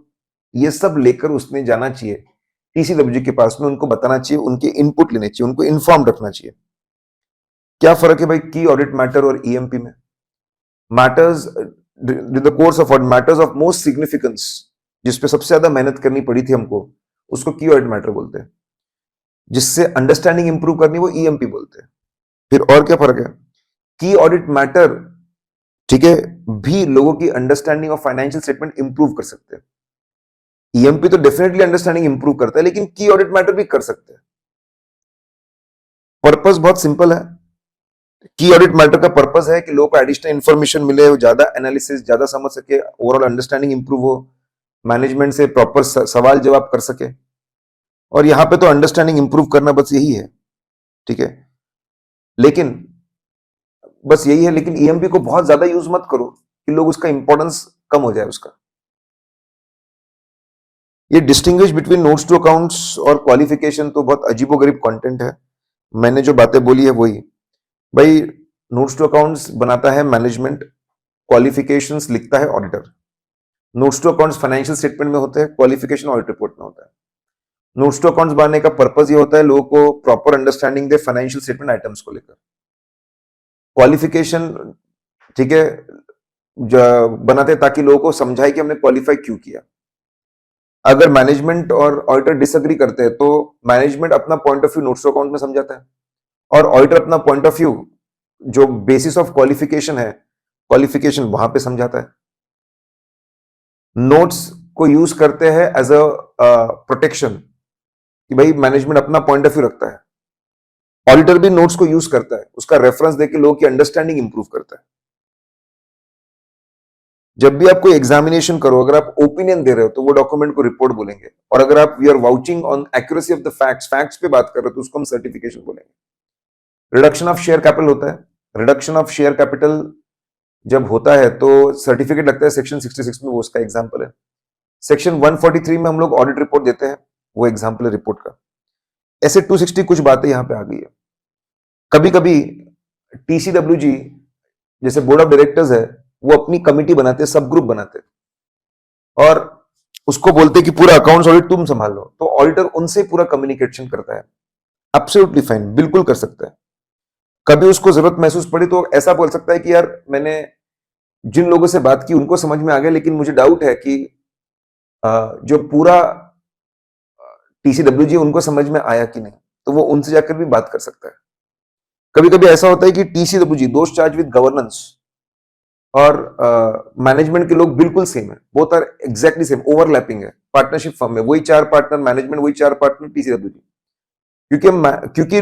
A: ये सब लेकर उसने जाना चाहिए टीसीडब्ल्यूजी के पास में, उनको बताना चाहिए, उनके इनपुट लेने चाहिए, उनको इन्फॉर्म रखना चाहिए। क्या फर्क है भाई की ऑडिट मैटर और ईएमपी में? Matters the course of audit, matters of most significance, जिसपे सबसे ज्यादा मेहनत करनी पड़ी थी हमको, उसको की ऑडिट मैटर बोलते हैं। जिससे अंडरस्टैंडिंग इंप्रूव करनी, वो ईएमपी बोलते हैं। फिर और क्या फर्क है? की ऑडिट मैटर, ठीक है, भी लोगों की understanding of financial statement improve कर सकते हैं। ईएमपी तो डेफिनेटली अंडरस्टैंडिंग इंप्रूव करता है, लेकिन की ऑडिट मैटर भी कर सकते हैं। पर्पस बहुत सिंपल है। की ऑडिट मैटर का पर्पस है कि लोगों को एडिशनल इंफॉर्मेशन मिले, वो ज्यादा एनालिसिस, ज्यादा समझ सके, ओवरऑल अंडरस्टैंडिंग इंप्रूव हो, मैनेजमेंट से प्रॉपर सवाल जवाब कर सके। और यहां पे तो अंडरस्टैंडिंग इंप्रूव करना बस यही है, ठीक है। लेकिन बस यही है, लेकिन ईएमपी को बहुत ज्यादा यूज मत करो कि लोग उसका इंपॉर्टेंस कम हो जाए उसका। ये distinguish between notes to accounts और क्वालिफिकेशन तो बहुत अजीबोगरीब कंटेंट है। मैंने जो बातें बोली है वही भाई, नोट्स टू अकाउंट्स बनाता है मैनेजमेंट, क्वालिफिकेशंस लिखता है auditor. Notes to accounts financial statement में होते हैं, क्वालिफिकेशन ऑडिट रिपोर्ट में होता है। नोट्स टू अकाउंट्स बनाने का पर्पस ये होता है लोगों को प्रॉपर अंडरस्टैंडिंग दे फाइनेंशियल स्टेटमेंट आइटम्स को लेकर। क्वालिफिकेशन, ठीक है, बनाते ताकि लोगों को समझाए कि हमने क्वालिफाई क्यों किया। अगर मैनेजमेंट और ऑडिटर डिसएग्री करते हैं तो मैनेजमेंट अपना point of view notes to account में समझाता है, और ऑडिटर अपना पॉइंट ऑफ व्यू जो बेसिस ऑफ क्वालिफिकेशन है, क्वालिफिकेशन वहां पे समझाता है। नोट्स को यूज करते हैं एज अ प्रोटेक्शन कि भाई मैनेजमेंट अपना पॉइंट ऑफ व्यू रखता है। ऑडिटर भी नोट्स को यूज करता है, उसका रेफरेंस देके लोगों की अंडरस्टैंडिंग इंप्रूव करता है। जब भी आप कोई एग्जामिनेशन करो, अगर आप ओपिनियन दे रहे हो तो वो डॉक्यूमेंट को रिपोर्ट बोलेंगे, और अगर आप we are vouching on accuracy of the facts, facts पे बात कर रहे हो तो उसको हम सर्टिफिकेशन बोलेंगे। रिडक्शन ऑफ शेयर कैपिटल होता है, रिडक्शन ऑफ शेयर कैपिटल जब होता है तो सर्टिफिकेट लगता है सेक्शन 66 में, वो उसका एग्जाम्पल है। सेक्शन 143 में हम लोग ऑडिट रिपोर्ट देते हैं, वो एग्जाम्पल है रिपोर्ट का। ऐसे 260 कुछ बातें यहां पे आ गई है। कभी कभी टीसीडब्ल्यूजी जैसे बोर्ड ऑफ डायरेक्टर्स है, वो अपनी कमिटी बनाते, सब ग्रुप बनाते, और उसको बोलते कि पूरा अकाउंट्स ऑडिट तुम संभाल लो, तो ऑडिटर उनसे पूरा कम्युनिकेशन करता है। एब्सोल्युटली फाइन, बिल्कुल कर सकता है। कभी उसको जरूरत महसूस पड़ी तो ऐसा बोल सकता है कि यार मैंने जिन लोगों से बात की उनको समझ में आ गया, लेकिन मुझे डाउट है कि जो पूरा टीसीडब्ल्यूजी उनको समझ में आया कि नहीं, तो वो उनसे जाकर भी बात कर सकता है। कभी कभी ऐसा होता है कि TCWG those charge with governance और मैनेजमेंट के लोग बिल्कुल सेम है, both are exactly same, overlapping है। पार्टनरशिप फर्म में वही 4 पार्टनर मैनेजमेंट, वही 4 पार्टनर टीसीडब्ल्यूजी। क्योंकि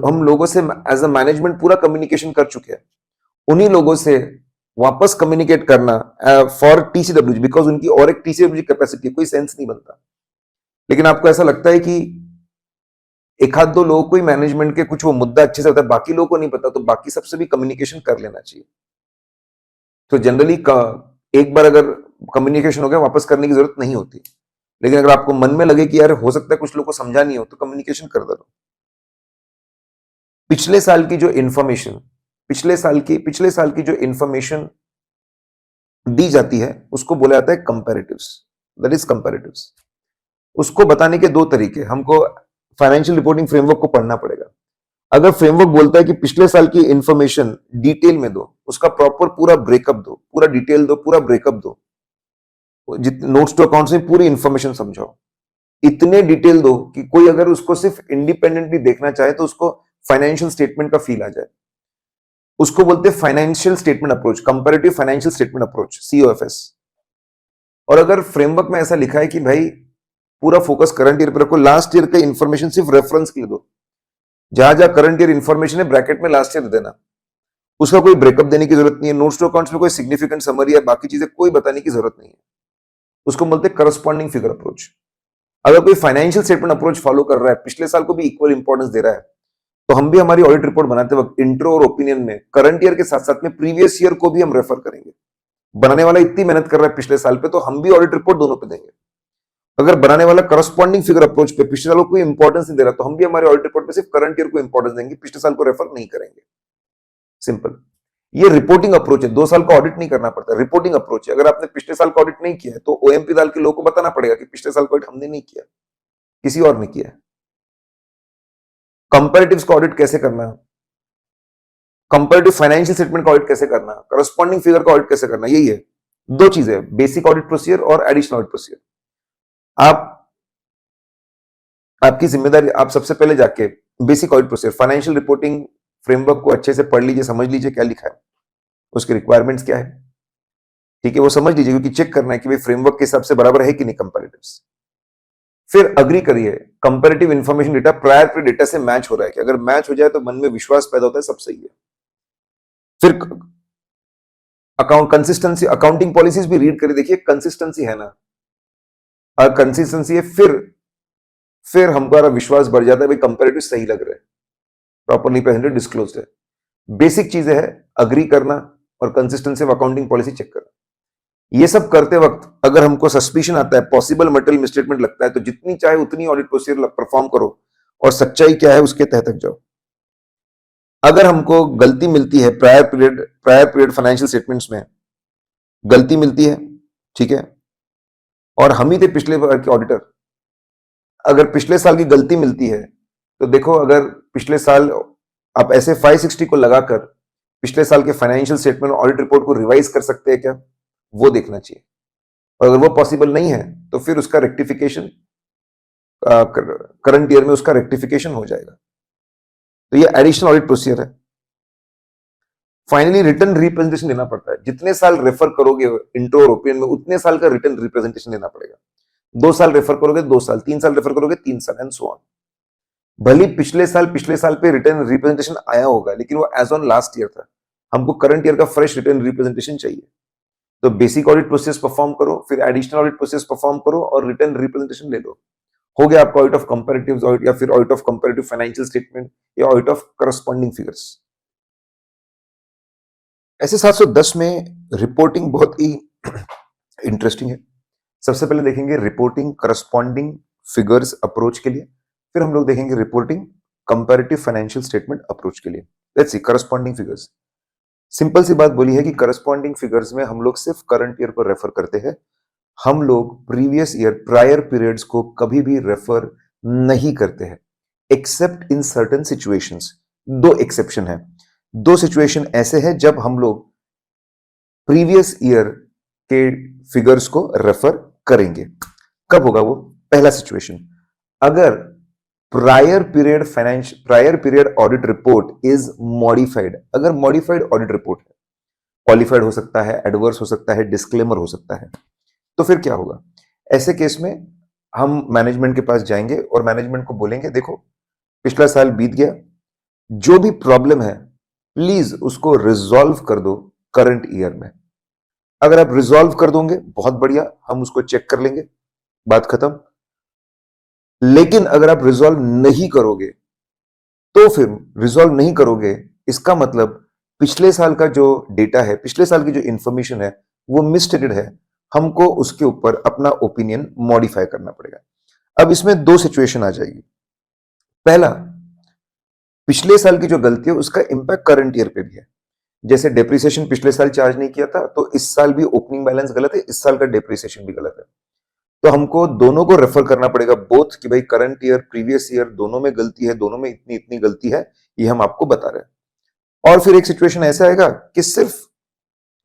A: हम लोगों से एज अ मैनेजमेंट पूरा कम्युनिकेशन कर चुके हैं, उन्हीं लोगों से वापस कम्युनिकेट करना फॉर टीसीडब्ल्यूजी, बिकॉज उनकी और एक टीसीडब्ल्यूजी कैपेसिटी, कोई सेंस नहीं बनता। लेकिन आपको ऐसा लगता है कि एक आध दो लोगों को ही मैनेजमेंट के कुछ वो मुद्दा अच्छे से होता है, बाकी लोगों को नहीं पता, तो बाकी सबसे भी कम्युनिकेशन कर लेना चाहिए। तो जनरली एक बार अगर कम्युनिकेशन हो गया, वापस करने की जरूरत नहीं होती। लेकिन अगर आपको मन में लगे कि यार हो सकता है कुछ लोग को समझा नहीं हो, तो कम्युनिकेशन कर दो। पिछले साल की जो इंफॉर्मेशन जो इंफॉर्मेशन दी जाती है उसको बोला जाता है कंपैरेटिव्स, दैट इज कंपैरेटिव्स। उसको बताने के 2 तरीके, हमको फाइनेंशियल रिपोर्टिंग फ्रेमवर्क को पढ़ना पड़ेगा। अगर फ्रेमवर्क बोलता है कि पिछले साल की इंफॉर्मेशन डिटेल में दो, उसका प्रॉपर पूरा ब्रेकअप दो, पूरा डिटेल दो, पूरा ब्रेकअप दो, नोट्स टू अकाउंट्स में पूरी इंफॉर्मेशन समझाओ, इतने डिटेल दो कि कोई अगर उसको सिर्फ इंडिपेंडेंटली देखना चाहे तो उसको फाइनेंशियल स्टेटमेंट का फील आ जाए। उसको बोलते हैं financial statement approach, comparative financial statement approach, COFS. और अगर फ्रेमवर्क में ऐसा लिखा है कि भाई पूरा फोकस करंट ईयर पर रखो, लास्ट ईयर का इंफॉर्मेशन सिर्फ रेफरेंस के लिए दो, जहां जहां करंट ईयर इंफॉर्मेशन है ब्रैकेट में लास्ट ईयर देना, उसका कोई ब्रेकअप देने की जरूरत नहीं है। नोट्स टू अकाउंट्स में कोई सिग्निफिकेंट समरी या बाकी चीजें कोई बताने की जरूरत नहीं है। उसको बोलते हैं करस्पॉन्डिंग फिगर अप्रोच। अगर कोई फाइनेंशियल स्टेटमेंट अप्रोच फॉलो कर रहा है, पिछले साल को भी इक्वल इंपॉर्टेंस दे रहा है, तो हम भी हमारी ऑडिट रिपोर्ट बनाते वक्त इंट्रो और ओपिनियन में करंट ईयर के साथ साथ में प्रीवियस ईयर को भी हम रेफर करेंगे। बनाने वाला इतनी मेहनत कर रहा है पिछले साल पे, तो हम भी ऑडिट रिपोर्ट दोनों पे देंगे। अगर बनाने वाला करस्पॉन्डिंग फिगर अप्रोच पे पिछले साल को कोई इंपॉर्टेंस नहीं दे रहा, तो हम भी हमारे ऑडिट रिपोर्ट पे सिर्फ करंट ईयर को इंपॉर्टेंस देंगे, पिछले साल को रेफर नहीं करेंगे। सिंपल। ये रिपोर्टिंग अप्रोच है, 2 साल का ऑडिट नहीं करना पड़ता, रिपोर्टिंग अप्रोच है। अगर आपने पिछले साल का ऑडिट नहीं किया है तो ओएमपी दाल के लोगों को बताना पड़ेगा कि पिछले साल का ऑडिट हमने नहीं किया, किसी और ने किया है। कंपैरेटिव्स का ऑडिट कैसे करना, कंपैरेटिव फाइनेंशियल स्टेटमेंट का ऑडिट कैसे करना, करस्पॉन्डिंग फिगर का ऑडिट कैसे करना, यही है। 2 चीजें, बेसिक ऑडिट प्रोसीजर और एडिशनल ऑडिट प्रोसीजर। आप आपकी जिम्मेदारी, आप सबसे पहले जाके basic audit procedure, financial reporting framework को अच्छे से पढ़ लीजिए, समझ लीजिए क्या लिखा है, उसकी रिक्वायरमेंट्स क्या है, ठीक है, वो समझ लीजिए, क्योंकि चेक करना है कि भाई फ्रेमवर्क के हिसाब से बराबर है कि नहीं कंपैरेटिव्स। फिर अग्री करिए comparative information data prior to data से मैच हो रहा है कि अगर मैच हो जाए तो मन में विश्वास पैदा होता है सब सही है। फिर कंसिस्टेंसी, अकाउंटिंग पॉलिसीज भी रीड करिए, देखिए कंसिस्टेंसी है ना, अगर कंसिस्टेंसी है फिर हमारा विश्वास बढ़ जाता है भाई कंपैरेटिव सही लग रहा है, प्रॉपरली प्रेजेंटेड, डिस्क्लोज्ड है। बेसिक चीजें है अग्री करना और consistency of accounting policy check करना। ये सब करते वक्त अगर हमको सस्पिशन आता है, पॉसिबल मटेरियल मिसस्टेटमेंट लगता है, तो जितनी चाहे उतनी ऑडिट प्रोसीजर परफॉर्म करो और सच्चाई क्या है उसके तहत तक जाओ। अगर हमको गलती मिलती है प्रायर पीरियड फाइनेंशियल स्टेटमेंट्स में गलती मिलती है, ठीक है, और हम ही थे पिछले बार के ऑडिटर, अगर पिछले साल की गलती मिलती है तो देखो, अगर पिछले साल आप ऐसे 560 को लगाकर पिछले साल के फाइनेंशियल स्टेटमेंट और ऑडिट रिपोर्ट को रिवाइज कर सकते हैं क्या, वो देखना चाहिए। और अगर वो पॉसिबल नहीं है तो फिर उसका रेक्टिफिकेशन करंट ईयर में उसका रेक्टिफिकेशन हो जाएगा। तो ये एडिशनल ऑडिट प्रोसीजर है। फाइनली रिटर्न रिप्रेजेंटेशन देना पड़ता है, जितने साल रेफर करोगे इंट्रो और ओपिनियन में उतने साल का रिटर्न रिप्रेजेंटेशन देना पड़ेगा। 2 साल रेफर करोगे 2 साल, 3 साल रेफर करोगे 3 साल, एंड सो ऑन। भले पिछले साल पे रिटर्न रिप्रेजेंटेशन आया होगा लेकिन वो एज ऑन लास्ट ईयर था, हमको करंट ईयर का फ्रेश रिटर्न रिप्रेजेंटेशन चाहिए। तो बेसिक ऑडिट प्रोसेस परफॉर्म करो, फिर एडिशनल ऑडिट प्रोसेस परफॉर्म करो और रिटर्न रिप्रेजेंटेशन ले लो, हो गया आपका ऑडिट ऑफ कंपैरेटिव्स ऑडिट, या फिर audit of comparative financial statement, या ऑडिट ऑफ करस्पॉन्डिंग फिगर्स। ऐसे 710 में रिपोर्टिंग बहुत ही इंटरेस्टिंग है। सबसे पहले देखेंगे रिपोर्टिंग करस्पॉन्डिंग फिगर्स अप्रोच के लिए, फिर हम लोग देखेंगे reporting comparative financial statement approach के लिए। Let's see corresponding figures. Simple सी बात बोली है कि करस्पॉन्डिंग फिगर्स में हम लोग सिर्फ करंट ईयर को रेफर करते हैं, हम लोग प्रीवियस ईयर प्रायर पीरियड्स को कभी भी रेफर नहीं करते हैं, accept in certain situations. 2 exception है, 2 सिचुएशन ऐसे हैं जब हम लोग प्रीवियस ईयर के फिगर्स को रेफर करेंगे। कब होगा वो? पहला सिचुएशन, अगर prior period audit report is modified, अगर मॉडिफाइड ऑडिट रिपोर्ट है, क्वालिफाइड हो सकता है, एडवर्स हो सकता है, डिस्क्लेमर हो सकता है, तो फिर क्या होगा? ऐसे केस में हम मैनेजमेंट के पास जाएंगे और मैनेजमेंट को बोलेंगे देखो पिछला साल बीत गया, जो भी प्रॉब्लम है प्लीज उसको रिजॉल्व कर दो करंट ईयर में। अगर आप रिजॉल्व कर दोगे बहुत बढ़िया, हम उसको चेक कर लेंगे, बात खत्म। लेकिन अगर आप रिजॉल्व नहीं करोगे तो फिर रिजॉल्व नहीं करोगे, इसका मतलब पिछले साल का जो डेटा है, पिछले साल की जो इंफॉर्मेशन है वो मिसस्टेटेड है, हमको उसके ऊपर अपना ओपिनियन मॉडिफाई करना पड़ेगा। अब इसमें 2 सिचुएशन आ जाएगी। पहला, पिछले साल की जो गलती है उसका इंपैक्ट करंट ईयर पे भी है, जैसे डेप्रिसिएशन पिछले साल चार्ज नहीं किया था तो इस साल भी ओपनिंग बैलेंस गलत है, इस साल का डेप्रिसिएशन भी गलत है, तो हमको दोनों को रेफर करना पड़ेगा बोथ, कि भाई करंट ईयर प्रीवियस ईयर दोनों में गलती है, दोनों में इतनी इतनी गलती है, ये हम आपको बता रहे हैं। और फिर एक सिचुएशन ऐसा आएगा कि सिर्फ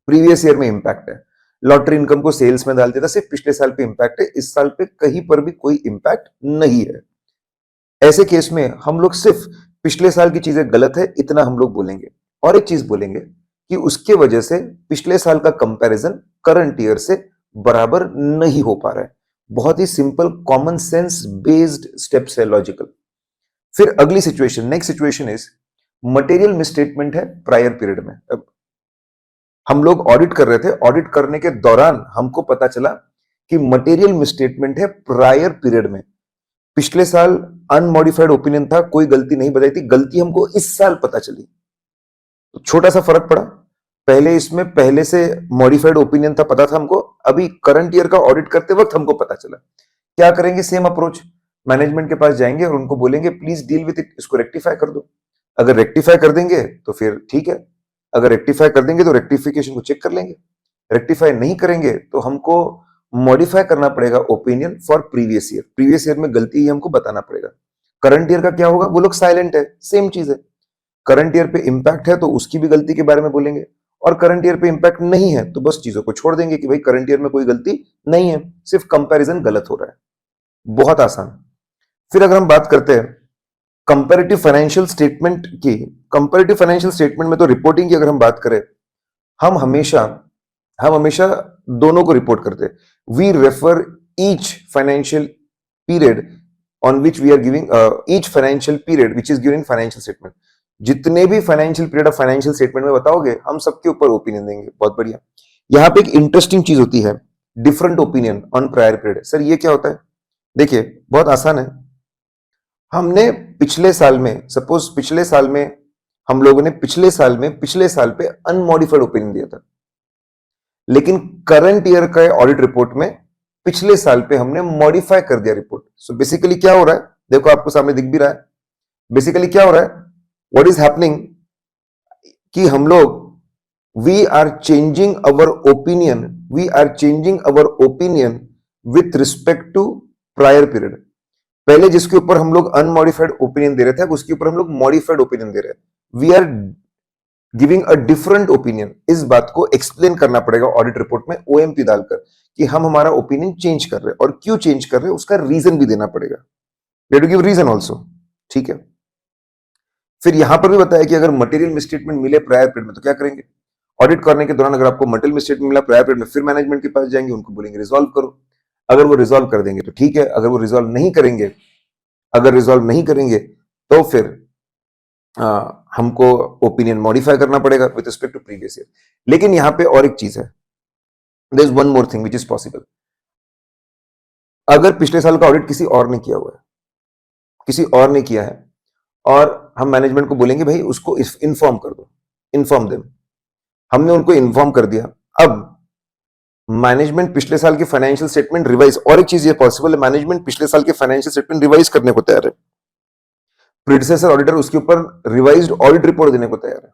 A: प्रीवियस ईयर में इंपैक्ट है, लॉटरी इनकम को सेल्स में डाल देता, सिर्फ पिछले साल पे इंपैक्ट है, इस साल पे कहीं पर भी कोई इंपैक्ट नहीं है। ऐसे केस में हम लोग सिर्फ पिछले साल की चीजें गलत है इतना हम लोग बोलेंगे, और एक चीज बोलेंगे कि उसके वजह से पिछले साल का कंपैरिजन करंट ईयर से बराबर नहीं हो पा रहा है। बहुत ही simple common sense based steps है, लॉजिकल। फिर अगली situation, next situation is material misstatement है प्रायर पीरियड में। अब हम लोग ऑडिट कर रहे थे, ऑडिट करने के दौरान हमको पता चला कि मटेरियल मिसस्टेटमेंट है प्रायर पीरियड में, पिछले साल अनमॉडिफाइड ओपिनियन था, कोई गलती नहीं बताई थी, गलती हमको इस साल पता चली, तो छोटा सा फर्क पड़ा। पहले इसमें पहले से मॉडिफाइड ओपिनियन था, पता था हमको, अभी करंट ईयर का ऑडिट करते वक्त हमको पता चला। क्या करेंगे? सेम अप्रोच, मैनेजमेंट के पास जाएंगे और उनको बोलेंगे प्लीज डील विद इट, इसको रेक्टिफाई कर दो। अगर रेक्टिफाई कर देंगे तो फिर ठीक है, अगर रेक्टिफाई कर देंगे तो रेक्टिफिकेशन को चेक कर लेंगे, रेक्टिफाई नहीं करेंगे तो हमको मॉडिफाई करना पड़ेगा opinion for previous year. Previous year में गलती हमको बताना पड़ेगा। करंट ईयर का क्या होगा, वो लोग साइलेंट है, सेम चीज है। करंट ईयर पे इंपैक्ट है तो उसकी भी गलती के बारे में बोलेंगे, और करंट ईयर पे इंपैक्ट नहीं है तो बस चीजों को छोड़ देंगे कि भाई करंट ईयर में कोई गलती नहीं है, सिर्फ कंपैरिजन गलत हो रहा है। बहुत आसान। फिर अगर हम बात करते हैं कंपैरेटिव फाइनेंशियल स्टेटमेंट की, कंपैरेटिव फाइनेंशियल स्टेटमेंट में तो रिपोर्टिंग की अगर हम बात करें, हम हमेशा दोनों को रिपोर्ट करते हैं। We refer each financial period on which we are giving each financial period which is given in financial statement. जितने भी financial period of financial statement में बताओगे, हम सबके ऊपर ओपिनियन देंगे। बहुत बढ़िया। यहां पे एक इंटरेस्टिंग चीज होती है, different opinion on prior period. Sir ये क्या होता है? देखिए बहुत आसान है। हमने पिछले साल में, सपोज पिछले साल में हम लोगों ने पिछले साल पे अनमॉडिफाइड ओपिनियन दिया था, लेकिन करंट ईयर का ऑडिट रिपोर्ट में पिछले साल पे हमने मॉडिफाई कर दिया रिपोर्ट। सो बेसिकली क्या हो रहा है, देखो आपको सामने दिख भी रहा है। बेसिकली क्या हो रहा है, व्हाट इज हैपनिंग, कि हम लोग we are changing our opinion with respect to prior period. पहले जिसके ऊपर हम लोग अनमॉडिफाइड ओपिनियन दे रहे थे, उसके ऊपर हम लोग मॉडिफाइड ओपिनियन दे रहे हैं। We are giving a different opinion. इस बात को एक्सप्लेन करना पड़ेगा ऑडिट रिपोर्ट में ओएमपी डालकर कि हम हमारा ओपिनियन चेंज कर रहे हैं, और क्यों चेंज कर रहे हैं उसका रीजन भी देना पड़ेगा। We have to give reason also. ठीक है। फिर यहां पर भी बताया कि अगर मटेरियल मिसस्टेटमेंट मिले प्रायर पीरियड में तो क्या करेंगे। ऑडिट करने के दौरान अगर आपको मटेरियल मिसस्टेटमेंट मिला प्रायर पीरियड में, फिर मैनेजमेंट के पास जाएंगे, उनको बोलेंगे रिजॉल्व करो। अगर वो रिजॉल्व कर देंगे तो ठीक है, अगर वो रिजॉल्व नहीं करेंगे तो फिर हमको ओपिनियन मॉडिफाई करना पड़ेगा with respect to previous year. लेकिन यहां पे और एक चीज है, there is one more thing which is possible. अगर पिछले साल का ऑडिट किसी और ने किया हुआ है, और हम मैनेजमेंट को बोलेंगे भाई उसको इन्फॉर्म कर दो, इन्फॉर्म देम। हमने उनको इन्फॉर्म कर दिया। अब मैनेजमेंट पिछले साल की फाइनेंशियल स्टेटमेंट रिवाइज, और एक चीज ये पॉसिबल है, मैनेजमेंट पिछले साल की फाइनेंशियल स्टेटमेंट रिवाइज करने को तैयार है। प्रीडिसेसर ऑडिटर उसके ऊपर रिवाइज्ड ऑडिट रिपोर्ट देने को तैयार है।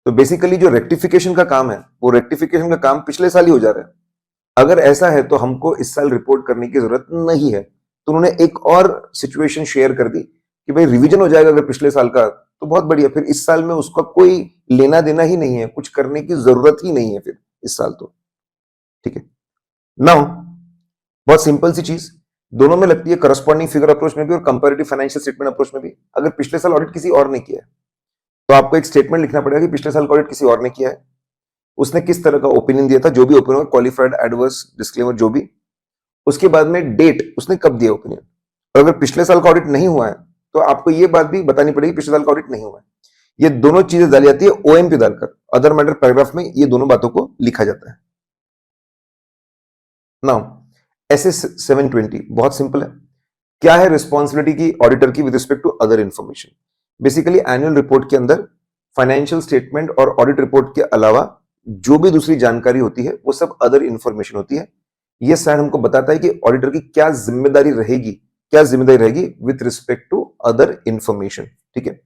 A: तो बेसिकली जो रेक्टिफिकेशन का काम है, वो रेक्टिफिकेशन का काम पिछले साल ही हो जा रहा है। अगर ऐसा है तो हमको इस साल रिपोर्ट करने की जरूरत नहीं है। तो उन्होंने एक और सिचुएशन शेयर कर दी कि भाई रिवीजन हो जाएगा अगर पिछले साल का, तो बहुत बढ़िया, फिर इस साल में उसका कोई लेना देना ही नहीं है, कुछ करने की जरूरत ही नहीं है फिर इस साल तो। ठीक है। नाउ बहुत सिंपल सी चीज दोनों में लगती है, करस्पॉन्डिंग फिगर अप्रोच में भी और कंपैरेटिव फाइनेंशियल स्टेटमेंट अप्रोच में भी। अगर पिछले साल ऑडिट किसी और ने किया है तो आपको एक स्टेटमेंट लिखना पड़ेगा कि पिछले साल का ऑडिट किसी और ने किया है, उसने किस तरह का ओपिनियन दिया था, जो भी ओपिनियन, क्वालिफाइड, एडवर्स, डिस्क्लेमर, जो भी। उसके बाद में डेट, उसने कब दिया ओपिनियन। और अगर पिछले साल का ऑडिट नहीं हुआ है तो आपको ये बात भी बतानी पड़ेगी पिछले साल का ऑडिट नहीं हुआ है। ये दोनों चीजें डाली जाती है ओएमपी डालकर, अदर मैटर पैराग्राफ में ये दोनों बातों को लिखा जाता है। नाउ एसएस 720 बहुत सिंपल है। क्या है रिस्पॉन्सिबिलिटी की ऑडिटर की with respect to other information. Basically annual report के अंदर फाइनेंशियल स्टेटमेंट और ऑडिट रिपोर्ट के अलावा जो भी दूसरी जानकारी होती है वो सब अदर इंफॉर्मेशन होती है। ये स्लाइड हमको बताता है कि ऑडिटर की क्या जिम्मेदारी रहेगी with respect to other information. ठीक है।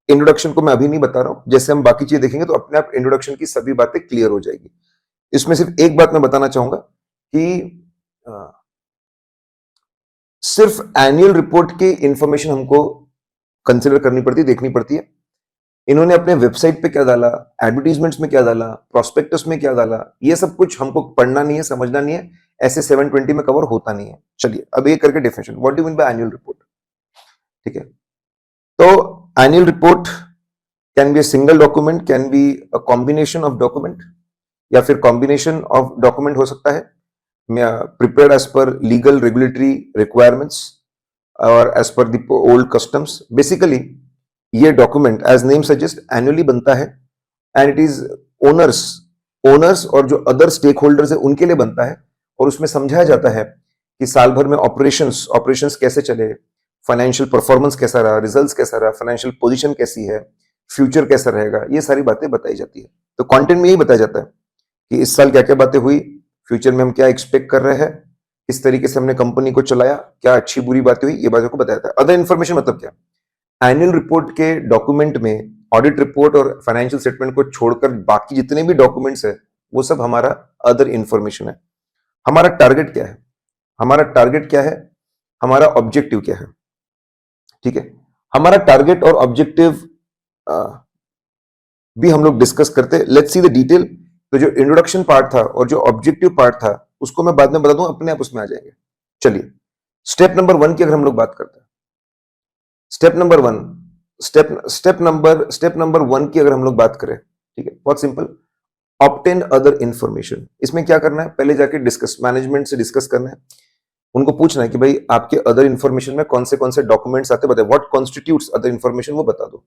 A: इंट्रोडक्शन को मैं अभी नहीं बता रहा हूं, जैसे हम बाकी चीजें देखेंगे तो अपने आप इंट्रोडक्शन की सभी बातें क्लियर हो जाएगी। इसमें सिर्फ एक बात मैं बताना चाहूंगा कि सिर्फ एनुअल रिपोर्ट की इंफॉर्मेशन हमको कंसिडर करनी पड़ती है, देखनी पड़ती है। इन्होंने अपने वेबसाइट पे क्या डाला, एडवर्टीजमेंट्स में क्या डाला, प्रोस्पेक्टस में क्या डाला, ये सब कुछ हमको पढ़ना नहीं है, समझना नहीं है, ऐसे 720 में कवर होता नहीं है। चलिए अब ये करके definition, what do mean by annual report. ठीक है। तो annual report can be a single document, can be a combination of document, या फिर कॉम्बिनेशन ऑफ डॉक्यूमेंट हो सकता है, prepared as per legal regulatory requirements or as per the old customs. Basically ये document as name suggest annually बनता है, and it is owners और जो अदर स्टेक होल्डर्स है उनके लिए बनता है, और उसमें समझाया जाता है कि साल भर में ऑपरेशंस कैसे चले, फाइनेंशियल परफॉर्मेंस कैसा रहा, रिजल्ट्स कैसा रहा, फाइनेंशियल पोजीशन कैसी है, फ्यूचर कैसा रहेगा, ये सारी बातें बताई जाती है। तो कंटेंट में यही बताया जाता है कि इस साल क्या क्या बातें हुई, फ्यूचर में हम क्या एक्सपेक्ट कर रहे हैं, किस तरीके से हमने कंपनी को चलाया, क्या अच्छी बुरी बातें हुई, ये बातों को बताया जाता है। अदर इन्फॉर्मेशन मतलब क्या, एनुअल रिपोर्ट के डॉक्यूमेंट में ऑडिट रिपोर्ट और फाइनेंशियल स्टेटमेंट को छोड़कर बाकी जितने भी डॉक्यूमेंट्स है वो सब हमारा अदर इंफॉर्मेशन है। हमारा टारगेट क्या है? हमारा टारगेट क्या है? हमारा ऑब्जेक्टिव क्या है? ठीक है, हमारा टारगेट और ऑब्जेक्टिव भी हम लोग डिस्कस करते हैं। Let's see the detail. तो जो इंट्रोडक्शन पार्ट था और जो ऑब्जेक्टिव पार्ट था उसको मैं बाद में बता दूं, अपने आप उसमें आ जाएंगे। चलिए स्टेप नंबर 1 की अगर हम लोग बात करते हैं, स्टेप नंबर 1 की अगर हम लोग बात करें, ठीक है, बहुत सिंपल, ऑब्टेन अदर इंफॉर्मेशन। इसमें क्या करना है? पहले जाके डिस्कस, मैनेजमेंट से डिस्कस करना है, उनको पूछना है कि भाई आपके अदर इंफॉर्मेशन में कौन से डॉक्यूमेंट्स आते हैं, बताए व्हाट कॉन्स्टिट्यूट्स अदर इंफॉर्मेशन, वो बता दो।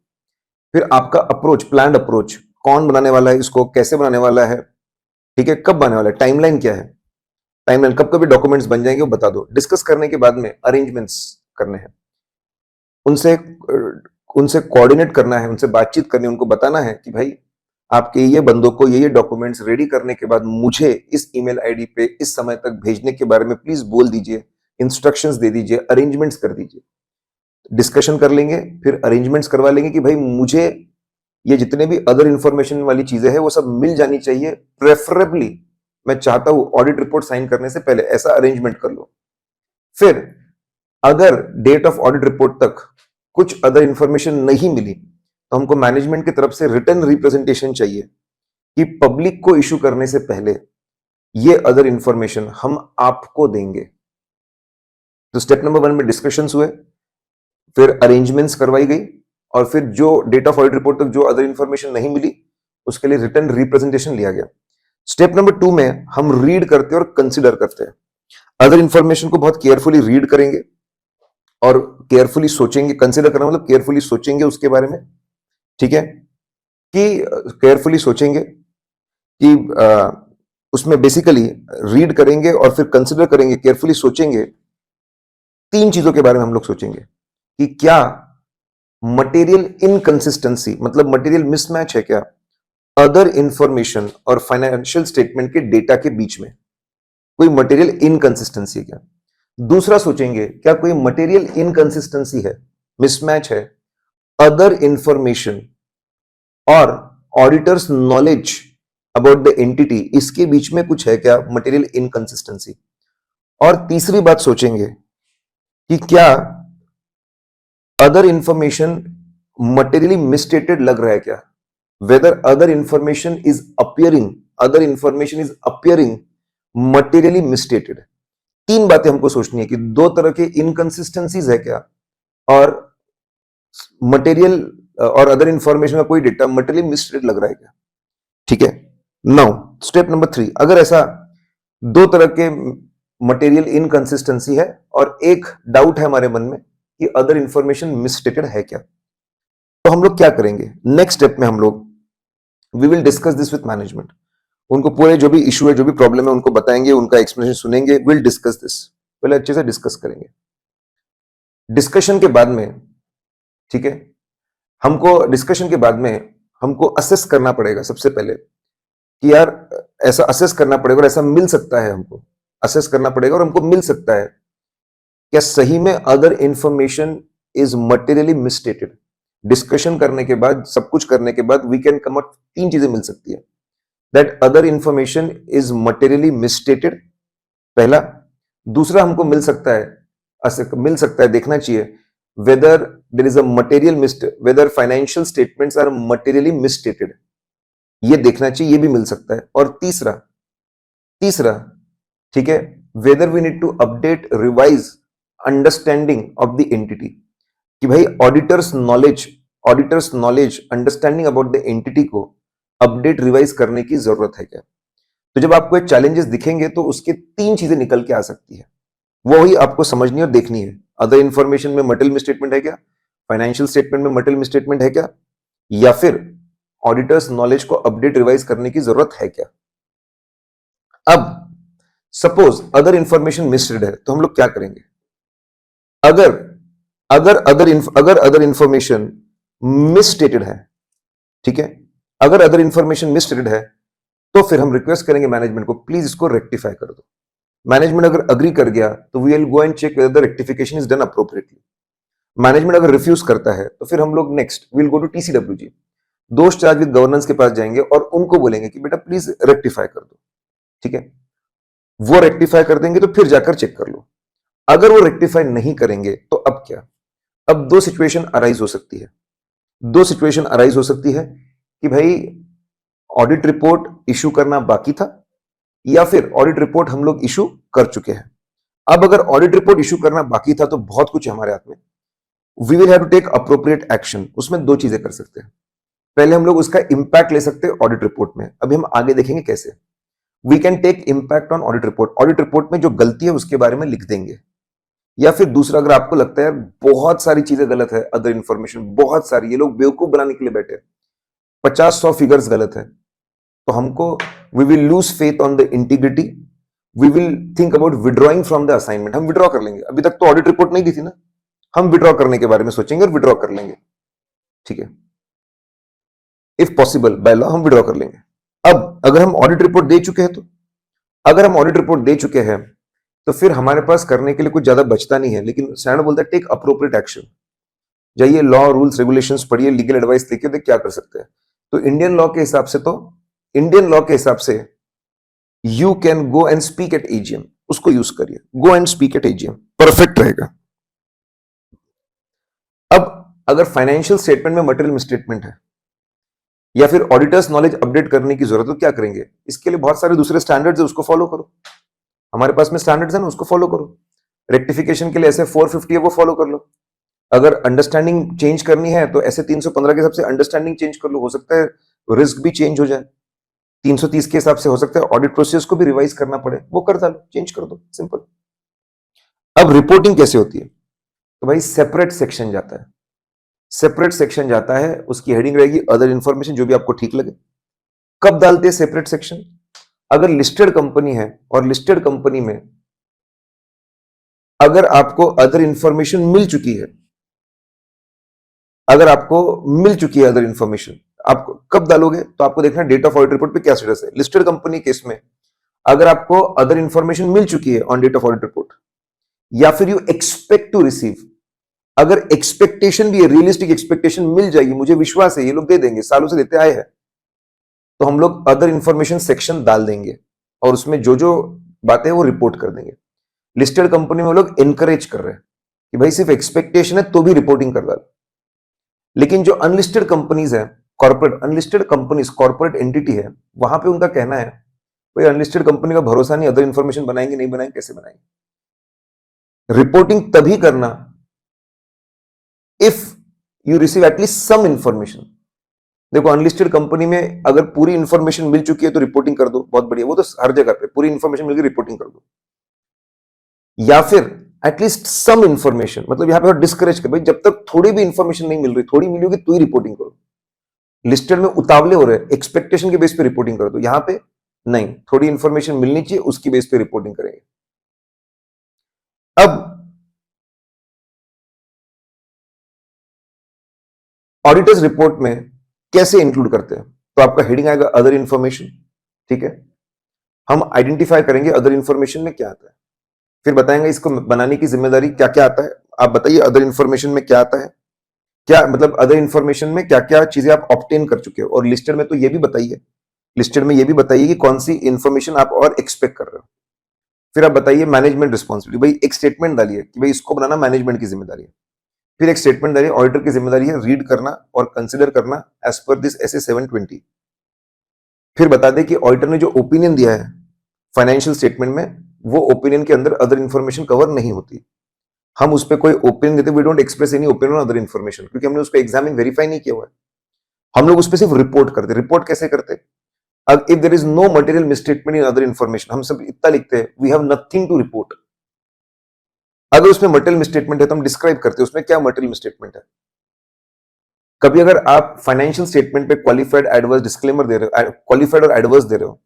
A: फिर आपका अप्रोच, प्लान्ड अप्रोच, कौन बनाने वाला है इसको, कैसे बनाने वाला है, ठीक है, कब बनाने वाला है, टाइमलाइन क्या है, टाइमलाइन कब कभी डॉक्यूमेंट्स बन जाएंगे वो बता दो। डिस्कस करने के बाद में अरेंजमेंट्स करने हैं, उनसे उनसे कोऑर्डिनेट करना है, उनसे बातचीत करनी है, उनको बताना है कि भाई आपके ये बंदों को ये डॉक्यूमेंट्स रेडी करने के बाद मुझे इस ईमेल आईडी पे इस समय तक भेजने के बारे में प्लीज बोल दीजिए, इंस्ट्रक्शंस दे दीजिए, अरेंजमेंट्स कर दीजिए। डिस्कशन कर लेंगे, फिर अरेंजमेंट्स करवा लेंगे कि भाई मुझे ये जितने भी अदर इंफॉर्मेशन वाली चीजें हैं वो सब मिल जानी चाहिए, प्रेफरेबली मैं चाहता हूं ऑडिट रिपोर्ट साइन करने से पहले ऐसा अरेंजमेंट कर लो। फिर अगर डेट ऑफ ऑडिट रिपोर्ट तक कुछ अदर इंफॉर्मेशन नहीं मिली तो हमको मैनेजमेंट की तरफ से रिटर्न रिप्रेजेंटेशन चाहिए कि पब्लिक को इशू करने से पहले ये अदर इंफॉर्मेशन हम आपको देंगे। तो स्टेप नंबर 1 में डिस्कशंस हुए, फिर अरेंजमेंट्स करवाई गई, और फिर जो डेट ऑफ ऑडिट रिपोर्ट तक जो अदर इंफॉर्मेशन नहीं मिली उसके लिए रिटर्न रिप्रेजेंटेशन लिया गया। स्टेप नंबर 2 में हम रीड करते हैं और कंसिडर करते हैं। अदर इंफॉर्मेशन को बहुत केयरफुली रीड करेंगे और केयरफुली सोचेंगे। कंसिडर करना मतलब केयरफुली सोचेंगे उसके बारे में, ठीक है, कि केयरफुली सोचेंगे कि उसमें बेसिकली रीड करेंगे और फिर कंसिडर करेंगे, केयरफुली सोचेंगे। 3 चीजों के बारे में हम लोग सोचेंगे कि क्या मटेरियल इनकंसिस्टेंसी मतलब मटेरियल मिसमैच है क्या अदर इंफॉर्मेशन और फाइनेंशियल स्टेटमेंट के डेटा के बीच में, कोई मटेरियल इनकंसिस्टेंसी है क्या। दूसरा सोचेंगे क्या कोई मटेरियल इनकंसिस्टेंसी है, मिसमैच है अदर इंफॉर्मेशन और auditors knowledge about the entity, इसके बीच में कुछ है क्या मटेरियल इनकंसिस्टेंसी। और तीसरी बात सोचेंगे कि क्या अदर इंफॉर्मेशन मटेरियली मिसस्टेटेड लग रहा है क्या, whether other information is appearing materially misstated. 3 बातें हमको सोचनी है कि 2 तरह के इनकंसिस्टेंसीज है क्या, और मटेरियल और अदर इंफॉर्मेशन का कोई डेटा मटेरियली मिसस्टेटेड लग रहा है क्या, ठीक है। नाउ स्टेप नंबर 3, अगर ऐसा 2 तरह के मटेरियल इनकंसिस्टेंसी है और एक डाउट है हमारे मन में कि अदर इंफॉर्मेशन मिसस्टेटेड है क्या, तो हम लोग क्या करेंगे? नेक्स्ट स्टेप में हम लोग we will discuss this with management. उनको पूरे जो भी इशू है, जो भी प्रॉब्लम है उनको बताएंगे, उनका एक्सप्लेनेशन सुनेंगे, विल डिस्कस दिस, पहले अच्छे से डिस्कस करेंगे। डिस्कशन के बाद में, ठीक है, हमको डिस्कशन के बाद में हमको असेस करना पड़ेगा सबसे पहले कि यार ऐसा असेस करना पड़ेगा और ऐसा मिल सकता है, हमको असेस करना पड़ेगा और हमको मिल सकता है क्या सही में other information is materially मिसस्टेटेड। Discussion करने के बाद, सब कुछ करने के बाद वी कैन कम आउट 3 चीजें मिल सकती है, that other information is materially मिसस्टेटेड, पहला। दूसरा हमको मिल सकता है, देखना चाहिए whether there is a material whether financial statements are materially misstated, ये देखना चाहिए, ये भी मिल सकता है। और तीसरा, ठीक है, whether we need to update revise understanding of the entity, कि भाई auditors knowledge understanding about the entity को अपडेट रिवाइज करने की जरूरत है क्या। तो जब आपको चैलेंजेस दिखेंगे तो उसके 3 चीजें निकल के आ सकती है, वो ही आपको समझनी और देखनी है। अदर इंफॉर्मेशन में मटेरियल मिसस्टेटमेंट है क्या, फाइनेंशियल स्टेटमेंट में मटेरियल मिसस्टेटमेंट है क्या, या फिर ऑडिटर्स नॉलेज को अपडेट रिवाइज करने की जरूरत है क्या। अब सपोज अदर इंफॉर्मेशन मिसरीड है तो हम लोग क्या करेंगे? अगर अदर इंफॉर्मेशन मिसस्टेटेड है, ठीक है, अगर अदर इंफॉर्मेशन मिसस्टेटेड है तो फिर हम रिक्वेस्ट करेंगे मैनेजमेंट को, प्लीज इसको रेक्टिफाई कर दो। मैनेजमेंट अगर अग्री कर गया तो we will go and check whether the rectification is done appropriately. Management अगर रिफ्यूज करता है तो फिर हम लोग next will go to TCWG those charge with governance के पास जाएंगे और उनको बोलेंगे कि बेटा प्लीज रेक्टिफाई कर दो, ठीक है। वो रेक्टिफाई कर देंगे तो फिर जाकर चेक कर लो। अगर वो रेक्टिफाई नहीं करेंगे तो अब क्या? अब दो सिचुएशन अराइज हो सकती है। दो सिचुएशन अराइज हो सकती है कि भाई ऑडिट रिपोर्ट इशू करना बाकी था या फिर ऑडिट रिपोर्ट हम लोग इशू कर चुके हैं। अब अगर ऑडिट रिपोर्ट इशू करना बाकी था तो बहुत कुछ है हमारे हाथ में। We will have to take appropriate action. उसमें दो चीजें कर सकते हैं। पहले हम लोग उसका इंपैक्ट ले सकते हैं ऑडिट रिपोर्ट में। अभी हम आगे देखेंगे कैसे। We can take impact on audit report. Audit report में जो गलती है उसके बारे में लिख देंगे। या फिर दूसरा, अगर आपको लगता है बहुत सारी चीजें गलत है, अदर इंफॉर्मेशन बहुत सारी, ये लोग बेवकूफ बनाने के लिए बैठे हैं, 50-100 फिगर्स गलत है, तो हमको we will lose faith on the integrity. We will think about withdrawing from the assignment. हम विड्रॉ कर लेंगे। अभी तक तो ऑडिट रिपोर्ट नहीं दी थी ना, हम विड्रॉ करने के बारे में सोचेंगे और विड्रॉ कर लेंगे, ठीक है। इफ पॉसिबल बाय लॉ हम विड्रॉ कर लेंगे। अब अगर हम ऑडिट रिपोर्ट दे चुके हैं तो अगर हम ऑडिट रिपोर्ट दे चुके हैं तो फिर हमारे पास करने के लिए कुछ ज्यादा बचता नहीं है। लेकिन स्टैंडर्ड बोलता है टेक अप्रोप्रिएट एक्शन। जाइए लॉ रूल्स रेगुलेशंस पढ़िए, लीगल एडवाइस देखिए तो क्या कर सकते हैं। तो इंडियन लॉ के हिसाब से you can go and speak at AGM. उसको यूज करिए, go and speak at AGM, perfect रहेगा। अब अगर फाइनेंशियल स्टेटमेंट में मटेरियल मिसस्टेटमेंट है या फिर ऑडिटर्स नॉलेज अपडेट करने की जरूरत है तो क्या करेंगे? इसके लिए बहुत सारे दूसरे स्टैंडर्ड्स है, उसको फॉलो करो। हमारे पास में स्टैंडर्ड्स है ना, उसको फॉलो करो। रेक्टिफिकेशन के लिए ऐसे 450 है, वो फॉलो कर लो। अगर अंडरस्टैंडिंग चेंज करनी है तो ऐसे 315 के हिसाब से अंडरस्टैंडिंग चेंज कर लो। हो सकता है रिस्क भी चेंज हो जाए। 330 के हिसाब से हो सकता है ऑडिट प्रोसेस को भी रिवाइज करना पड़े, वो कर डालो, चेंज कर दो, सिंपल। अब रिपोर्टिंग कैसे होती है? तो भाई सेपरेट सेक्शन जाता है। सेपरेट सेक्शन जाता है, उसकी हेडिंग रहेगी अदर इंफॉर्मेशन, जो भी आपको ठीक लगे। कब डालते हैं सेपरेट सेक्शन? अगर लिस्टेड कंपनी है और लिस्टेड कंपनी में अगर आपको अदर इंफॉर्मेशन मिल चुकी है, अगर आपको मिल चुकी है अदर इंफॉर्मेशन, आप कब डालोगे? तो आपको देखना डेट ऑफ ऑडिट रिपोर्ट पे क्या स्टेटस है। लिस्टेड कंपनी केस में अगर आपको अदर इंफॉर्मेशन मिल चुकी है on date of audit report, या फिर यू एक्सपेक्ट टू रिसीव, अगर एक्सपेक्टेशन भी है, रियलिस्टिक एक्सपेक्टेशन मिल जाएगी, मुझे विश्वास है ये लोग दे देंगे, सालों से देते आए हैं, तो हम लोग अदर इंफॉर्मेशन सेक्शन डाल देंगे और उसमें जो जो बातें वो रिपोर्ट कर देंगे। लिस्टेड कंपनी में लोग एनकरेज कर रहे हैं कि भाई सिर्फ एक्सपेक्टेशन है तो भी रिपोर्टिंग कर डाल। लेकिन जो अनलिस्टेड कंपनीज है, corporate unlisted companies, corporate entity है, वहां पे उनका कहना है भाई अनलिस्टेड कंपनी का भरोसा नहीं, अदर इंफॉर्मेशन बनाएंगे नहीं बनाएंगे, कैसे बनाएंगे। रिपोर्टिंग तभी करना if you receive at least some information. देखो अनलिस्टेड कंपनी में अगर पूरी इंफॉर्मेशन मिल चुकी है तो रिपोर्टिंग कर दो, बहुत बढ़िया, वो तो हर जगह पे पूरी इंफॉर्मेशन मिल गई, रिपोर्टिंग कर दो। या फिर एटलीस्ट सम इंफॉर्मेशन, मतलब यहां पे डिस्करेज कर, भाई जब तक थोड़ी भी इंफॉर्मेशन नहीं मिल रही, थोड़ी मिली होगी तो ही रिपोर्टिंग करो। लिस्टेड में उतावले हो रहे, एक्सपेक्टेशन के बेस पे रिपोर्टिंग कर दो, यहां पे नहीं, थोड़ी इंफॉर्मेशन मिलनी चाहिए, उसकी बेस पे रिपोर्टिंग करेंगे। अब ऑडिटर्स रिपोर्ट में कैसे इंक्लूड करते हैं? तो आपका हेडिंग आएगा अदर इंफॉर्मेशन, ठीक है। हम आइडेंटिफाई करेंगे अदर इंफॉर्मेशन में क्या आता है, फिर बताएंगे इसको बनाने की जिम्मेदारी क्या क्या आता है। आप बताइए अदर इंफॉर्मेशन में क्या आता है, क्या मतलब अदर इंफॉर्मेशन में क्या क्या चीजें आप ऑब्टेन कर चुके हो, और लिस्टेड में तो ये भी बताइए, लिस्टेड में ये भी बताइए कि कौन सी इंफॉर्मेशन आप और एक्सपेक्ट कर रहे हो। फिर आप बताइए मैनेजमेंट रिस्पॉन्सिबिलिटी, भाई एक स्टेटमेंट डालिए कि भाई इसको बनाना मैनेजमेंट की जिम्मेदारी है। फिर एक स्टेटमेंट डालिए ऑडिटर की जिम्मेदारी है रीड करना और कंसिडर करना एज पर दिस एसए 720। फिर बता दें कि ऑडिटर ने जो ओपिनियन दिया है फाइनेंशियल स्टेटमेंट में, वो ओपिनियन के अंदर अदर इंफॉर्मेशन कवर नहीं होती। हम उस पर कोई ओपिनियन देते, we don't express any opinion on other information, क्योंकि हमने उसको एग्जामिन वेरीफाई नहीं किया हुआ है। हम लोग उस पर सिर्फ रिपोर्ट करते। रिपोर्ट कैसे करते? अब if there is no material misstatement in other information, हम सब इतना लिखते हैं we have nothing to report. अगर उसमें मटेरियल मिसस्टेटमेंट है तो हम डिस्क्राइब करते हैं उसमें क्या मटेरियल मिसस्टेटमेंट है। कभी अगर आप फाइनेंशियल स्टेटमेंट पे क्वालिफाइड एडवर्स डिस्क्लेमर दे रहे हो, क्वालिफाइड और एडवर्स दे रहे हो,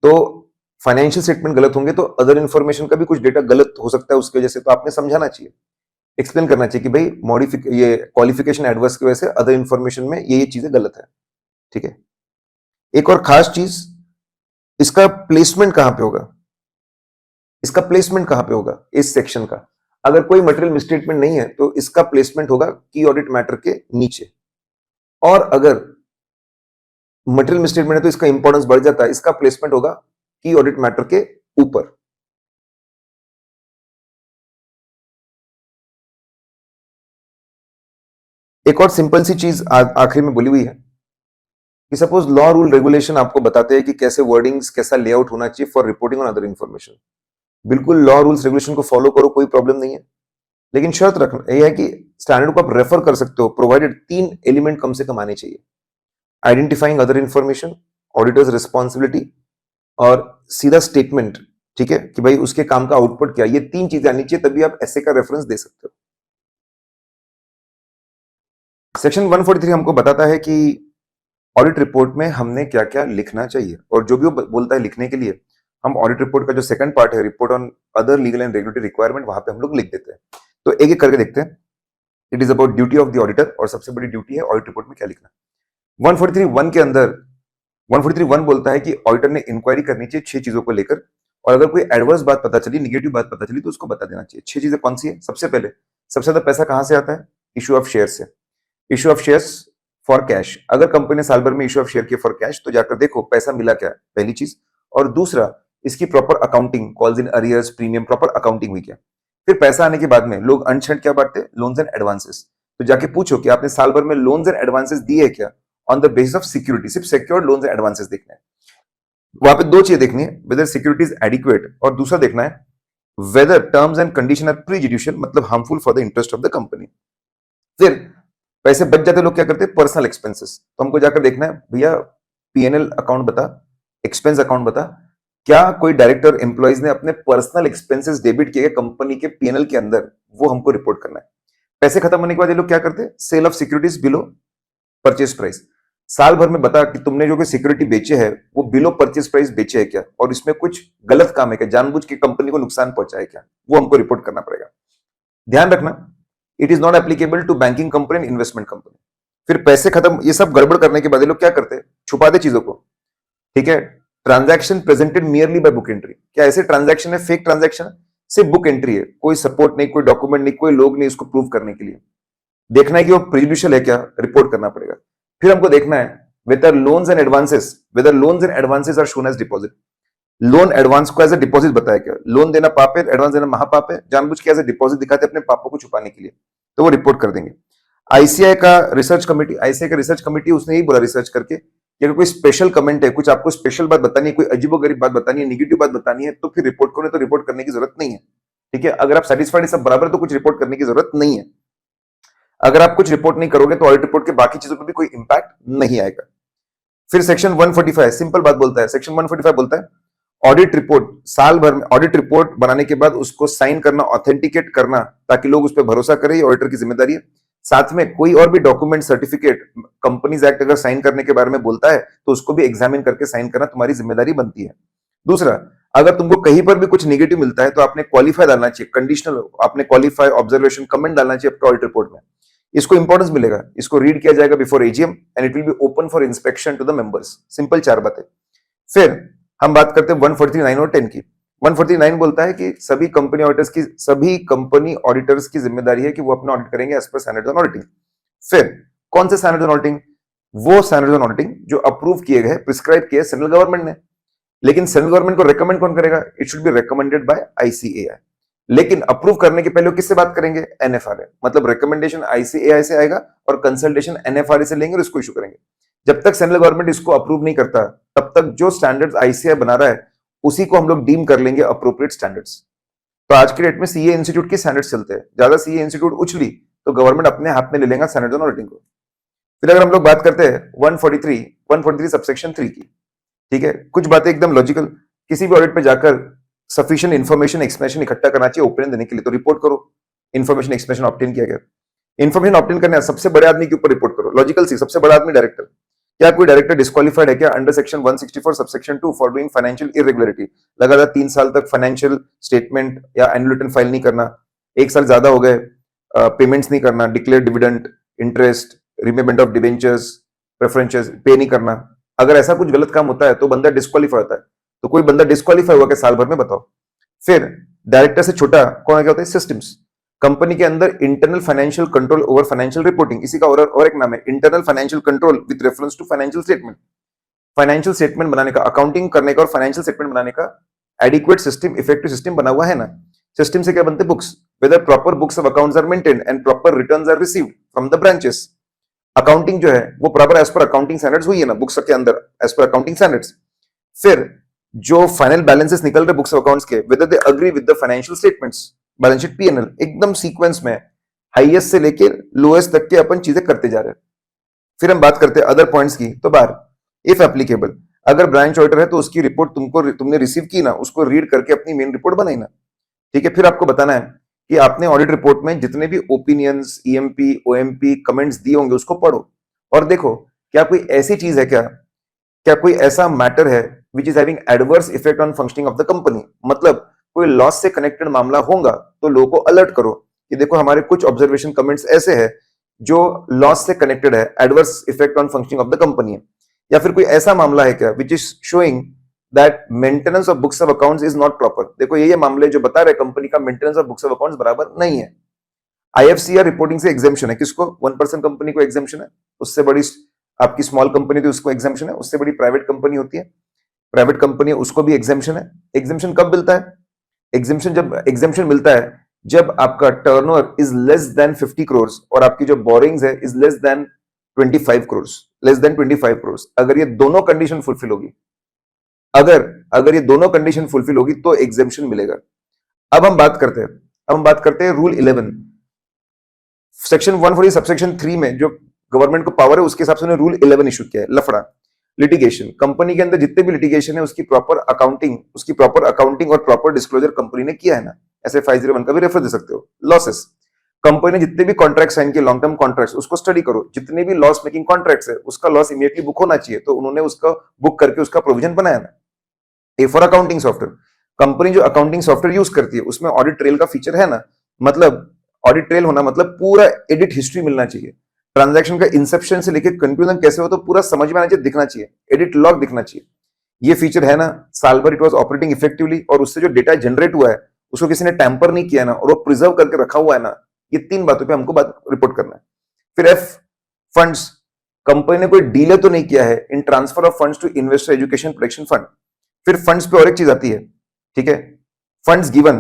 A: तो फाइनेंशियल स्टेटमेंट गलत होंगे तो अदर इंफॉर्मेशन का भी कुछ डेटा गलत हो सकता है उसकी वजह से, तो आपने समझाना चाहिए, एक्सप्लेन करना चाहिए कि भाई ये क्वालिफिकेशन एडवर्स की वजह से अदर इंफॉर्मेशन में ये चीजें गलत है, ठीक है। एक और खास चीज, इसका प्लेसमेंट कहां पे होगा? इसका प्लेसमेंट कहां पे होगा इस सेक्शन का? अगर कोई मटेरियल मिसस्टेटमेंट नहीं है तो इसका प्लेसमेंट होगा की ऑडिट मैटर के नीचे। और अगर मटेरियल मिसस्टेटमेंट है तो इसका इंपॉर्टेंस बढ़ जाता है, इसका प्लेसमेंट होगा की ऑडिट मैटर के ऊपर। एक और सिंपल सी चीज आखिरी में बोली हुई है कि सपोज लॉ रूल रेगुलेशन आपको बताते हैं कि कैसे वर्डिंग्स, कैसा लेआउट होना चाहिए for reporting on other information. बिल्कुल लॉ रूल्स रेगुलेशन को फॉलो करो, कोई प्रॉब्लम नहीं है, लेकिन शर्त रखना यह है कि स्टैंडर्ड को आप रेफर कर सकते हो प्रोवाइडेड 3 एलिमेंट कम से कम आने चाहिए। Identifying other information, auditors responsibility और सीधा स्टेटमेंट, ठीक है, कि भाई उसके काम का आउटपुट क्या, ये 3 चीजें आनी चाहिए, तभी आप ऐसे का रेफरेंस दे सकते हो। सेक्शन 143 हमको बताता है कि ऑडिट रिपोर्ट में हमने क्या क्या लिखना चाहिए, और जो भी वो बोलता है लिखने के लिए, हम ऑडिट रिपोर्ट का जो सेकंड पार्ट है, report on other legal and regulatory requirement, वहां पे हम लोग लिख देते हैं। तो एक एक करके देखते हैं। It is about duty of the auditor, और सबसे बड़ी ड्यूटी है ऑडिट रिपोर्ट में क्या लिखना। 143(1) के अंदर 143(1) बोलता है कि ऑडिटर ने इंक्वायरी करनी चाहिए 6 चीजों को लेकर, और अगर कोई एडवर्स बात पता चली, निगेटिव बात पता चली, तो उसको बता देना चाहिए। 6 चीजें कौन सी है? सबसे पहले, सबसे ज्यादा पैसा कहां से आता है? इश्यू ऑफ शेयर से। Issue of shares for cash, अगर कंपनी ने साल भर में इश्यू ऑफ शेयर किए फॉर कैश, तो जाकर देखो पैसा मिला क्या है, पहली चीज। और दूसरा, इसकी proper accounting, calls in arrears, premium, proper accounting हुई क्या। फिर पैसा आने के बाद में लोग अनशर्ट क्या बांटते हैं? Loans and advances. तो जाके पूछो कि आपने साल भर में लोन्स एंड एडवांसेस दिए क्या, on the basis of security. सिर्फ सिक्योर्ड लोन्स एंड एडवांसेस देखना है। वहां पे 2 चीजें देखनी है, वेदर सिक्योरिटी इज एडिक्वेट, और दूसरा देखना है whether terms and condition are prejudicial, मतलब harmful for the interest of the company. फिर पैसे बच जाते, लोग क्या करते हैं? Personal expenses. तो हमको जाकर देखना है, भैया पीएनएल अकाउंट बता, एक्सपेंस अकाउंट बता, क्या कोई डायरेक्टर एम्प्लॉइज ने अपने पर्सनल एक्सपेंसेस डेबिट किए कंपनी के पीएनएल के अंदर, वो हमको रिपोर्ट करना है। पैसे खत्म होने के बाद ये लोग क्या करते हैं? Sale of securities below purchase price. साल भर में बता कि तुमने जो कोई सिक्योरिटी बेचे है वो बिलो परचेज प्राइस बेचे है क्या, और इसमें कुछ गलत काम है क्या, जानबूझ के कंपनी को नुकसान पहुंचा है क्या, वो हमको रिपोर्ट करना पड़ेगा। ध्यान रखना, it is not applicable to banking company and investment company. फिर पैसे खत्म, ये सब गड़बड़ करने के बाद ये लोग क्या करते हैं? छुपा दे चीजों को, ठीक है। Transaction presented merely by book entry, क्या ऐसे ट्रांजैक्शन है? फेक ट्रांजैक्शन, सिर्फ बुक एंट्री है, कोई सपोर्ट नहीं, कोई डॉक्यूमेंट नहीं, कोई लोग नहीं इसको प्रूव करने के लिए। देखना है कि वो प्रेजुडिशियल है क्या, रिपोर्ट करना पड़ेगा। फिर हमको देखना है whether loans and advances, whether loans and advances are shown as deposit. Loan advance को एज ए डिपॉजिट बताया क्या? लोन देना पाप है, एडवांस देना महापाप है, जानबूझ के एज ए डिपॉजिट दिखाते अपने पापों को छुपाने के लिए, तो वो रिपोर्ट कर देंगे। आईसीआई का रिसर्च कमेटी, आईसीआई का रिसर्च कमेटी, उसने यही बोला रिसर्च करके कि अगर कोई स्पेशल कमेंट है, कुछ आपको स्पेशल बात बतानी है, कोई अजीबोगरीब बात बतानी है, निगेटिव बात बतानी है, तो फिर रिपोर्ट करो, तो रिपोर्ट करने की जरूरत नहीं है, ठीक है। अगर आप सेटिस्फाइड सब बराबर, तो कुछ रिपोर्ट करने की जरूरत नहीं है। अगर आप कुछ रिपोर्ट नहीं करोगे तो ऑडिट रिपोर्ट के बाकी चीजों पर भी कोई इंपैक्ट नहीं आएगा। फिर सेक्शन 145 सिंपल बात बोलता है, सेक्शन 145 बोलता है ऑडिट रिपोर्ट, साल भर में ऑडिट रिपोर्ट बनाने के बाद उसको साइन करना, ऑथेंटिकेट करना, ताकि लोग उस पर भरोसा करें, ये ऑडिटर की जिम्मेदारी है। साथ में कोई और भी डॉक्यूमेंट, सर्टिफिकेट, कंपनीज एक्ट अगर साइन करने के बारे में बोलता है तो उसको भी एग्जामिन करके साइन करना तुम्हारी जिम्मेदारी बनती है। दूसरा, अगर तुमको कहीं पर भी कुछ नेगेटिव मिलता है तो आपने क्वालिफाई डालना चाहिए, कंडीशनल, आपने क्वालिफाई, ऑब्जर्वेशन, कमेंट डालना चाहिए अपने ऑडिट रिपोर्ट में। इसको इंपॉर्टेंस मिलेगा, इसको रीड किया जाएगा before AGM and it will be open for inspection to the members. Simple 4 बातें। फिर हम बात करते हैं 149 और 10 की। 149 बोलता है कि सभी कंपनी ऑडिटर्स की, सभी कंपनी ऑडिटर्स की जिम्मेदारी है कि वो अपना ऑडिट करेंगे as per standards on auditing. फिर कौन से स्टैंडर्ड्स ऑन ऑडिटिंग? वो स्टैंडर्ड्स ऑन ऑडिटिंग जो अप्रूव किए गए, प्रिस्क्राइब किए सेंट्रल गवर्नमेंट ने। लेकिन सेंट्रल गवर्नमेंट को रेकमेंड कौन करेगा? It should be recommended by ICAI. लेकिन अप्रूव करने के पहले किससे बात करेंगे? एनएफआरए, मतलब रिकमेंडेशन आईसीएआई से आएगा और कंसल्टेशन एनएफआरए से लेंगे और इसको इशू करेंगे। जब तक सेंट्रल गवर्नमेंट इसको अप्रूव नहीं करता, तब तक जो स्टैंडर्ड्स आईसीएआई बना रहा है उसी को हम लोग डीम कर लेंगे अप्रोप्रिएट स्टैंडर्ड्स। तो आज के डेट में सीए इंस्टीट्यूट के स्टैंडर्ड्स चलते हैं, ज्यादा सीए इंस्टीट्यूट उछली तो गवर्नमेंट अपने हाथ में ले लेगा स्टैंडर्ड्स ऑन ऑडिटिंग को। फिर अगर हम लोग बात करते हैं 143 सबसेक्शन 3 की, ठीक है, कुछ बातें एकदम लॉजिकल। किसी भी ऑडिट पे जाकर सफिशिएंट इंफॉर्मेशन, एक्सप्लेनेशन इकट्ठा करना चाहिए ओपिनियन देने के लिए, तो रिपोर्ट करो, इंफॉर्मेशन, एक्सप्लेनेशन ऑब्टेन किया गया। इंफॉर्मेशन ऑब्टेन करने सबसे बड़े आदमी के ऊपर रिपोर्ट करो, लॉजिकल सी, सबसे बड़ा आदमी डायरेक्टर। क्या कोई डायरेक्टर डिस्क्वालिफाइड है क्या under section 164 subsection 2 for doing financial irregularity? लगातार 3 साल तक फाइनेंशियल स्टेटमेंट या एनुअल रिटर्न फाइल नहीं करना, 1 साल ज्यादा हो गए, पेमेंट्स नहीं करना, declare dividend, interest, repayment of debentures, preferences पे नहीं करना, अगर ऐसा कुछ गलत काम होता है तो बंदा डिस्क्वालीफाई होता है। तो कोई बंदा डिस्क्वालीफाई हुआ क्या साल भर में, बताओ। फिर डायरेक्टर से छोटा कौन क्या होता है? सिस्टम्स। कंपनी के अंदर internal financial control over financial reporting, इसी का और एक नाम है internal financial control with reference to financial statement. Financial statement बनाने का, अकाउंटिंग करने का और फाइनेंशियल स्टेटमेंट बनाने का एडिक्वेट सिस्टम, इफेक्टिव सिस्टम बना हुआ है ना। सिस्टम से क्या बनते? Books, whether proper books of accounts are maintained and proper returns are received from the branches. Accounting जो है वो proper as per accounting standards हुई है ना बुक्स के अंदर, एज पर अकाउंटिंग स्टैंडर्ड्स। फिर जो फाइनल बैलेंसेस निकल रहे बुक्स ऑफ अकाउंट्स के, whether they agree with the financial statements, balance sheet, PNL, एकदम सीक्वेंस में हाईएस्ट से लेके लोएस्ट तक के अपन चीजें करते जा रहे हैं। फिर हम बात करते हैं अदर पॉइंट्स की, तो बार इफ एप्लीकेबल, अगर ब्रांच ऑडिटर है तो उसकी रिपोर्ट तुमने रिसीव की ना, उसको रीड करके अपनी मेन रिपोर्ट बनाई ना, ठीक है। फिर आपको बताना है कि आपने ऑडिट रिपोर्ट में जितने भी ओपिनियंस, ईएमपी, ओएमपी, कमेंट्स दिए होंगे उसको पढ़ो और देखो क्या कोई ऐसी चीज है, क्या कोई ऐसा मैटर है which is having adverse effect on functioning of the company, मतलब कोई लॉस से कनेक्टेड मामला होगा तो लोगों को अलर्ट करो कि देखो हमारे कुछ ऑब्जर्वेशन कमेंट्स ऐसे हैं जो लॉस से कनेक्टेड है, adverse effect on functioning of the company है। या फिर कोई ऐसा मामला है क्या which is showing that maintenance of books of accounts is not proper, देखो ये मामले जो बता रहे कंपनी का maintenance of books of accounts बराबर नहीं है। आईएफसीआर रिपोर्टिंग से एग्जेम्पशन है, किसको? 1% कंपनी को एग्जेम्पशन है, उससे बड़ी आपकी स्मॉल कंपनी थी उसको एग्जेम्पशन है, उससे बड़ी प्राइवेट कंपनी होती है, प्राइवेट कंपनी है उसको भी एग्जेम्पशन है। एग्जेम्पशन कब मिलता है? एग्जेम्पशन मिलता है जब आपका turnover is less than 50 crore और आपकी जो बोरिंग्स है is less than 25 crore, less than 25 crore. अगर ये दोनों कंडीशन फुलफिल होगी, अगर ये दोनों कंडीशन फुलफिल होगी तो एग्जेम्पशन मिलेगा। अब हम बात करते हैं रूल 11 सेक्शन 140 सबसेक्शन 3 में जो गवर्नमेंट को पावर है उसके हिसाब से रूल 11 इशू किया है। लफड़ा लिटिगेशन, कंपनी के अंदर जितने भी लिटिगेशन है उसकी प्रॉपर अकाउंटिंग और प्रॉपर डिस्क्लोजर कंपनी ने किया है ना, ऐसे 501 का भी रेफर दे सकते हो। लॉसेस, कंपनी ने जितने भी कॉन्ट्रैक्ट साइन किए लॉन्ग टर्म कॉन्ट्रैक्ट्स उसको स्टडी करो, जितने भी लॉस मेकिंग कॉन्ट्रैक्ट्स है उसका लॉस इमीडिएटली बुक होना चाहिए, तो उन्होंने उसका बुक करके उसका प्रोविजन बनाया ना। A for accounting software, company जो अकाउंटिंग सॉफ्टवेयर यूज करती है उसमें ऑडिट ट्रेल का फीचर है ना, मतलब ऑडिट ट्रेल होना मतलब पूरा एडिट हिस्ट्री मिलना चाहिए, ट्रांजैक्शन का इंसेप्शन से लेकर कंक्लूजन कैसे हो तो पूरा समझ में आना चाहिए, दिखना चाहिए, एडिट लॉग दिखना चाहिए। ये फीचर है ना, साल भर इट वाज ऑपरेटिंग इफेक्टिवली और उससे जो डेटा जनरेट हुआ है उसको किसी ने टैंपर नहीं किया ना और वो प्रिजर्व करके रखा हुआ है ना, ये 3 बातों पे हमको बात रिपोर्ट करना है। फिर एफ, फंड्स, कंपनी ने कोई डीले तो नहीं किया है in transfer of funds to investor education protection fund. फिर फंड्स पे और एक चीज आती है, ठीक है, funds given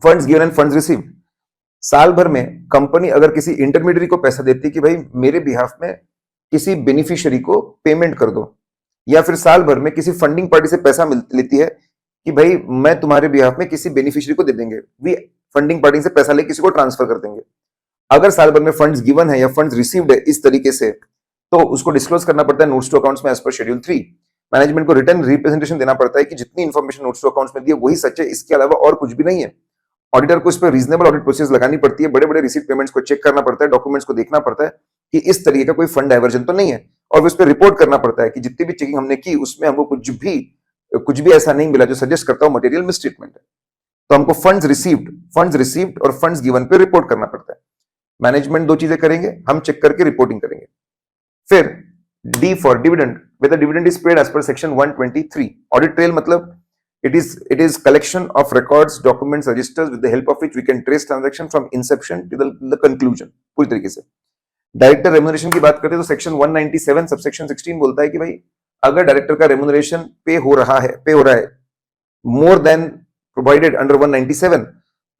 A: and funds received. साल भर में कंपनी अगर किसी इंटरमीडियरी को पैसा देती है कि भाई मेरे बिहाफ में किसी बेनिफिशियरी को पेमेंट कर दो, या फिर साल भर में किसी फंडिंग पार्टी से पैसा लेती है कि भाई मैं तुम्हारे बिहाफ में किसी बेनिफिशियरी को दे देंगे, वी फंडिंग पार्टी से पैसा ले किसी को ट्रांसफर कर देंगे। अगर साल भर में फंड्स गिवन है या फंड्स रिसीव्ड है इस तरीके से तो उसको डिस्क्लोज करना पड़ता है नोट्स टू अकाउंट्स में एज पर शेड्यूल 3। मैनेजमेंट को रिटर्न रिप्रेजेंटेशन देना पड़ता है कि जितनी इंफॉर्मेशन नोट्स टू अकाउंट्स में दी है वही सच है, इसके अलावा और कुछ भी नहीं है। ऑडिटर को इस पर रीजनेबल ऑडिट प्रोसेस लगानी पड़ती है, बड़े बड़े रिसीट पेमेंट्स को चेक करना पड़ता है, डॉक्यूमेंट्स को देखना पड़ता है कि इस तरीके का कोई फंड डाइवर्जन तो नहीं है, और उस पर रिपोर्ट करना पड़ता है कि जितनी भी चेकिंग हमने की उसमें हमको कुछ भी ऐसा नहीं मिला जो सजेस्ट करता हो मटेरियल मिसट्रीटमेंट है। तो हमको फंड्स रिसीव्ड और फंड्स गिवन पे रिपोर्ट करना पड़ता है। मैनेजमेंट 2 चीजें करेंगे, हम चेक करके रिपोर्टिंग करेंगे। फिर D for dividend, whether dividend is paid as per section 123। Audit trail मतलब it is collection of records, documents, registers with the help of which we can trace transaction from inception to the conclusion पूरी तरीके से। Director remuneration की बात करते हैं तो section 197 subsection 16 बोलता है कि भाई अगर डायरेक्टर का रेम्यूनरेशन पे हो रहा है मोर देन प्रोवाइडेड अंडर 197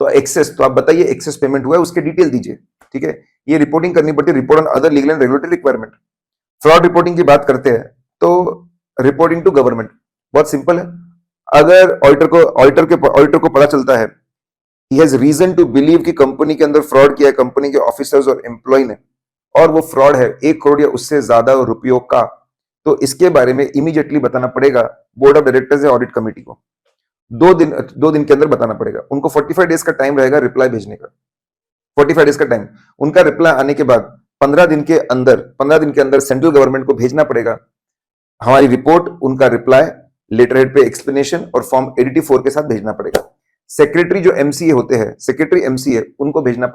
A: तो एक्सेस, तो आप बताइए एक्सेस पेमेंट हुआ है उसके डिटेल दीजिए, ठीक है। ये रिपोर्टिंग करनी पड़ती है, report on other legal and regulatory requirement. Fraud reporting की बात करते हैं तो रिपोर्टिंग टू गवर्नमेंट बहुत सिंपल है। अगर ऑडिटर को पता चलता है he has reason to believe कि कंपनी के अंदर फ्रॉड किया है कंपनी के ऑफिसर्स और एम्प्लॉय ने, और वो फ्रॉड है 1 करोड़ या उससे ज्यादा रुपयों का, तो इसके बारे में इमीडिएटली बताना पड़ेगा बोर्ड ऑफ डायरेक्टर्स या ऑडिट कमेटी को। 2 दिन के अंदर बताना पड़ेगा उनको। 45 डेज का टाइम रहेगा रिप्लाई भेजने का, 45 डेज का टाइम। उनका रिप्लाई आने के बाद 15 दिन के अंदर सेंट्रल गवर्नमेंट को भेजना पड़ेगा हमारी रिपोर्ट, उनका रिप्लाई, लेटर हेड पे एक्सप्लेनेशन और फॉर्म 84 के साथ भेजना पड़ेगा। सेक्रेटरी जो एमसीए होते हैं, सेक्रेटरी एमसीए, उनको भेजना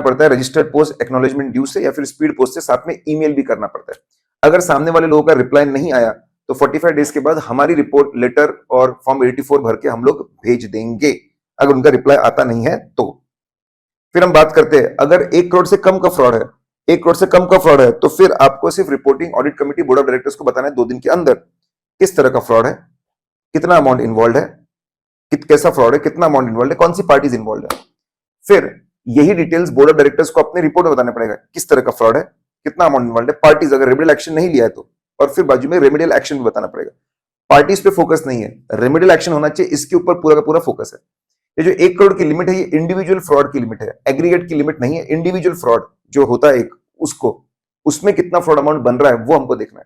A: पड़ता है रजिस्टर्ड पोस्ट एक्नॉलेजमेंट ड्यू से या फिर स्पीड पोस्ट से, साथ में ईमेल भी करना पड़ता है। अगर सामने वाले लोगों का रिप्लाई नहीं आया तो 45 डेज के बाद हमारी रिपोर्ट, लेटर और फॉर्म 84 भर के हम लोग भेज देंगे, अगर उनका रिप्लाई आता नहीं है तो। फिर हम बात करते हैं अगर 1 करोड़ से कम का फ्रॉड है, 1 करोड़ से कम का फ्रॉड है तो फिर आपको सिर्फ reporting audit committee board of directors को बताना है 2 दिन के अंदर किस तरह का फ्रॉड है, कितना अमाउंट इन्वॉल्व है, कैसा फ्रॉड है, कितना अमाउंट इन्वॉल्व है, कौन सी पार्टीज इन्वॉल्व है। फिर यही डिटेल्स बोर्ड ऑफ डायरेक्टर्स को अपने रिपोर्ट में बताना पड़ेगा किस तरह का फ्रॉड है, कितना अमाउंट इन्वॉल्व है, पार्टीज अगर रेमेडियल एक्शन नहीं लिया है तो, और फिर बाजू में रेमेडियल एक्शन भी बताना पड़ेगा। पार्टीज पे फोकस नहीं है, रेमेडियल एक्शन होना चाहिए, इसके ऊपर पूरा का पूरा फोकस है। ये जो 1 करोड़ की लिमिट है ये इंडिविजुअल फ्रॉड की लिमिट है, एग्रीगेट की लिमिट नहीं है। इंडिविजुअल फ्रॉड जो होता है एक, उसको उसमें कितना फ्रॉड अमाउंट बन रहा है वो हमको देखना है।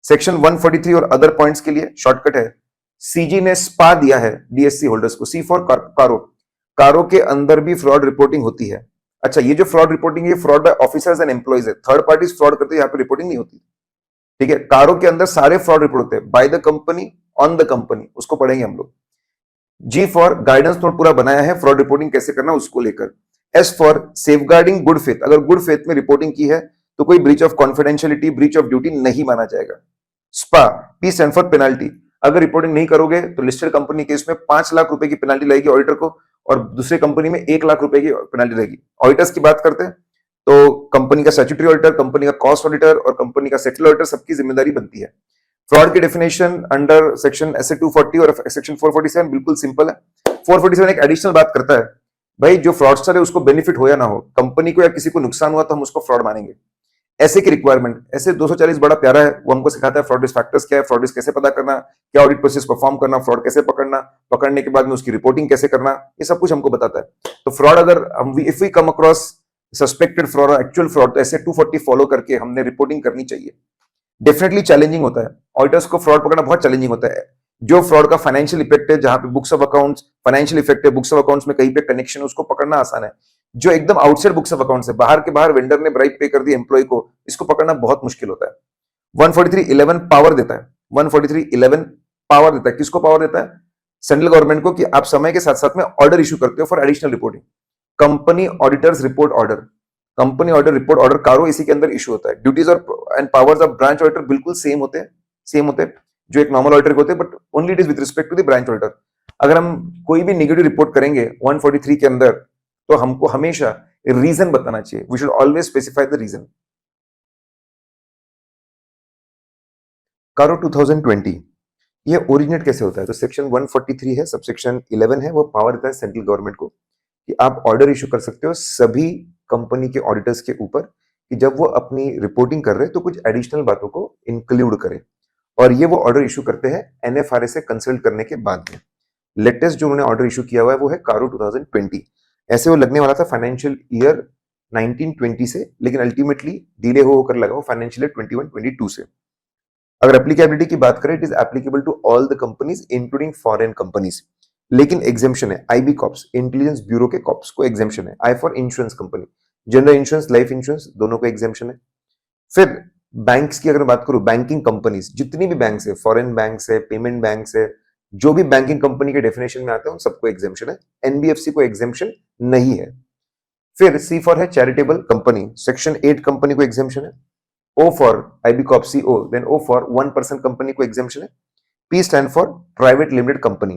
A: सेक्शन 143 और अदर पॉइंट्स के लिए शॉर्टकट है, सीजी ने स्पा दिया है डीएससी होल्डर्स को, सी फॉर कारो। कारो के अंदर भी फ्रॉड रिपोर्टिंग होती है। अच्छा, ये जो फ्रॉड रिपोर्टिंग है fraud bye officers and employees है, थर्ड पार्टीज फ्रॉड करते हैं, यहाँ पे रिपोर्टिंग नहीं होती। ठीक है, कारो के अंदर सारे फ्रॉड रिपोर्ट होते हैं, by the company, on the company, उसको पढ़ेंगे हम लोग। जी फॉर गाइडेंस नोट पूरा बनाया है फ्रॉड रिपोर्टिंग कैसे करना उसको लेकर। S for safeguarding good faith, अगर गुड फेथ में रिपोर्टिंग की है तो कोई breach of confidentiality, breach of duty नहीं माना जाएगा। Spa, P stand for penalty, अगर रिपोर्टिंग नहीं करोगे तो लिस्टेड कंपनी केस में 5 लाख रुपए की पेनाल्टी लगेगी ऑडिटर को, और दूसरे कंपनी में 1 लाख रुपए की पेनाल्टी रहेगी। ऑडिटर्स की बात करते हैं तो कंपनी का स्टैट्यूटरी ऑडिटर, कंपनी का कॉस्ट ऑडिटर और कंपनी का सेटल ऑडिटर, सबकी जिम्मेदारी बनती है। फ्रॉड की डेफिनेशन अंडर सेक्शन एसए 240 और सेक्शन 447 बिल्कुल सिंपल है। 447 एक एडिशनल बात करता है, भाई जो फ्रॉडस्टर है उसको बेनिफिट हो या ना हो, कंपनी को या किसी को नुकसान हुआ तो हम उसको फ्रॉड मानेंगे। ऐसे की रिक्वायरमेंट, ऐसे 240 बड़ा प्यारा है, वो हमको सिखाता है फ्रॉड रिस्क फैक्टर्स क्या है, फ्रॉड रिस्क कैसे पता करना, क्या ऑडिट प्रोसेस परफॉर्म करना, फ्रॉड कैसे पकड़ना, पकड़ने के बाद में उसकी रिपोर्टिंग कैसे करना, ये सब कुछ हमको बताता है। तो फ्रॉड अगर if we come across suspected fraud और एक्चुअल फ्रॉड, तो ऐसे 240 फॉलो करके हमने रिपोर्टिंग करनी चाहिए। डेफिनेटली चैलेंजिंग होता है, ऑडिटर्स को फ्रॉड पकड़ना बहुत चैलेंजिंग होता है। जो फ्रॉड का फाइनेंशियल इफेक्ट है, जहां पे books of accounts, financial effect है बुक्स ऑफ अकाउंट्स में कहीं पे कनेक्शन, उसको पकड़ना आसान है। जो एकदम आउटसाइड बुक्स ऑफ अकाउंट्स है, बाहर के बाहर वेंडर ने ब्राइब पे कर दी एम्प्लॉय को, इसको पकड़ना बहुत मुश्किल होता है। 143(11) पावर देता है, 143(11) पावर देता है, किसको पावर देता है? सेंट्रल गवर्नमेंट को, कि आप समय के साथ साथ में ऑर्डर इशू करते हो for additional reporting. Company auditors report order, company order report order CARO इसी के अंदर इशू होता है। ड्यूटीज और and powers of branch auditor बिल्कुल सेम होते हैं जो एक नॉर्मल ऑडिटर होते हैं, but only it is with respect to the branch auditor. अगर हम कोई भी नेगेटिव रिपोर्ट करेंगे 143 के अंदर, तो हमको हमेशा रीजन बताना चाहिए, we should always specify the reason. CARO 2020 ये ओरिजिनेट कैसे होता है? तो सेक्शन 143 है, सबसेक्शन 11 है, वो पावर देता है सेंट्रल गवर्नमेंट को कि आप ऑर्डर इशू कर सकते हो सभी कंपनी के ऑडिटर्स के ऊपर, कि जब वो अपनी रिपोर्टिंग कर रहे हैं तो कुछ एडिशनल बातों को इंक्लूड करें, और ये वो ऑर्डर इशू करते हैं एनएफआरए से कंसल्ट करने के बाद में। लेटेस्ट जो उन्होंने ऑर्डर इशू किया हुआ है वो है कारो 2020। ऐसे वो लगने वाला था फाइनेंशियल ईयर 1920 से, लेकिन अल्टीमेटली डिले होकर लगा वो फाइनेंशियल ईयर 21-22 से। अगर एप्लीकेबिलिटी की बात करें, it is applicable to all the companies including foreign companies, लेकिन एग्जेम्पशन है आईबी कॉप्स, इंटेलिजेंस ब्यूरो के कॉप्स को एग्जेम्पशन है। I for insurance company, general insurance, life insurance, दोनों को एग्जेम्पशन है। फिर बैंक्स की अगर बात करूं, बैंकिंग कंपनीज, जितनी भी बैंक्स है, फॉरेन बैंक्स है, पेमेंट बैंक्स है, जो भी बैंकिंग कंपनी के डेफिनेशन में आते हैं उन सबको एग्जेम्पशन है। एनबीएफसी को एग्जेम्पशन नहीं है। फिर सी फॉर है चैरिटेबल कंपनी, सेक्शन 8 कंपनी को एग्जेम्पशन है। O for IB cop CO, then O for 1% company को एग्जेम्पशन है। P stand for private limited company,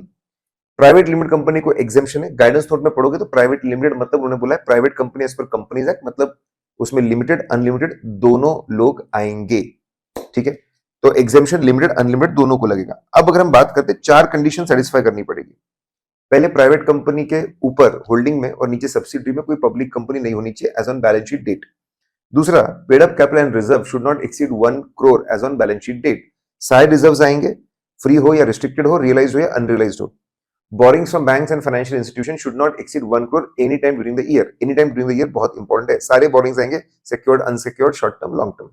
A: private limited company को एग्जेम्पशन है। गाइडेंस नोट में पढ़ोगे तो प्राइवेट लिमिटेड मतलब उन्होंने बोला है private company as per companies act, मतलब उसमें लिमिटेड अनलिमिटेड दोनों लोग आएंगे। ठीक है, तो एग्जेम्पशन लिमिटेड अनलिमिटेड दोनों को लगेगा। अब अगर हम बात करते हैं, 4 कंडीशन सेटिस्फाई करनी पड़ेगी। पहले, प्राइवेट कंपनी के ऊपर होल्डिंग में और नीचे सब्सिडी में कोई पब्लिक कंपनी नहीं होनी चाहिए as on balance sheet date. दूसरा, paid up capital and reserve should not exceed 1 crore as on balance sheet date. सारे रिजर्व्स आएंगे, फ्री हो या रिस्ट्रिक्टेड हो, रियलाइज्ड हो या अनरियलाइज्ड हो। Borrowings from banks and financial institution should not exceed 1 crore any time during the year. Any time during the year बहुत important है, सारे बोरिंग्स आएंगे, secured, unsecured, short term, long term.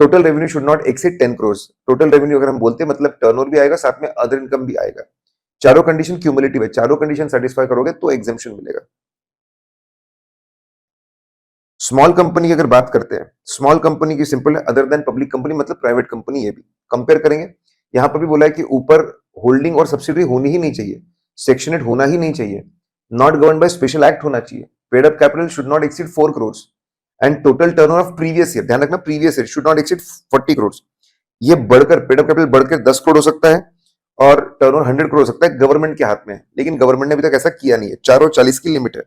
A: Total revenue should not exceed 10 crore. Total revenue अगर हम बोलते हैं मतलब turnover भी आएगा, साथ में अदर इनकम भी आएगा। चारों कंडीशन क्यूमुलेटिव है, चारों कंडीशन सेटिस्फाई करोगे तो एग्जेम्पशन मिलेगा। स्मॉल कंपनी की अगर बात करते हैं, स्मॉल कंपनी की सिंपल है, अदर देन पब्लिक कंपनी मतलब प्राइवेट कंपनी। ये भी कंपेयर करेंगे, यहां पर भी बोला है कि ऊपर होल्डिंग और सब्सिडी होनी ही नहीं चाहिए, सेक्शन 8 होना ही नहीं चाहिए, not govern by special act होना चाहिए, paid up capital should not exceed 4 crore and total turnover of previous year, ध्यान रखना previous year, should not exceed 40 crore. ये बढ़कर पेड अप कैपिटल बढ़कर 10 करोड़ हो सकता है और टर्नओवर 100 करोड़ हो सकता है, गवर्नमेंट के हाथ में है, लेकिन गवर्नमेंट ने अभी तक ऐसा किया नहीं है। चारों 40 की लिमिट है।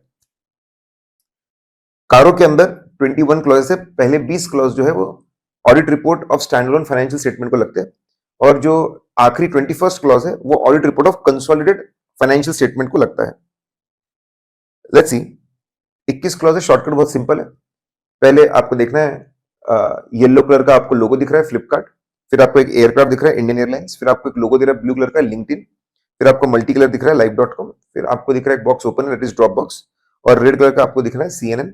A: कारों के अंदर 21 क्लॉज है, पहले 20 क्लॉज जो है वो audit report of standalone financial statement को लगते हैं, और जो आखिरी 21st क्लॉज है वो audit report of consolidated financial statement को लगता है। लेट्स सी, 21 क्लॉज है, शॉर्टकट बहुत सिंपल है। पहले आपको देखना है येलो कलर का आपको लोगो दिख रहा है फ्लिपकार्ट, फिर आपको एक एयरक्राफ्ट दिख रहा है इंडियन एयरलाइंस, फिर आपको एक लोगो दिख रहा है ब्लू कलर का लिंक्डइन, फिर आपको मल्टी कलर दिख रहा है live.com, फिर आपको दिख रहा है एक बॉक्स ओपन है दैट इज ड्रॉप बॉक्स, और रेड कलर का आपको दिख रहा है CNN,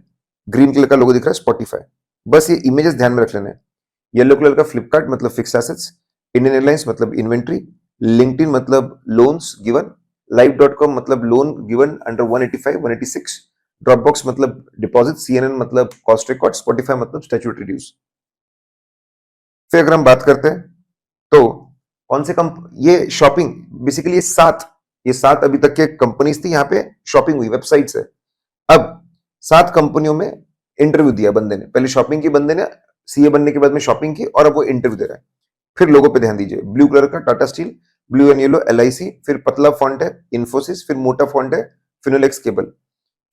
A: ग्रीन कलर का लोगो दिख रहा है स्पॉटिफाई। बस ये इमेजेस ध्यान में रख लेना है। येलो कलर का फ्लिपकार्ट मतलब फिक्स एसेट्स, इंडियन एयरलाइंस मतलब इन्वेंट्री, लिंक्डइन मतलब लोन्स गिवन, live.com मतलब loan given under 185 186, drop box मतलब डिपॉजिट, CNN मतलब कॉस्ट रिकॉर्ड, स्पॉटिफाई मतलब स्टैट्यूटरी ड्यूज। फिर अगर हम बात करते हैं तो कौन से ये शॉपिंग बेसिकली ये सात अभी तक के कंपनीज थी, यहाँ पे शॉपिंग हुई वेबसाइट से। अब 7 कंपनियों में इंटरव्यू दिया बंदे ने, पहले शॉपिंग की बंदे ने, सीए बनने के बाद में शॉपिंग की, और अब वो इंटरव्यू दे रहा है। फिर लोगों पे ध्यान दीजिए, ब्लू कलर का Tata steel, blue and yellow LIC, फिर पतला फॉन्ट है इन्फोसिस, फिर मोटा फॉन्ट है फिनोलेक्स केबल,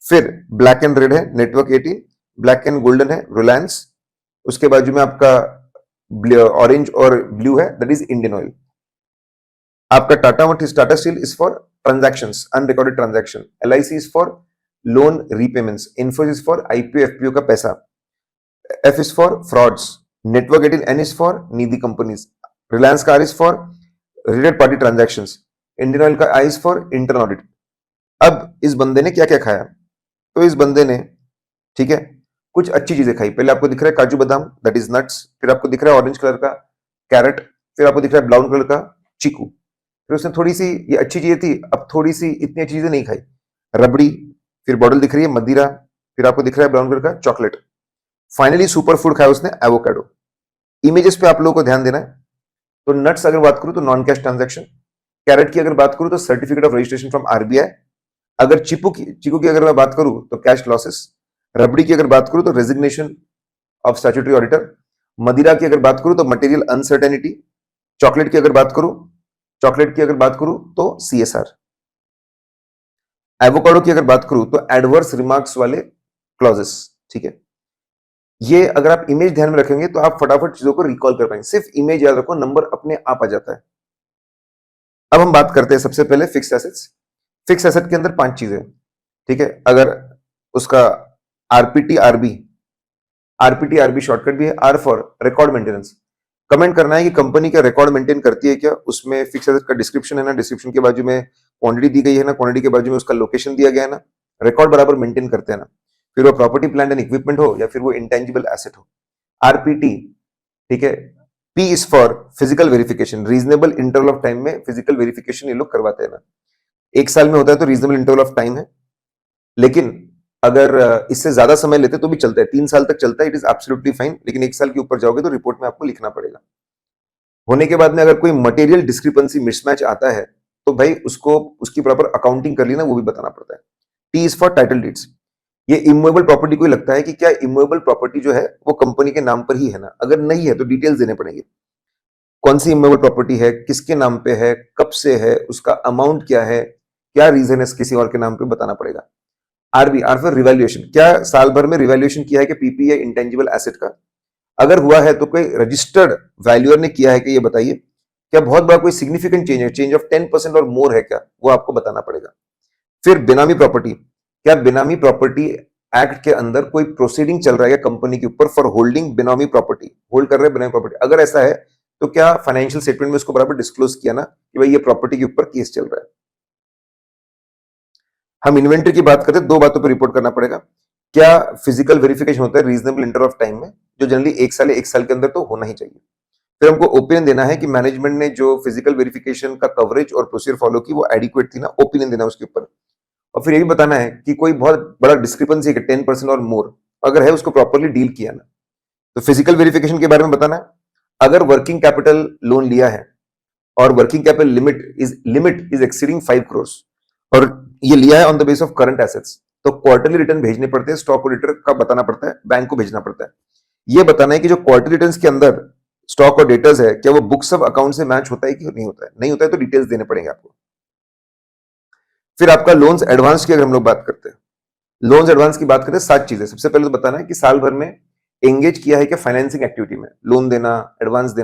A: फिर ब्लैक एंड रेड है नेटवर्क 18, ब्लैक एंड गोल्डन है रिलायंस, उसके बाजू में आपका ऑरेंज और ब्लू है दैट इज इंडियन ऑयल। आपका Tata Steel is for transactions, unrecorded transaction, LIC is for loan repayments, Infosys for IPO FPO का पैसा, F is for frauds, network 18 N is for needy companies, Reliance का R is for related party transactions, Indian Oil का I is for internal audit. अब इस बंदे ने क्या क्या खाया, तो इस बंदे ने, ठीक है, कुछ अच्छी चीजें खाई। पहले आपको दिख रहा है काजू बादाम दैट इज नट्स, फिर आपको दिख रहा है ऑरेंज कलर का कैरेट, फिर आपको दिख रहा है ब्राउन कलर का चीकू, फिर उसने थोड़ी सी, ये अच्छी चीजें थी, अब थोड़ी सी इतनी अच्छी चीजें नहीं खाई, रबड़ी, फिर बॉटल दिख रही है मदिरा, फिर आपको दिख रहा है ब्राउन कलर का चॉकलेट, फाइनली सुपर फूड खाया उसने एवोकाडो। इमेजेस पे आप लोगों को ध्यान देना है। तो नट्स अगर बात करूं तो नॉन कैश ट्रांजैक्शन, कैरेट की अगर बात करूं तो certificate of registration from RBI, अगर चीकू की अगर मैं बात करूं तो कैश लॉसेस, रबड़ी की अगर बात करूं तो रेजिग्नेशन ऑफ स्टैट्यूटरी ऑडिटर, मदिरा की अगर बात करूं तो मटेरियल अनसर्टेनिटी, चॉकलेट की अगर बात करूं तो CSR, एवोकाडो की अगर बात करूं तो एडवर्स रिमार्क्स वाले क्लॉजेस। ठीक है, ये अगर आप इमेज ध्यान में रखेंगे तो आप फटाफट चीजों को रिकॉल कर पाएंगे। सिर्फ इमेज याद रखो, नंबर अपने आप आ जाता है। अब हम बात करते हैं सबसे पहले फिक्स एसेट्स। फिक्स एसेट के अंदर 5 चीजें, ठीक है, अगर उसका आरपीटी आरबी शॉर्टकट भी है, R for record maintenance. Comment करना है कि कंपनी का रिकॉर्ड मेंटेन करती है क्या, उसमें फिक्स एसेट का डिस्क्रिप्शन है ना, डिस्क्रिप्शन के बाजू में क्वांटिटी दी गई है ना, क्वांटिटी के बाजू में उसका लोकेशन दिया गया है ना, रिकॉर्ड बराबर मेंटेन करते हैं ना, फिर वो प्रॉपर्टी प्लांट एंड इक्विपमेंट हो या फिर वो इंटेंजिबल एसेट हो। आरपीटी, ठीक है, P is for physical verification, reasonable interval of time में फिजिकल वेरिफिकेशन ये लोग करवाते हैं ना। 1 साल में होता है तो रीजनेबल इंटरवल ऑफ टाइम है, लेकिन अगर इससे ज्यादा समय लेते तो भी चलता है, 3 साल तक चलता है, इट इज एब्सोल्युटली फाइन, लेकिन 1 साल के ऊपर जाओगे तो रिपोर्ट में आपको लिखना पड़ेगा। होने के बाद में अगर कोई मटेरियल डिस्क्रिपेंसी मिसमैच आता है तो भाई उसको उसकी प्रॉपर अकाउंटिंग कर ली ना, वो भी बताना पड़ता है। T is for title deeds, ये इमूवेबल प्रॉपर्टी को लगता है कि क्या इमूवेबल प्रॉपर्टी जो है वो कंपनी के नाम पर ही है ना, अगर नहीं है तो डिटेल्स देने पड़ेंगे, कौन सी इमूवेबल प्रॉपर्टी है, किसके नाम पे है, कब से है, उसका अमाउंट क्या है, क्या रीजन है किसी और के नाम पे बताना पड़ेगा। आर फॉर रिवैल्यूएशन, क्या साल भर में रिवैल्यूएशन किया है कि पीपी या इंटेंजिबल एसेट का, अगर हुआ है तो कोई रजिस्टर्ड वैल्यूअर ने किया है कि ये बताइए, क्या बहुत बड़ा कोई सिग्निफिकेंट चेंज है, चेंज ऑफ 10% और मोर है क्या, वो आपको बताना पड़ेगा। फिर बेनामी प्रॉपर्टी, क्या बेनामी प्रॉपर्टी एक्ट के अंदर कोई प्रोसीडिंग चल रहा है कंपनी के ऊपर फॉर होल्डिंग बेनामी प्रॉपर्टी, होल्ड कर रहे हैं बेनामी प्रॉपर्टी, अगर ऐसा है तो क्या फाइनेंशियल स्टेटमेंट में उसको बराबर डिस्क्लोज किया ना कि भाई ये प्रॉपर्टी के ऊपर केस चल रहा है। हम इन्वेंट्री की बात करते हैं, 2 बातों पर रिपोर्ट करना पड़ेगा, क्या फिजिकल वेरिफिकेशन होता है रीजनेबल इंटरवल ऑफ टाइम में, जो जनरली 1 साल के अंदर तो होना ही चाहिए। फिर हमको ओपिनियन देना है कि मैनेजमेंट ने जो फिजिकल वेरिफिकेशन का कवरेज और प्रोसीजर फॉलो की वो एडिक्वेट थी ना, ओपिनियन देना उसके ऊपर। और फिर ये भी बताना है कि कोई बहुत बड़ा डिस्क्रिपेंसी है 10% और मोर, अगर है उसको प्रॉपरली डील किया ना। तो फिजिकल वेरिफिकेशन के बारे में बताना है, अगर वर्किंग कैपिटल लोन लिया है और working capital limit is exceeding 5 crore और ये लिया है on the base of current assets, तो क्वार्टरली रिटर्न भेजने पड़ते हैं, स्टॉक ऑडिटर का बताना पड़ता है, बैंक को भेजना पड़ता है। ये बताना है कि जो क्वार्टरली रिटर्न्स के अंदर स्टॉक और डेटर्स है क्या वो बुक्स ऑफ अकाउंट से मैच होता है कि नहीं होता है, नहीं होता है तो डिटेल्स देने पड़ेंगे आपको। फिर आपका लोन्स एडवांस की अगर हम लोग बात करते हैं, लोन्स एडवांस की बात करें 7 चीजें। सबसे पहले तो बताना है कि साल भर में एंगेज किया है कि फाइनेंसिंग एक्टिविटी में, लोन देना, advance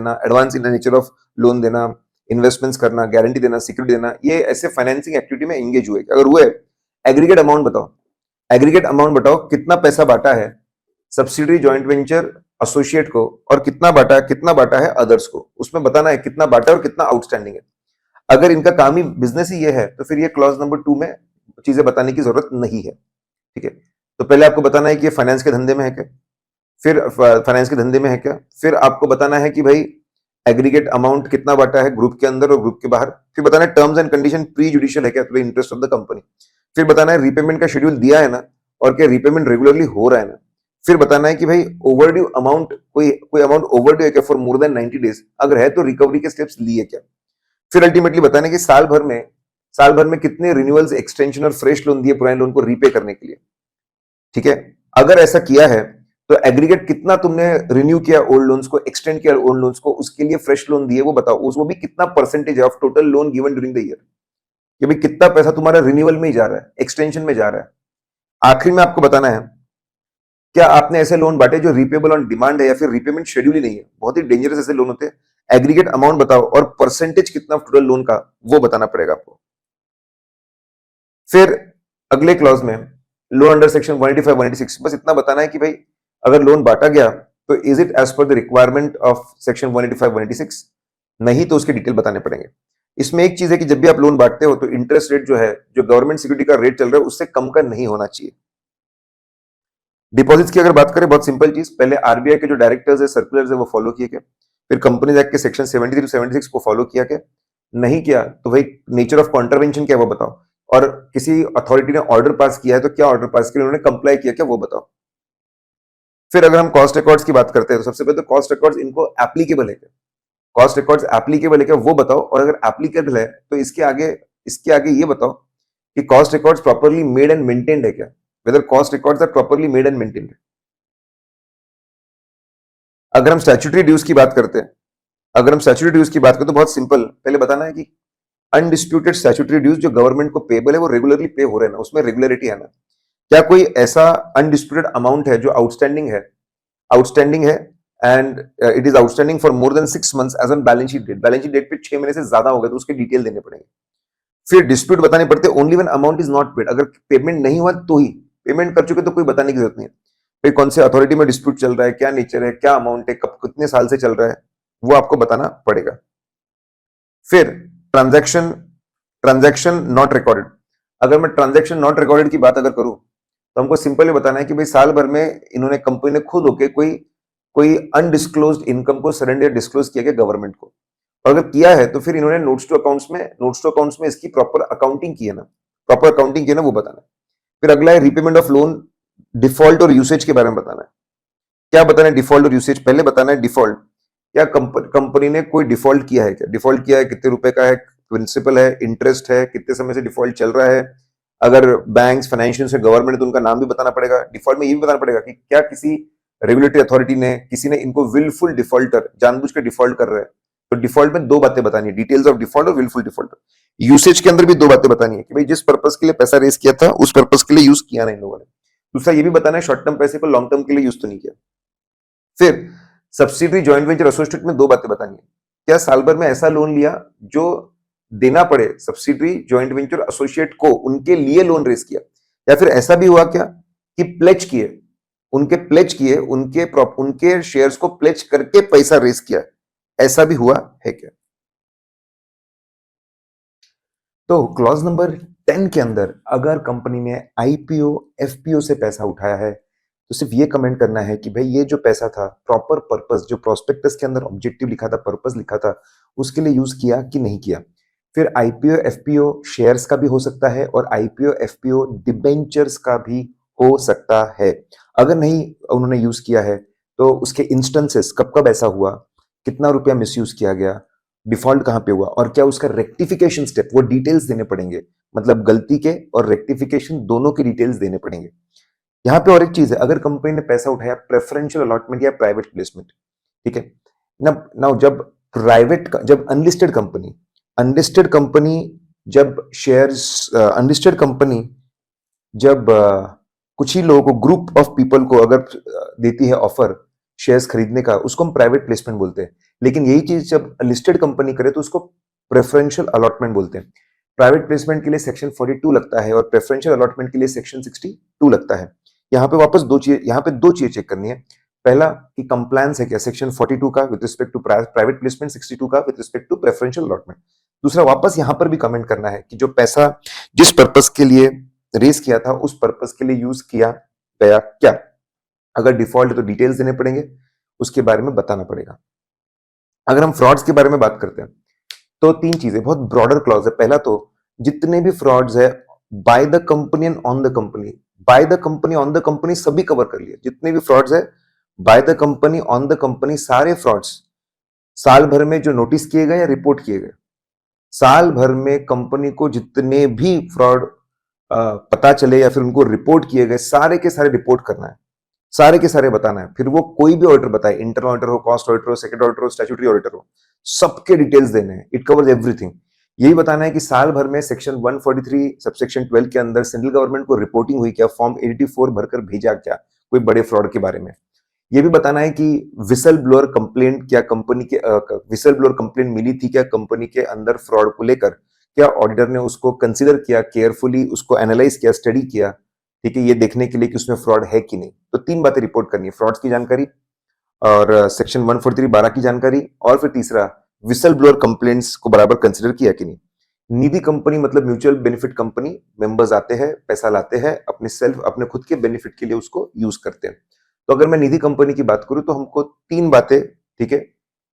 A: in the nature of loan देना, इन्वेस्टमेंट्स करना, गारंटी देना, सिक्योरिटी देना, ये ऐसे फाइनेंसिंग एक्टिविटी में एंगेज हुए। अगर हुए, एग्रीगेट अमाउंट बताओ, एग्रीगेट अमाउंट बताओ, कितना पैसा बांटा है सब्सिडरी जॉइंट वेंचर एसोसिएट को और कितना बांटा है अदर्स को, उसमें बताना है कितना बांटा और कितना आउटस्टैंडिंग है। अगर इनका काम ही बिजनेस ही ये है तो फिर ये क्लॉज नंबर 2 में चीजें बताने की जरूरत नहीं है। ठीक है, तो पहले आपको बताना है कि ये फाइनेंस के धंधे में है क्या, फिर फाइनेंस के धंधे में है क्या, फिर आपको बताना है कि भाई एग्रीगेट अमाउंट कितना बांटा है ग्रुप के अंदर और ग्रुप के बाहर, फिर बताना है terms and condition pre judicial है क्या, तो इंटरेस्ट ऑफ द कंपनी, फिर बताना है रीपेमेंट का शेड्यूल दिया है ना और क्या रीपेमेंट रेगुलरली हो रहा है ना, फिर बताना है कि भाई ओवरड्यू अमाउंट, कोई अमाउंट ओवरड्यू है क्या फॉर मोर देन 90 डेज, अगर है तो रिकवरी के स्टेप्स लिए क्या, फिर अल्टीमेटली बताना है कि साल भर में कितने रिन्यूअल्स, एक्सटेंशन और फ्रेश लोन दिए पुराने लोन को रीपे करने के लिए। ठीक है, अगर ऐसा किया है तो एग्रीगेट कितना तुमने रिन्यू किया ओल्ड लोन्स को, एक्सटेंड किया ओल्ड लोन्स को, उसके लिए फ्रेश लोन दिए वो बताओ, उसको भी कितना परसेंटेज है of total loan given during the year, कि भाई कितना पैसा तुम्हारा रिन्यूअल में ही जा रहा है, एक्सटेंशन में जा रहा है। आखिर में आपको बताना है क्या आपने ऐसे लोन बांटे जो रीपेबल ऑन डिमांड है या फिर रीपेमेंट शेड्यूल ही नहीं है, बहुत ही डेंजरस ऐसे लोन होते हैं। एग्रीगेट अमाउंट बताओ और परसेंटेज कितना टोटल लोन का वो बताना पड़ेगा आपको। फिर अगले क्लॉज में लोन अंडर सेक्शन 185 186 बस इतना बताना है कि भाई अगर लोन बांटा गया तो is it as per the requirement of section 185 186, नहीं तो उसके डिटेल बताने पड़ेंगे। इसमें एक चीज है कि जब भी आप लोन बांटते हो तो इंटरेस्ट रेट जो है, जो गवर्नमेंट सिक्योरिटी का रेट चल रहा है उससे कम का नहीं होना चाहिए। डिपॉजिट्स की अगर बात करें, बहुत सिंपल चीज, पहले आरबीआई के जो डायरेक्टर्स है, सर्कुलर्स है, वो फॉलो किए गए, फिर कंपनीज एक्ट के सेक्शन 73 76 को फॉलो किया गया, नहीं किया तो भाई नेचर ऑफ कॉन्ट्रवेंशन क्या है वो बताओ, और किसी अथॉरिटी ने ऑर्डर पास किया है तो क्या ऑर्डर पास किया, उन्होंने कंप्लाई किया क्या वो बताओ। फिर अगर हम कॉस्ट रिकॉर्ड्स की बात करते हैं तो सबसे पहले तो कॉस्ट रिकॉर्ड्स इनको एप्लीकेबल है क्या, कॉस्ट रिकॉर्ड्स एप्लीकेबल है क्या वो बताओ, और अगर एप्लीकेबल है तो इसके आगे ये बताओ कि cost records properly made and maintained है क्या, whether cost records are properly made and maintained. अगर हम स्टैट्यूटरी ड्यूज की बात करते हैं, तो बहुत सिंपल, पहले बताना है कि अनडिस्प्यूटेड स्टैट्यूटरी ड्यूज जो गवर्नमेंट को पेबल है वो रेगुलरली पे हो रहे हैं ना, उसमें रेगुलरिटी है ना, क्या कोई ऐसा अनडिस्प्यूटेड अमाउंट है जो आउटस्टैंडिंग है and it is outstanding for more than 6 months as on balance sheet date पे 6 महीने से ज्यादा हो गए तो उसके डिटेल देने पड़ेंगे। फिर डिस्प्यूट बताने पड़ते हैं only when amount is not paid, अगर पेमेंट नहीं हुआ तो ही, पेमेंट कर चुके तो कोई बताने की जरूरत नहीं है, भाई कौन से अथॉरिटी में डिस्प्यूट चल रहा है, क्या नेचर है, क्या अमाउंट है, कब कितने साल से चल रहा है, वो आपको बताना पड़ेगा। फिर ट्रांजैक्शन नॉट रिकॉर्डेड, अगर मैं ट्रांजैक्शन नॉट रिकॉर्डेड की बात अगर करूं तो हमको सिंपल ये बताना है कि भाई साल भर में इन्होंने, कंपनी ने खुद होके कोई अनडिस्क्लोज्ड इनकम को सरेंडर डिस्क्लोज किया गया गवर्नमेंट को, और अगर किया है तो फिर इन्होंने नोट्स टू अकाउंट्स में इसकी प्रॉपर अकाउंटिंग की है ना, वो बताना है। फिर अगला है रीपेमेंट ऑफ लोन, डिफॉल्ट और यूसेज के बारे में बताना है। क्या बताना है डिफॉल्ट और यूसेज, पहले बताना है डिफॉल्ट, क्या कंपनी ने कोई डिफॉल्ट किया है क्या, डिफॉल्ट किया है कितने रुपए का है, प्रिंसिपल है, इंटरेस्ट है, कितने समय से डिफॉल्ट चल रहा है, अगर बैंक्स, फाइनेंशियल से गवर्नमेंट है तो उनका नाम भी बताना पड़ेगा। डिफॉल्ट में ये भी बताना पड़ेगा कि क्या किसी रेगुलेटरी अथॉरिटी ने, किसी ने इनको विलफुल डिफॉल्टर, जानबूझ के डिफॉल्ट कर रहा है, तो डिफॉल्ट में 2 बातें बतानी है, डिटेल्स ऑफ डिफॉल्ट और विलफुल डिफॉल्ट। यूसेज के अंदर भी 2 बातें बतानी है कि भाई जिस पर्पस के लिए पैसा रेस किया था उस पर्पस के लिए यूज किया ना इन लोगों ने। दूसरा ये भी बताना है शॉर्ट टर्म पैसे को लॉन्ग टर्म के लिए यूज तो नहीं किया। फिर सब्सिडरी जॉइंट वेंचर एसोसिएट में 2 बातें बतानी है, क्या साल भर में ऐसा लोन लिया जो देना पड़े सब्सिडरी जॉइंट वेंचर एसोसिएट को, उनके लिए लोन रेस किया, या फिर ऐसा भी हुआ क्या कि प्लेज किए उनके शेयर्स को प्लेज करके पैसा रेस किया, ऐसा भी हुआ है क्या। तो क्लॉज नंबर 10 के अंदर अगर कंपनी ने आईपीओ एफपीओ से पैसा उठाया है तो सिर्फ ये कमेंट करना है कि भाई ये जो पैसा था प्रॉपर पर्पस, जो प्रोस्पेक्टस के अंदर ऑब्जेक्टिव लिखा था, पर्पस लिखा था, उसके लिए यूज किया कि नहीं किया। फिर आईपीओ एफपीओ शेयर्स का भी हो सकता है और आईपीओ एफपीओ डिबेंचर्स का भी हो सकता है। अगर नहीं उन्होंने यूज किया है तो उसके इंस्टेंसेस कब कब ऐसा हुआ, कितना रुपया मिसयूज किया गया, डिफॉल्ट कहां पे हुआ, और क्या उसका रेक्टिफिकेशन स्टेप, वो डिटेल्स देने पड़ेंगे, मतलब गलती के और रेक्टिफिकेशन दोनों की डिटेल्स देने पड़ेंगे। यहाँ पे और एक चीज है, अगर कंपनी ने पैसा उठाया प्रेफरेंशियल अलॉटमेंट या प्राइवेट प्लेसमेंट, ठीक है ना, जब अनलिस्टेड कंपनी जब शेयर्स, अनलिस्टेड कंपनी जब कुछ ही लोगों को, ग्रुप ऑफ पीपल को अगर देती है ऑफर शेयर्स खरीदने का, उसको हम प्राइवेट प्लेसमेंट बोलते हैं। लेकिन यही चीज जब लिस्टेड कंपनी करे तो उसको प्रेफरेंशियल अलॉटमेंट बोलते हैं। प्राइवेट प्लेसमेंट के लिए सेक्शन 42 लगता है और प्रेफरेंशियल अलॉटमेंट के लिए सेक्शन 62 लगता है। यहाँ पे वापस यहाँ पे दो चीजें चेक करनी है। पहला कि कंप्लायंस है क्या सेक्शन 42 का with respect to private placement, 62 का with respect to preferential allotment. दूसरा, वापस यहाँ पर भी कमेंट करना है कि जो पैसा जिस पर्पस के लिए रेस किया था उस पर्पस के लिए यूज किया गया क्या। अगर डिफॉल्ट है तो डिटेल्स देने पड़ेंगे, उसके बारे में बताना पड़ेगा। अगर हम फ्रॉड्स के बारे में बात करते हैं तो तीन चीजें, बहुत ब्रॉडर क्लॉज है। पहला तो जितने भी फ्रॉड्स है by the company and on the company, by the company on the company सभी कवर कर लिए। जितने भी फ्रॉड्स है by the company on the company, सारे फ्रॉड्स साल भर में जो नोटिस किए गए या रिपोर्ट किए गए, साल भर में कंपनी को जितने भी फ्रॉड पता चले या फिर उनको रिपोर्ट किए गए, सारे के सारे रिपोर्ट करना है, सारे के सारे बताना है। फिर वो कोई भी ऑडिटर बताए, इंटरनल ऑडिटर हो, कॉस्ट ऑडिटर हो, सेक्रेटरी ऑडिटर हो, स्टैट्यूटरी ऑडिटर हो, सबके डिटेल्स देने हैं। It covers everything. यही बताना है कि साल भर में सेक्शन 143 सबसेक्शन 12 के अंदर सेंट्रल गवर्नमेंट को रिपोर्टिंग हुई क्या, फॉर्म 84 भरकर भेजा क्या कोई बड़े फ्रॉड के बारे में। यह भी बताना है कि विसल ब्लोअर कंप्लेंट क्या कंपनी के विसल ब्लोअर कंप्लेंट मिली थी क्या कंपनी के अंदर फ्रॉड को लेकर, क्या ऑडिटर ने उसको कंसीडर किया, केयरफुली उसको एनालाइज किया, स्टडी किया, ठीक है, ये देखने के लिए कि उसमें फ्रॉड है कि नहीं। तो तीन बातें रिपोर्ट करनी है, फ्रॉड्स की जानकारी और सेक्शन 143(12) की जानकारी, और फिर तीसरा विसल ब्लोअर कंप्लेंट्स को बराबर कंसीडर किया कि नहीं। निधि कंपनी मतलब म्यूचुअल बेनिफिट कंपनी, मेंबर्स आते हैं, पैसा लाते हैं, अपने खुद के बेनिफिट के लिए उसको यूज करते हैं। तो अगर मैं निधि कंपनी की बात करूं तो हमको तीन बातें, ठीक है,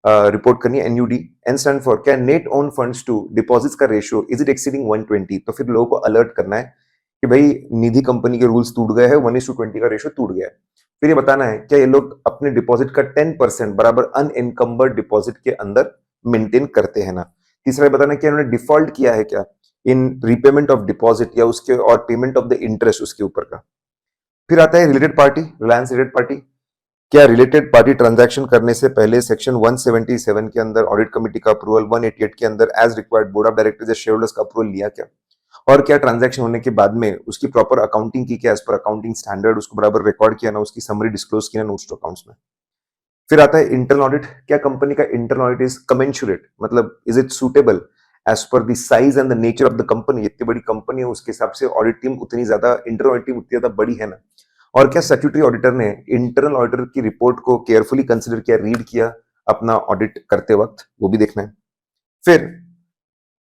A: रिपोर्ट करनी है। एनयूडी, एन स्टैंड फॉर क्या, net owned funds to deposits का रेशियो इज इट एक्सीडिंग 120। तो फिर लोगों को अलर्ट करना है कि भाई निधि कंपनी के रूल्स टूट गए हैं, 1:20 का रेशियो टूट गया है। फिर ये बताना है क्या ये लोग अपने डिपॉजिट का 10% बराबर अनएनकम्बर्ड डिपॉजिट के अंदर मेंटेन करते हैं ना। तीसरा ये बताना है कि उन्होंने डिफॉल्ट किया है क्या इन रीपेमेंट ऑफ डिपॉजिट या उसके और पेमेंट ऑफ द इंटरेस्ट उसके ऊपर का। फिर आता है related party, Reliance related party, क्या रिलेटेड पार्टी ट्रांजैक्शन करने से पहले सेक्शन 177 के अंदर ऑडिट कमेटी का अप्रूवल, 188 के अंदर as required board of directors या शेयर होल्डर्स का अप्रूवल लिया क्या, और क्या ट्रांजैक्शन होने के बाद में उसकी प्रॉपर अकाउंटिंग की क्या, एज पर अकाउंटिंग स्टैंडर्ड उसको बराबर रिकॉर्ड किया ना, उसकी समरी डिस्क्लोज किया नोट्स टू अकाउंट्स में। फिर आता है इंटरनल ऑडिट, क्या कंपनी का इंटरनल ऑडिट इज कमेंसुरेट, मतलब is it suitable as per the size and the nature of the company. इतनी बड़ी कंपनी है उसके हिसाब से ऑडिट टीम उतनी ज्यादा, इंटरनल ऑडिट टीम उतनी ज्यादा बड़ी है ना। और क्या स्टैट्यूटरी ऑडिटर ने इंटरनल ऑडिटर की रिपोर्ट को केयरफुली कंसिडर किया, रीड किया अपना ऑडिट करते वक्त, वो भी देखना है। फिर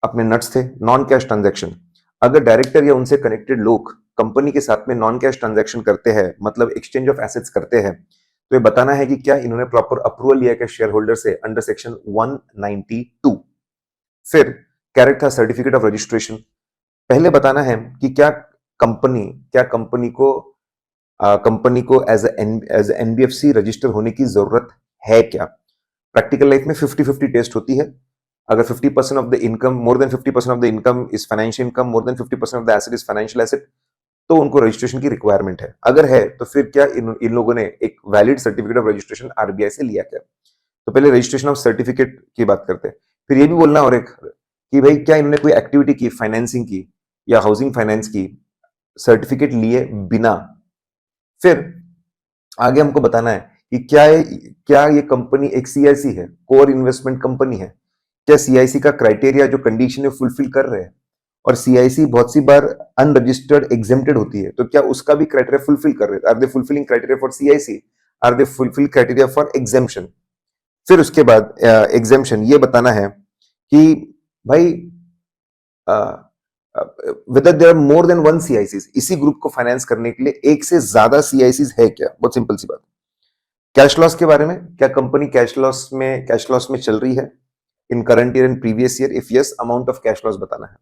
A: अपने नट्स थे, नॉन कैश ट्रांजैक्शन। अगर डायरेक्टर या उनसे कनेक्टेड लोग कंपनी के साथ में नॉन कैश ट्रांजैक्शन करते हैं, मतलब एक्सचेंज ऑफ एसेट्स करते हैं, तो ये बताना है कि क्या इन्होंने प्रॉपर अप्रूवल लिया क्या शेयर होल्डर से अंडर सेक्शन 192। फिर कैरेक्ट था सर्टिफिकेट ऑफ रजिस्ट्रेशन। पहले बताना है कि क्या कंपनी को एज एनबीएफसी रजिस्टर होने की जरूरत है क्या। प्रैक्टिकल लाइफ में 50-50 टेस्ट होती है। अगर 50% of the income, more than 50% of the income is financial income, more than 50% of the asset is financial asset, तो उनको रजिस्ट्रेशन की रिक्वायरमेंट है। अगर है तो फिर क्या इन लोगों ने एक valid certificate of registration RBI से लिया क्या। तो पहले रजिस्ट्रेशन ऑफ सर्टिफिकेट की बात करते हैं। फिर ये भी बोलना और एक कि भाई क्या इन्होंने कोई एक्टिविटी की, फाइनेंसिंग की या हाउसिंग फाइनेंस की, सर्टिफिकेट लिए बिना। फिर आगे हमको बताना है कि क्या ये कंपनी एक सीआईसी है, कोर इन्वेस्टमेंट कंपनी है, क्या सीआईसी का क्राइटेरिया जो कंडीशन है फुलफिल कर रहे हैं। और सीआईसी बहुत सी बार अनरजिस्टर्ड एग्जेम्प्टेड होती है, तो क्या उसका भी क्राइटेरिया फुलफिल कर रहे हैं। Are they fulfilling criteria for CIC, are they fulfil criteria for exemption. फिर उसके बाद एग्जेम्पशन ये बताना है कि भाई whether there are more than one CICs, इसी ग्रुप को फाइनेंस करने के लिए एक से ज्यादा CICs है क्या। बहुत सिंपल सी बात। कैश लॉस के बारे में, क्या कंपनी कैश लॉस में चल रही है in current year and previous year, if yes amount of cash loss बताना है।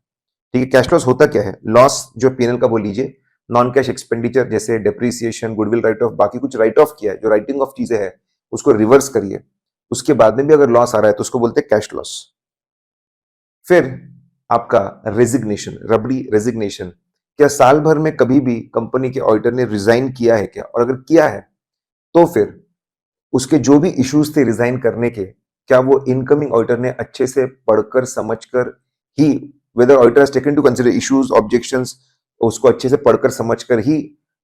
A: ठीक है, कैश लॉस होता क्या है, लॉस जो पीएनएल का वो लीजिए, नॉन कैश एक्सपेंडिचर जैसे डेप्रिसिएशन, गुडविल राइट ऑफ, बाकी कुछ राइट ऑफ किया है, जो राइटिंग ऑफ चीजें है उसको रिवर्स करिए, उसके बाद में भी अगर लॉस आ रहा है तो उसको बोलते हैं कैश लॉस। फिर आपका रेजिग्नेशन, रबड़ी रेजिग्नेशन, क्या साल भर में कभी भी कंपनी के ऑडिटर ने रिजाइन किया है क्या, और अगर किया है तो फिर उसके जो भी इश्यूज थे रिजाइन करने के, क्या वो इनकमिंग ऑडिटर ने अच्छे से पढ़कर समझकर ही, whether auditor has taken to consider issues objections, उसको अच्छे से पढ़कर समझकर ही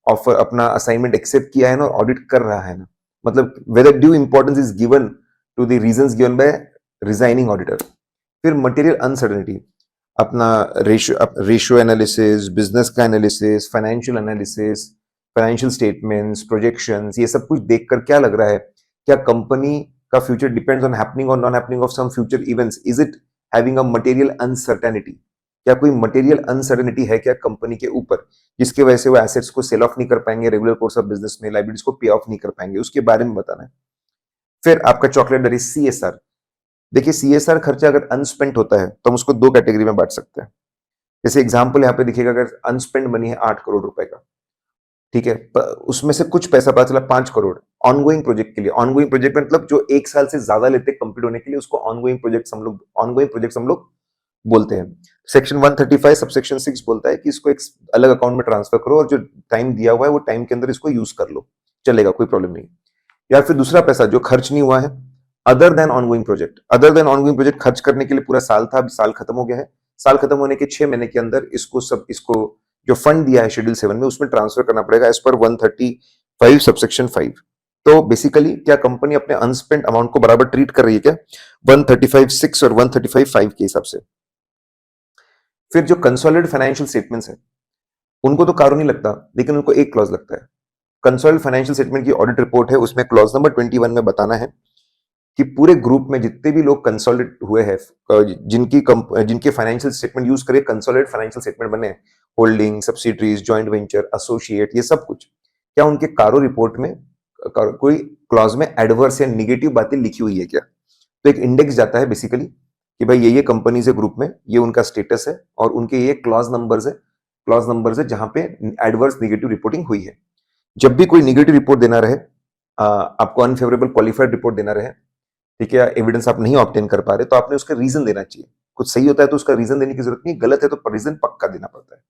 A: ऑफर अपना असाइनमेंट एक्सेप्ट किया है ना और ऑडिट कर रहा है ना, मतलब whether due importance is given to the reasons given by resigning auditor. फिर मटेरियल अनसर्टेनिटी, अपना रेशियो एनालिसिस, बिजनेस का एनालिसिस, फाइनेंशियल स्टेटमेंट्स, प्रोजेक्शंस, ये सब कुछ देखकर क्या लग रहा है, क्या कंपनी का फ्यूचर डिपेंड्स ऑन हैपनिंग और non happening of some future events, is it having a material uncertainty, क्या कोई मटेरियल अनसर्टेनिटी है क्या कंपनी के ऊपर, जिसकी वजह से वो एसेट्स को सेल ऑफ नहीं कर पाएंगे रेगुलर कोर्स ऑफ बिजनेस में, लाइबिलिटीज को पे ऑफ नहीं कर पाएंगे, उसके बारे में बताना है। फिर आपका चॉकलेट डर सीएसआर। देखिए सीएसआर खर्चा अगर अनस्पेंट होता है तो हम उसको दो कैटेगरी में बांट सकते हैं। जैसे एग्जांपल यहाँ पे देखिएगा, अगर अनस्पेंड मनी है 8 करोड़ रुपए का, ठीक है, उसमें से कुछ पैसा पता चला 5 करोड़ ऑनगोइंग प्रोजेक्ट के लिए। ऑनगोइंग प्रोजेक्ट मतलब जो 1 साल से ज्यादा लेते कंप्लीट होने के लिए, उसको ऑनगोइंग प्रोजेक्ट हम लोग बोलते हैं। सेक्शन 135 सबसेक्शन 6 बोलता है कि इसको एक अलग अकाउंट में ट्रांसफर करो और जो टाइम दिया हुआ है वो टाइम के अंदर इसको यूज कर लो, चलेगा, कोई प्रॉब्लम नहीं। या फिर दूसरा पैसा जो खर्च नहीं हुआ है, अदर देन ऑनगोइंग प्रोजेक्ट खर्च करने के लिए पूरा साल था, अभी साल खत्म हो गया है, साल खत्म होने के 6 महीने के अंदर इसको जो फंड दिया है शेड्यूल 7 में उसमें ट्रांसफर करना पड़ेगा एज पर 135 सबसेक्शन 5। तो बेसिकली क्या कंपनी अपने अनस्पेंट अमाउंट को बराबर ट्रीट कर रही है क्या 135(6) और 135(5) के हिसाब से। फिर जो कंसोलिडेटेड फाइनेंशियल स्टेटमेंट्स है उनको तो कारो नहीं लगता, लेकिन उनको एक क्लॉज लगता है। कंसोलिडेटेड फाइनेंशियल स्टेटमेंट की ऑडिट रिपोर्ट है, उसमें क्लॉज नंबर 21 में बताना है कि पूरे ग्रुप में जितने भी लोग कंसोलिडेट हुए हैं, जिनके फाइनेंशियल स्टेटमेंट यूज करे कंसोलिडेटेड फाइनेंशियल स्टेटमेंट बने, holding, subsidiaries, joint venture, associate, ये सब कुछ, क्या उनके कारो रिपोर्ट में कोई क्लॉज में एडवर्स या निगेटिव बातें लिखी हुई है क्या। तो एक इंडेक्स जाता है बेसिकली कि भाई ये कंपनीज है ग्रुप में, ये उनका स्टेटस है और उनके ये क्लॉज नंबर्स है जहां पे एडवर्स निगेटिव रिपोर्टिंग हुई है। जब भी कोई निगेटिव रिपोर्ट देना रहे, आपको अनफेवरेबल क्वालिफाइड रिपोर्ट देना रहे, ठीक है, एविडेंस आप नहीं ऑब्टेन कर पा रहे, तो आपने उसका रीजन देना चाहिए। कुछ सही होता है तो उसका रीजन देने की जरूरत नहीं, गलत है तो रीजन पक्का देना पड़ता है।